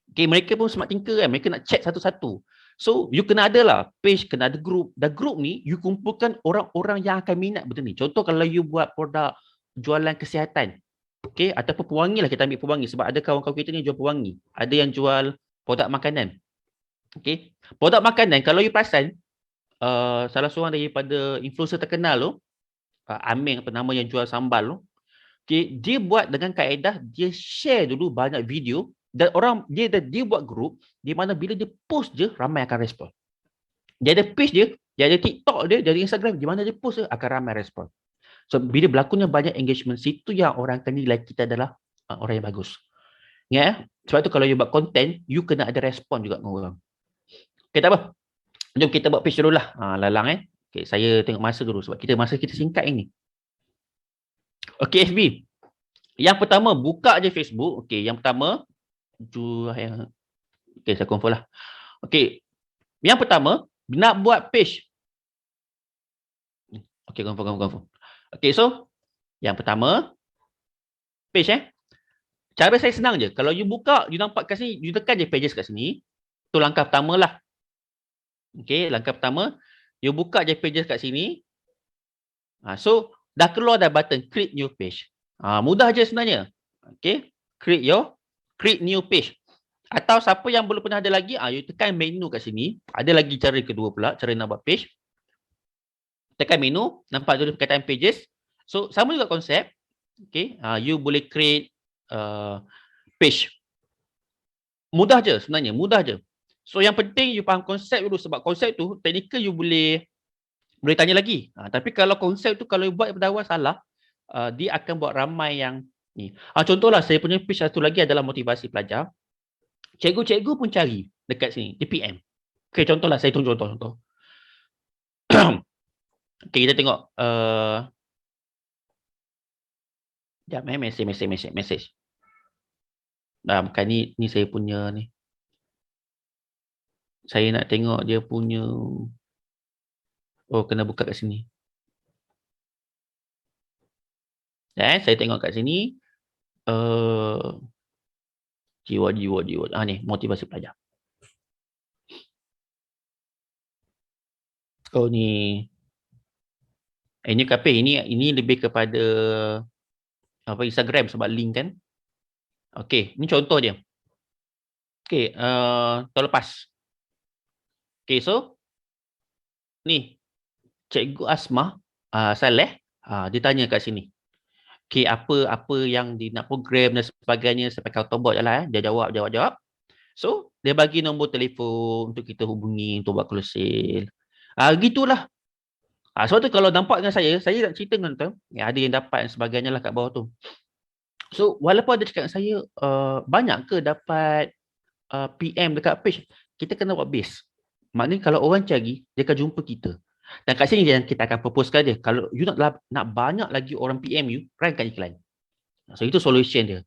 Speaker 4: Okay, mereka pun smart thinker kan, mereka nak check satu-satu. So you kena ada lah page, kena ada group. Dan group ni you kumpulkan orang-orang yang akan minat benda ni. Contoh kalau you buat produk jualan kesihatan, okay, ataupun pewangi lah, kita ambil pewangi sebab ada kawan-kawan kita ni jual pewangi. Ada yang jual produk makanan. Okay, produk makanan kalau you perasan, salah seorang daripada influencer terkenal tu, Aming apa nama yang jual sambal tu, okay, dia buat dengan kaedah dia share dulu banyak video dan orang dia buat group di mana bila dia post je ramai akan respon. Dia ada page dia ada TikTok dia ada Instagram, di mana dia post je akan ramai respon. So bila berlakunya banyak engagement, situ yang orang akan nilai kita adalah orang yang bagus. Ingat sebab tu kalau you buat content, you kena ada respon juga dengan orang. Okay, tak apa. Jom kita buat page dulu lah. Lalang okay, saya tengok masa dulu sebab masa kita singkat ini. Okay, FB. Yang pertama, buka je Facebook. Okay, yang pertama. Okay, saya confirm lah. Okay, yang pertama, nak buat page. Okay, confirm. Okay, so, yang pertama, page Cara saya senang je. Kalau you buka, you nampak kat sini, you tekan je pages kat sini. Tu langkah pertama lah. Okay, langkah pertama, you buka je pages kat sini. So, dah keluar dah button create new page. Mudah je sebenarnya. Okay, create new page. Atau siapa yang belum pernah ada lagi, you tekan menu kat sini. Ada lagi cara kedua pula, cara nak buat page. Tekan menu, nampak dulu perkataan pages. So, sama juga konsep. Okay, you boleh create page. Mudah je sebenarnya, mudah je. So, yang penting you faham konsep dulu sebab konsep tu, technical you boleh tanya lagi. Tapi kalau konsep tu kalau you buat daripada awal salah, dia akan buat ramai yang ni. Contohlah saya punya page satu lagi adalah motivasi pelajar. Cikgu-cikgu pun cari dekat sini, di PM. Okay, contohlah saya tunjuk contoh. Okay, kita tengok. Sekejap, message. Bukan ni saya punya ni. Saya nak tengok dia punya. Oh, kena buka kat sini. Saya tengok kat sini. Jiwa. Ni, motivasi pelajar. Oh, ni. Ini kape, ini lebih kepada apa Instagram sebab link kan. Okey, ni contoh dia. Okey, tahun lepas. Okey, so ni Cikgu Asmah Saleh, dia tanya kat sini. Okey, apa yang dia nak program dan sebagainya, saya pakai autobot je lah. Dia jawab. So, dia bagi nombor telefon untuk kita hubungi untuk buat closing. Gitulah. Sebab tu kalau nampak dengan saya nak cerita dengan tu, ada yang dapat dan sebagainya lah kat bawah tu. So, walaupun dia cakap dengan saya, banyak ke dapat PM dekat page, kita kena buat base. Maknanya kalau orang cari, dia akan jumpa kita. Dan kat sini yang kita akan proposekan dia. Kalau you nak banyak lagi orang PM you, runkan iklan. So, itu solution dia.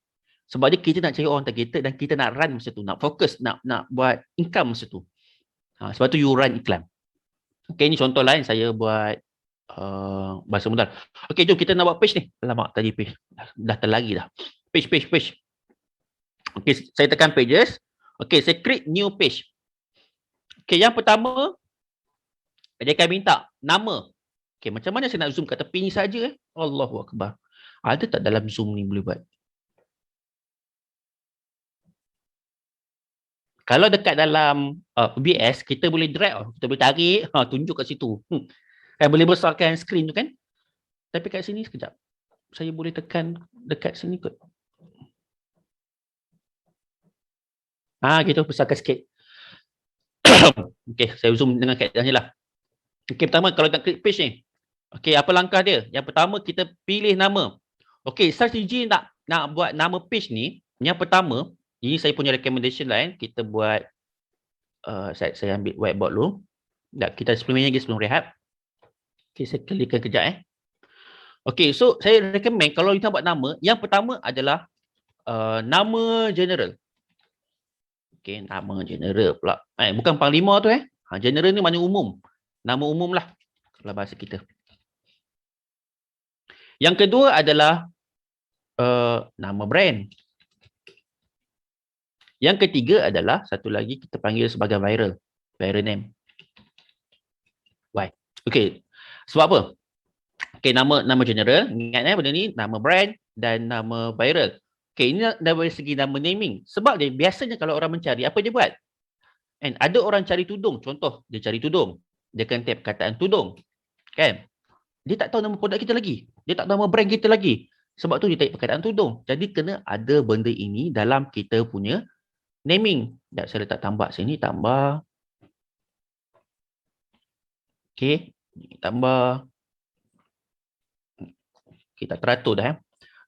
Speaker 4: Sebab dia kita nak cari orang targeted dan kita nak run masa tu. Nak fokus, nak buat income masa tu. Sebab tu you run iklan. Okay, ni contoh lain saya buat bahasa modal. Okay, jom kita nak buat page ni. Alamak, tadi page. Dah terlari dah. Page. Okay, saya tekan pages. Okay, saya create new page. Okay, yang pertama, dia akan minta nama. Okay, macam mana saya nak zoom kat tepi ni saja? Allahu Akbar. Ada tak dalam Zoom ni boleh buat? Kalau dekat dalam OBS, kita boleh drag, kita boleh tarik, tunjuk kat situ. Kan boleh besarkan skrin tu kan? Tapi kat sini sekejap. Saya boleh tekan dekat sini kot. Gitu, besarkan sikit. Okey, saya zoom dengan kaedah ni lah. Okey, pertama kalau nak klik page ni. Okey, apa langkah dia? Yang pertama kita pilih nama. Okey, strategi nak buat nama page ni, yang pertama, ini saya punya recommendation lah kita buat saya ambil whiteboard dulu. Kita 10 minit lagi sebelum rehat. Okey, saya klikkan kejap Okey, so saya recommend kalau kita buat nama, yang pertama adalah nama general. Okey, nama general pula. Bukan panglima tu general ni maknanya umum. Nama umum lah kalau bahasa kita. Yang kedua adalah nama brand. Yang ketiga adalah satu lagi kita panggil sebagai viral name. Why? Okey. Sebab apa? Okey, nama general, ingat benda ni, nama brand dan nama viral. Okey, ini dari segi nama naming. Sebab dia biasanya kalau orang mencari, apa dia buat? And ada orang cari tudung, contoh, dia cari tudung. Dia akan tap perkataan tudung. Kan? Dia tak tahu nama produk kita lagi. Dia tak tahu nama brand kita lagi. Sebab tu dia type perkataan tudung. Jadi kena ada benda ini dalam kita punya naming. Dan saya letak tambah sini, tambah. Okey, tambah. Kita teratur dah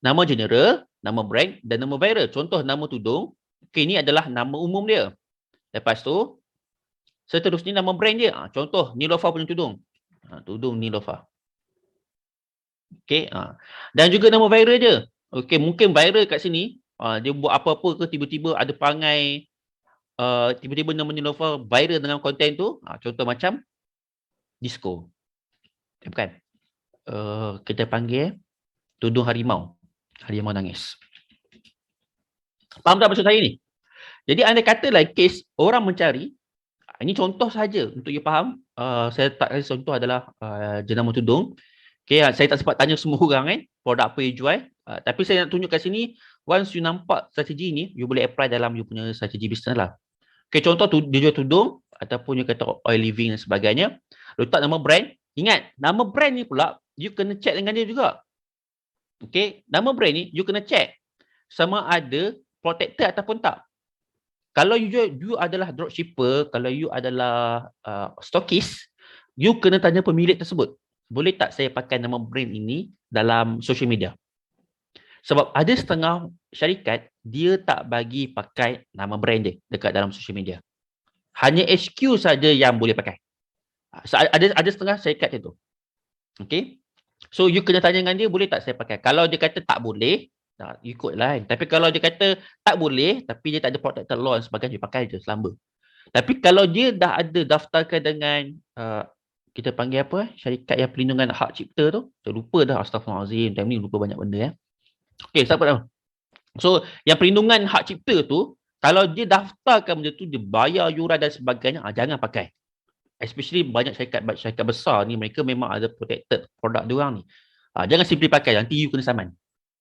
Speaker 4: Nama general, nama brand dan nama viral. Contoh nama tudung. Okey, ini adalah nama umum dia. Lepas tu, seterusnya nama brand dia. Contoh, Nilofa punya tudung. Tudung Nilofa. Okey, dan juga nama viral dia. Okey, mungkin viral kat sini, dia buat apa-apa ke tiba-tiba ada perangai, tiba-tiba nama Nilofa viral dengan konten tu. Contoh macam disco. Bukan. Kita panggil tudung harimau. Harimau nangis. Faham tak maksud saya ni? Jadi anda katalah kes orang mencari, ini contoh saja untuk you faham. Saya tak kasi contoh adalah jenama tudung. Okay, saya tak sempat tanya semua orang produk apa you jual. Tapi saya nak tunjuk kat sini, once you nampak strategi ni, you boleh apply dalam you punya strategi bisnes lah. Okay, contoh dia jual tudung, ataupun you kata oil living dan sebagainya. Letak nama brand. Ingat, nama brand ni pula, you kena check dengan dia juga. Okay, nama brand ni, you kena check sama ada protected ataupun tak. Kalau you adalah dropshipper, kalau you adalah stockist, you kena tanya pemilik tersebut. Boleh tak saya pakai nama brand ini dalam social media? Sebab ada setengah syarikat, dia tak bagi pakai nama brand dia dekat dalam social media. Hanya HQ saja yang boleh pakai. Ada setengah syarikat itu. Okey. So you kena tanya dengan dia, boleh tak saya pakai? Kalau dia kata tak boleh, you ikutlah kan. Tapi kalau dia kata tak boleh, tapi dia tak ada protected law dan sebagainya, you pakai je selamba. Tapi kalau dia dah ada daftarkan dengan kita panggil apa syarikat yang pelindungan hak cipta tu, saya lupa dah, astagfirullahalazim, time ni lupa banyak benda Okey, siapa tahu. So yang perlindungan hak cipta tu, kalau dia daftarkan benda tu, dia bayar yuran dan sebagainya, jangan pakai. Especially banyak syarikat besar ni, mereka memang ada protected produk diorang ni. Jangan simply pakai, nanti you kena saman.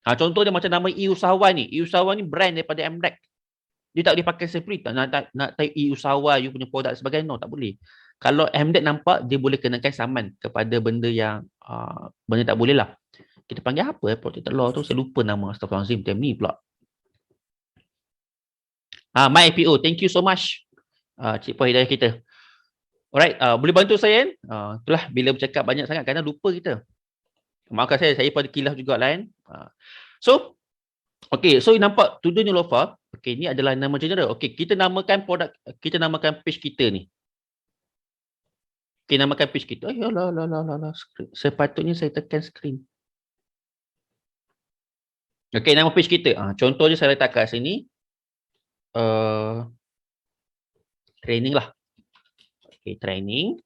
Speaker 4: Contoh dia macam nama e-usahawan ni. E-usahawan ni brand daripada MDEC. Dia tak boleh pakai separate. Nak type e-usahawan, you punya produk sebagainya, no, tak boleh. Kalau MDEC nampak, dia boleh kenakan saman kepada benda yang benda tak boleh lah. Kita panggil apa protected law tu? Saya lupa nama, astagfirullahalazim, time ni pula. My IPO, thank you so much. Cik Puan Hidayah kita. Alright, boleh bantu saya kan? Itulah bila bercakap banyak sangat kadang lupa kita. Maafkan saya pada kilaf juga lah kan. So, okay, so nampak to do Nilofa. Okay, ni adalah nama general. Okay, kita namakan produk, kita namakan page kita ni. Okay, namakan page kita. Ayolah, sepatutnya saya tekan screen. Okay, nama page kita. Contoh je saya letak kat sini. Training lah. Okay, training.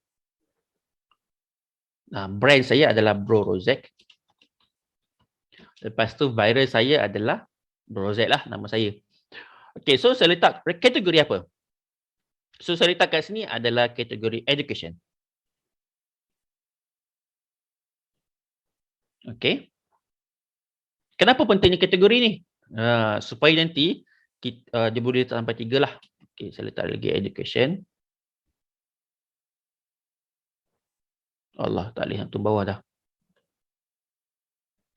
Speaker 4: Brand saya adalah Bro Rozek. Lepas tu viral saya adalah Bro Rozek lah nama saya. Okay, so saya letak kategori apa? So saya letak kat sini adalah kategori education. Okay. Kenapa pentingnya kategori ni? Supaya nanti dia boleh letak sampai 3 lah. Okay, saya letak lagi education. Allah tak boleh tu bawah dah.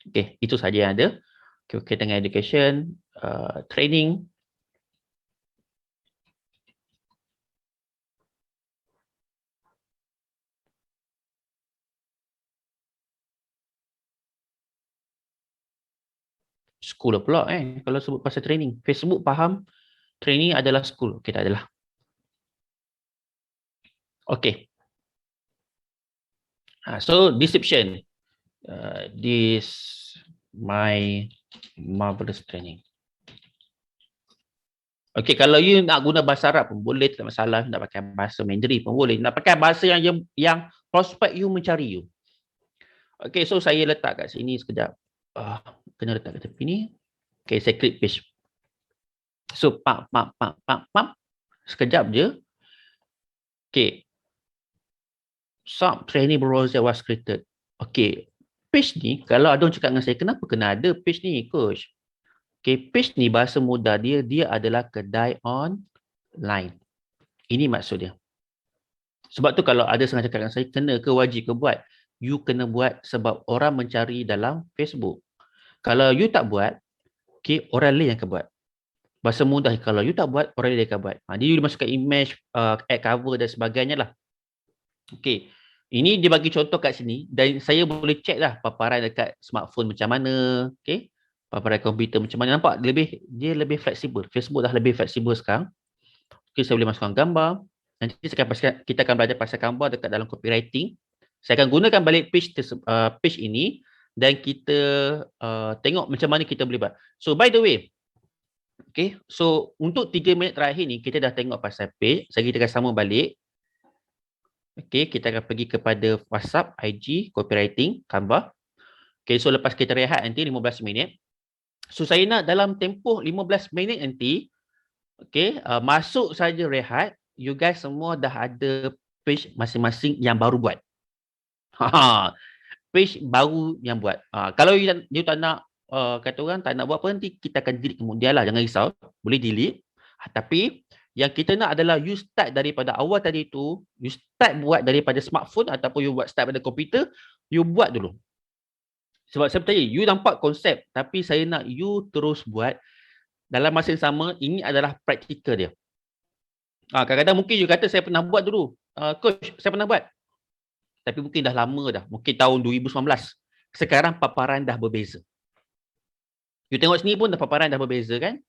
Speaker 4: Okay, itu saja yang ada. Okay, dengan education, training. School pula kalau sebut pasal training. Facebook faham training adalah school. Okay, tak adalah. Okay. So description. This my marvelous training. Okay, kalau you nak guna bahasa Arab pun boleh, tak masalah. Nak pakai bahasa Mandarin pun boleh. Nak pakai bahasa yang prospek you mencari you. Okay, so saya letak kat sini sekejap. Kena letak kat tepi ni. Okay, saya klik page. So, sekejap je. Okay. Sub training browser was created. Okay. Page ni, kalau ada orang cakap dengan saya, kenapa kena ada page ni, coach? Okay, page ni bahasa mudah dia adalah kedai online. Ini maksud dia. Sebab tu kalau ada sengaja cakap dengan saya, kena ke wajib ke buat? You kena buat sebab orang mencari dalam Facebook. Kalau you tak buat, okay, orang lain yang akan buat. Bahasa mudah, kalau you tak buat, orang lain akan buat. Dia you masukkan image, add cover dan sebagainya lah. Okay. Ini dia bagi contoh kat sini dan saya boleh check lah paparan dekat smartphone macam mana. Okay. Paparan komputer macam mana. Nampak? Dia lebih fleksibel. Facebook dah lebih fleksibel sekarang. Okay, saya boleh masukkan gambar. Nanti kita akan belajar pasal gambar dekat dalam copywriting. Saya akan gunakan balik page ini dan kita tengok macam mana kita boleh buat. So, by the way, okay, so untuk 3 minit terakhir ni, kita dah tengok pasal page. Kita akan sama balik. Okay, kita akan pergi kepada WhatsApp, IG, copywriting, Canva. Okay, so lepas kita rehat nanti 15 minit. So, saya nak dalam tempoh 15 minit nanti, okay, masuk saja rehat, you guys semua dah ada page masing-masing yang baru buat. Page baru yang buat. Kalau you tak nak, kata orang tak nak buat apa, nanti kita akan delete kemudian lah. Jangan risau, boleh delete. Tapi yang kita nak adalah you start daripada awal tadi tu, you start buat daripada smartphone ataupun you start pada komputer, you buat dulu. Sebab saya bertanya, you nampak konsep, tapi saya nak you terus buat dalam masa yang sama. Ini adalah praktikal dia. Kadang-kadang mungkin you kata saya pernah buat dulu. Coach, saya pernah buat. Tapi mungkin dah lama dah. Mungkin tahun 2019. Sekarang paparan dah berbeza. You tengok sini pun dah paparan dah berbeza kan?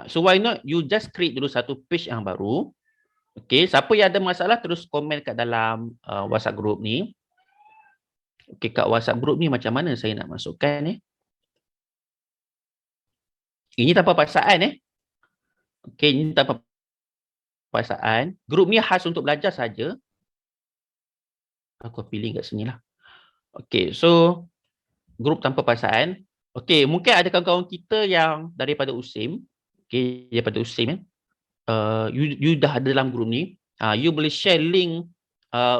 Speaker 4: So why not you just create dulu satu page yang baru. Okay, siapa yang ada masalah terus komen kat dalam WhatsApp group ni. Okey, kat WhatsApp group ni macam mana saya nak masukkan Ini tanpa paksaan Okey, ini tanpa paksaan. Grup ni khas untuk belajar saja. Aku pilih kat sini lah. Okey, so grup tanpa paksaan. Okey, mungkin ada kawan-kawan kita yang daripada USIM. Okey, daripada USIM you dah ada dalam grup ni. You boleh share link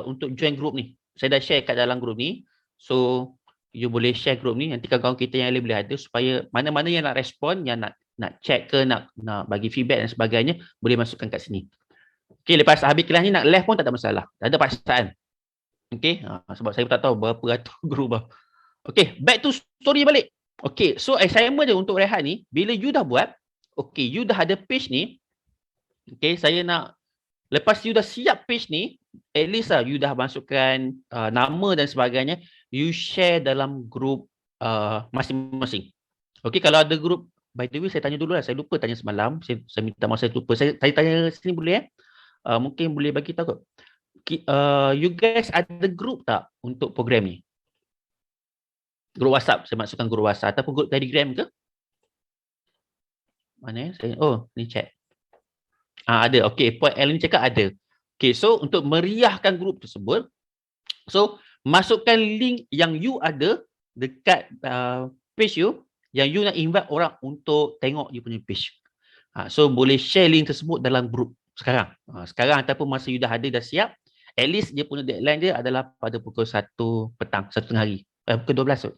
Speaker 4: untuk join grup ni. Saya dah share kat dalam grup ni. So, you boleh share grup ni. Nanti kawan-kawan kita yang lain boleh ada supaya mana-mana yang nak respon, yang nak check ke, nak bagi feedback dan sebagainya, boleh masukkan kat sini. Okey, lepas habis kelas ni nak live pun tak ada masalah. Tak ada paksaan. Okey, sebab saya pun tak tahu berapa ratus grup lah. Okey, back to story balik. Okey, so assignment dia untuk Rehat ni, bila you dah buat, okey, you dah ada page ni. Okey, saya nak, lepas you dah siap page ni, at least lah you dah masukkan nama dan sebagainya, you share dalam grup masing-masing. Okey, kalau ada grup, by the way saya tanya dulu lah, saya lupa tanya semalam, saya minta maaf saya lupa. Saya tanya sini boleh mungkin boleh bagi tahu kot. You guys ada grup tak untuk program ni? Grup WhatsApp, saya masukkan grup WhatsApp ataupun grup Telegram ke? Mana ni chat. Ada. Okey, Puan Ellen cakap ada. Okey, so untuk meriahkan grup tersebut, so masukkan link yang you ada dekat page you, yang you nak invite orang untuk tengok you punya page. So boleh share link tersebut dalam grup sekarang. Sekarang ataupun masa you dah ada, dah siap, at least dia punya deadline dia adalah pada pukul 1 petang, 1 tengah hari. Pukul 12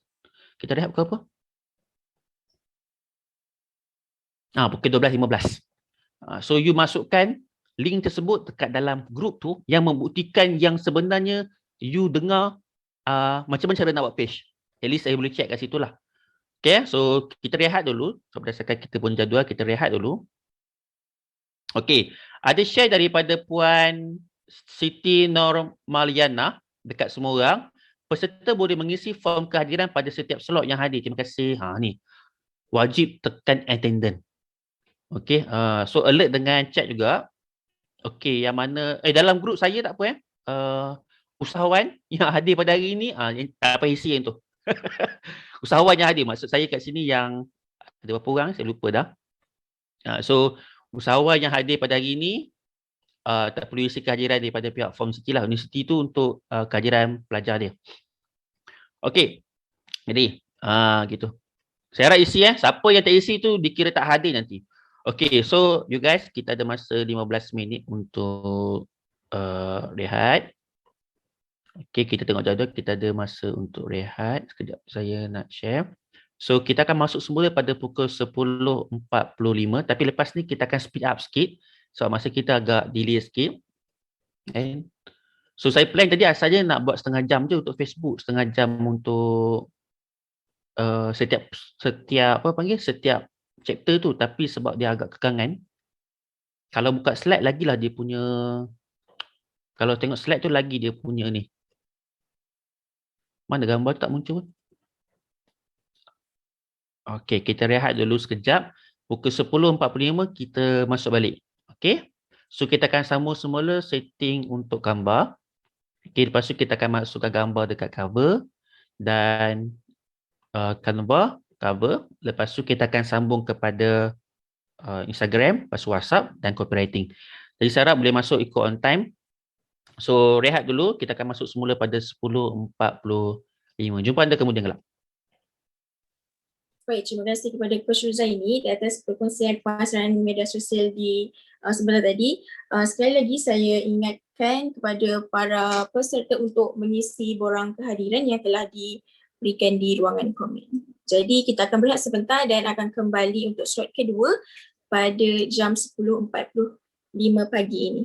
Speaker 4: kita rehat pukul apa? Pukul 12.15. So you masukkan link tersebut dekat dalam grup tu yang membuktikan yang sebenarnya you dengar macam mana cara nak buat page. At least saya boleh check kat situ lah. Okay, so kita rehat dulu. So berdasarkan kita pun jadual, kita rehat dulu. Okay, ada share daripada Puan Siti Normaliana dekat semua orang. Peserta boleh mengisi form kehadiran pada setiap slot yang hadir. Terima kasih. Ni. Wajib tekan attendance. Okay, so alert dengan chat juga. Okay, yang mana, dalam grup saya tak apa usahawan yang hadir pada hari ini, tak payah isi yang tu. Usahawan yang hadir, maksud saya kat sini yang ada berapa orang, saya lupa dah. So, usahawan yang hadir pada hari ini, tak perlu isi kehadiran daripada pihak Form City lah. Universiti tu untuk kehadiran pelajar dia. Okay, jadi gitu. Saya harap isi siapa yang tak isi tu dikira tak hadir nanti. Okay, so you guys, kita ada masa 15 minit untuk rehat. Okay, kita tengok jadual, kita ada masa untuk rehat. Sekejap saya nak share. So, kita akan masuk semula pada pukul 10.45. Tapi lepas ni kita akan speed up sikit. So, masa kita agak delay sikit. Okay. So, saya plan tadi asalnya nak buat setengah jam je untuk Facebook. Setengah jam untuk setiap chapter tu. Tapi sebab dia agak kekangan. Kalau buka slide lagilah dia punya. Kalau tengok slide tu lagi dia punya ni. Mana gambar tu tak muncul? Okey, kita rehat dulu sekejap. Pukul 10.45 kita masuk balik. Okey. So kita akan sambung semula setting untuk gambar. Okey, lepas tu kita akan masukkan gambar dekat cover dan Canva cover. Lepas tu kita akan sambung kepada Instagram, lepas WhatsApp dan copywriting. Jadi saya harap boleh masuk ikut on time. So rehat dulu, kita akan masuk semula pada 10.45. Jumpa anda kemudian kelak.
Speaker 1: Baik, terima kasih kepada Coach Ruzaini di atas perkongsian pemasaran media sosial di sebentar tadi. Sekali lagi saya ingatkan kepada para peserta untuk mengisi borang kehadiran yang telah diberikan di ruangan komen. Jadi kita akan berehat sebentar dan akan kembali untuk slot kedua pada jam 10.45 pagi ini.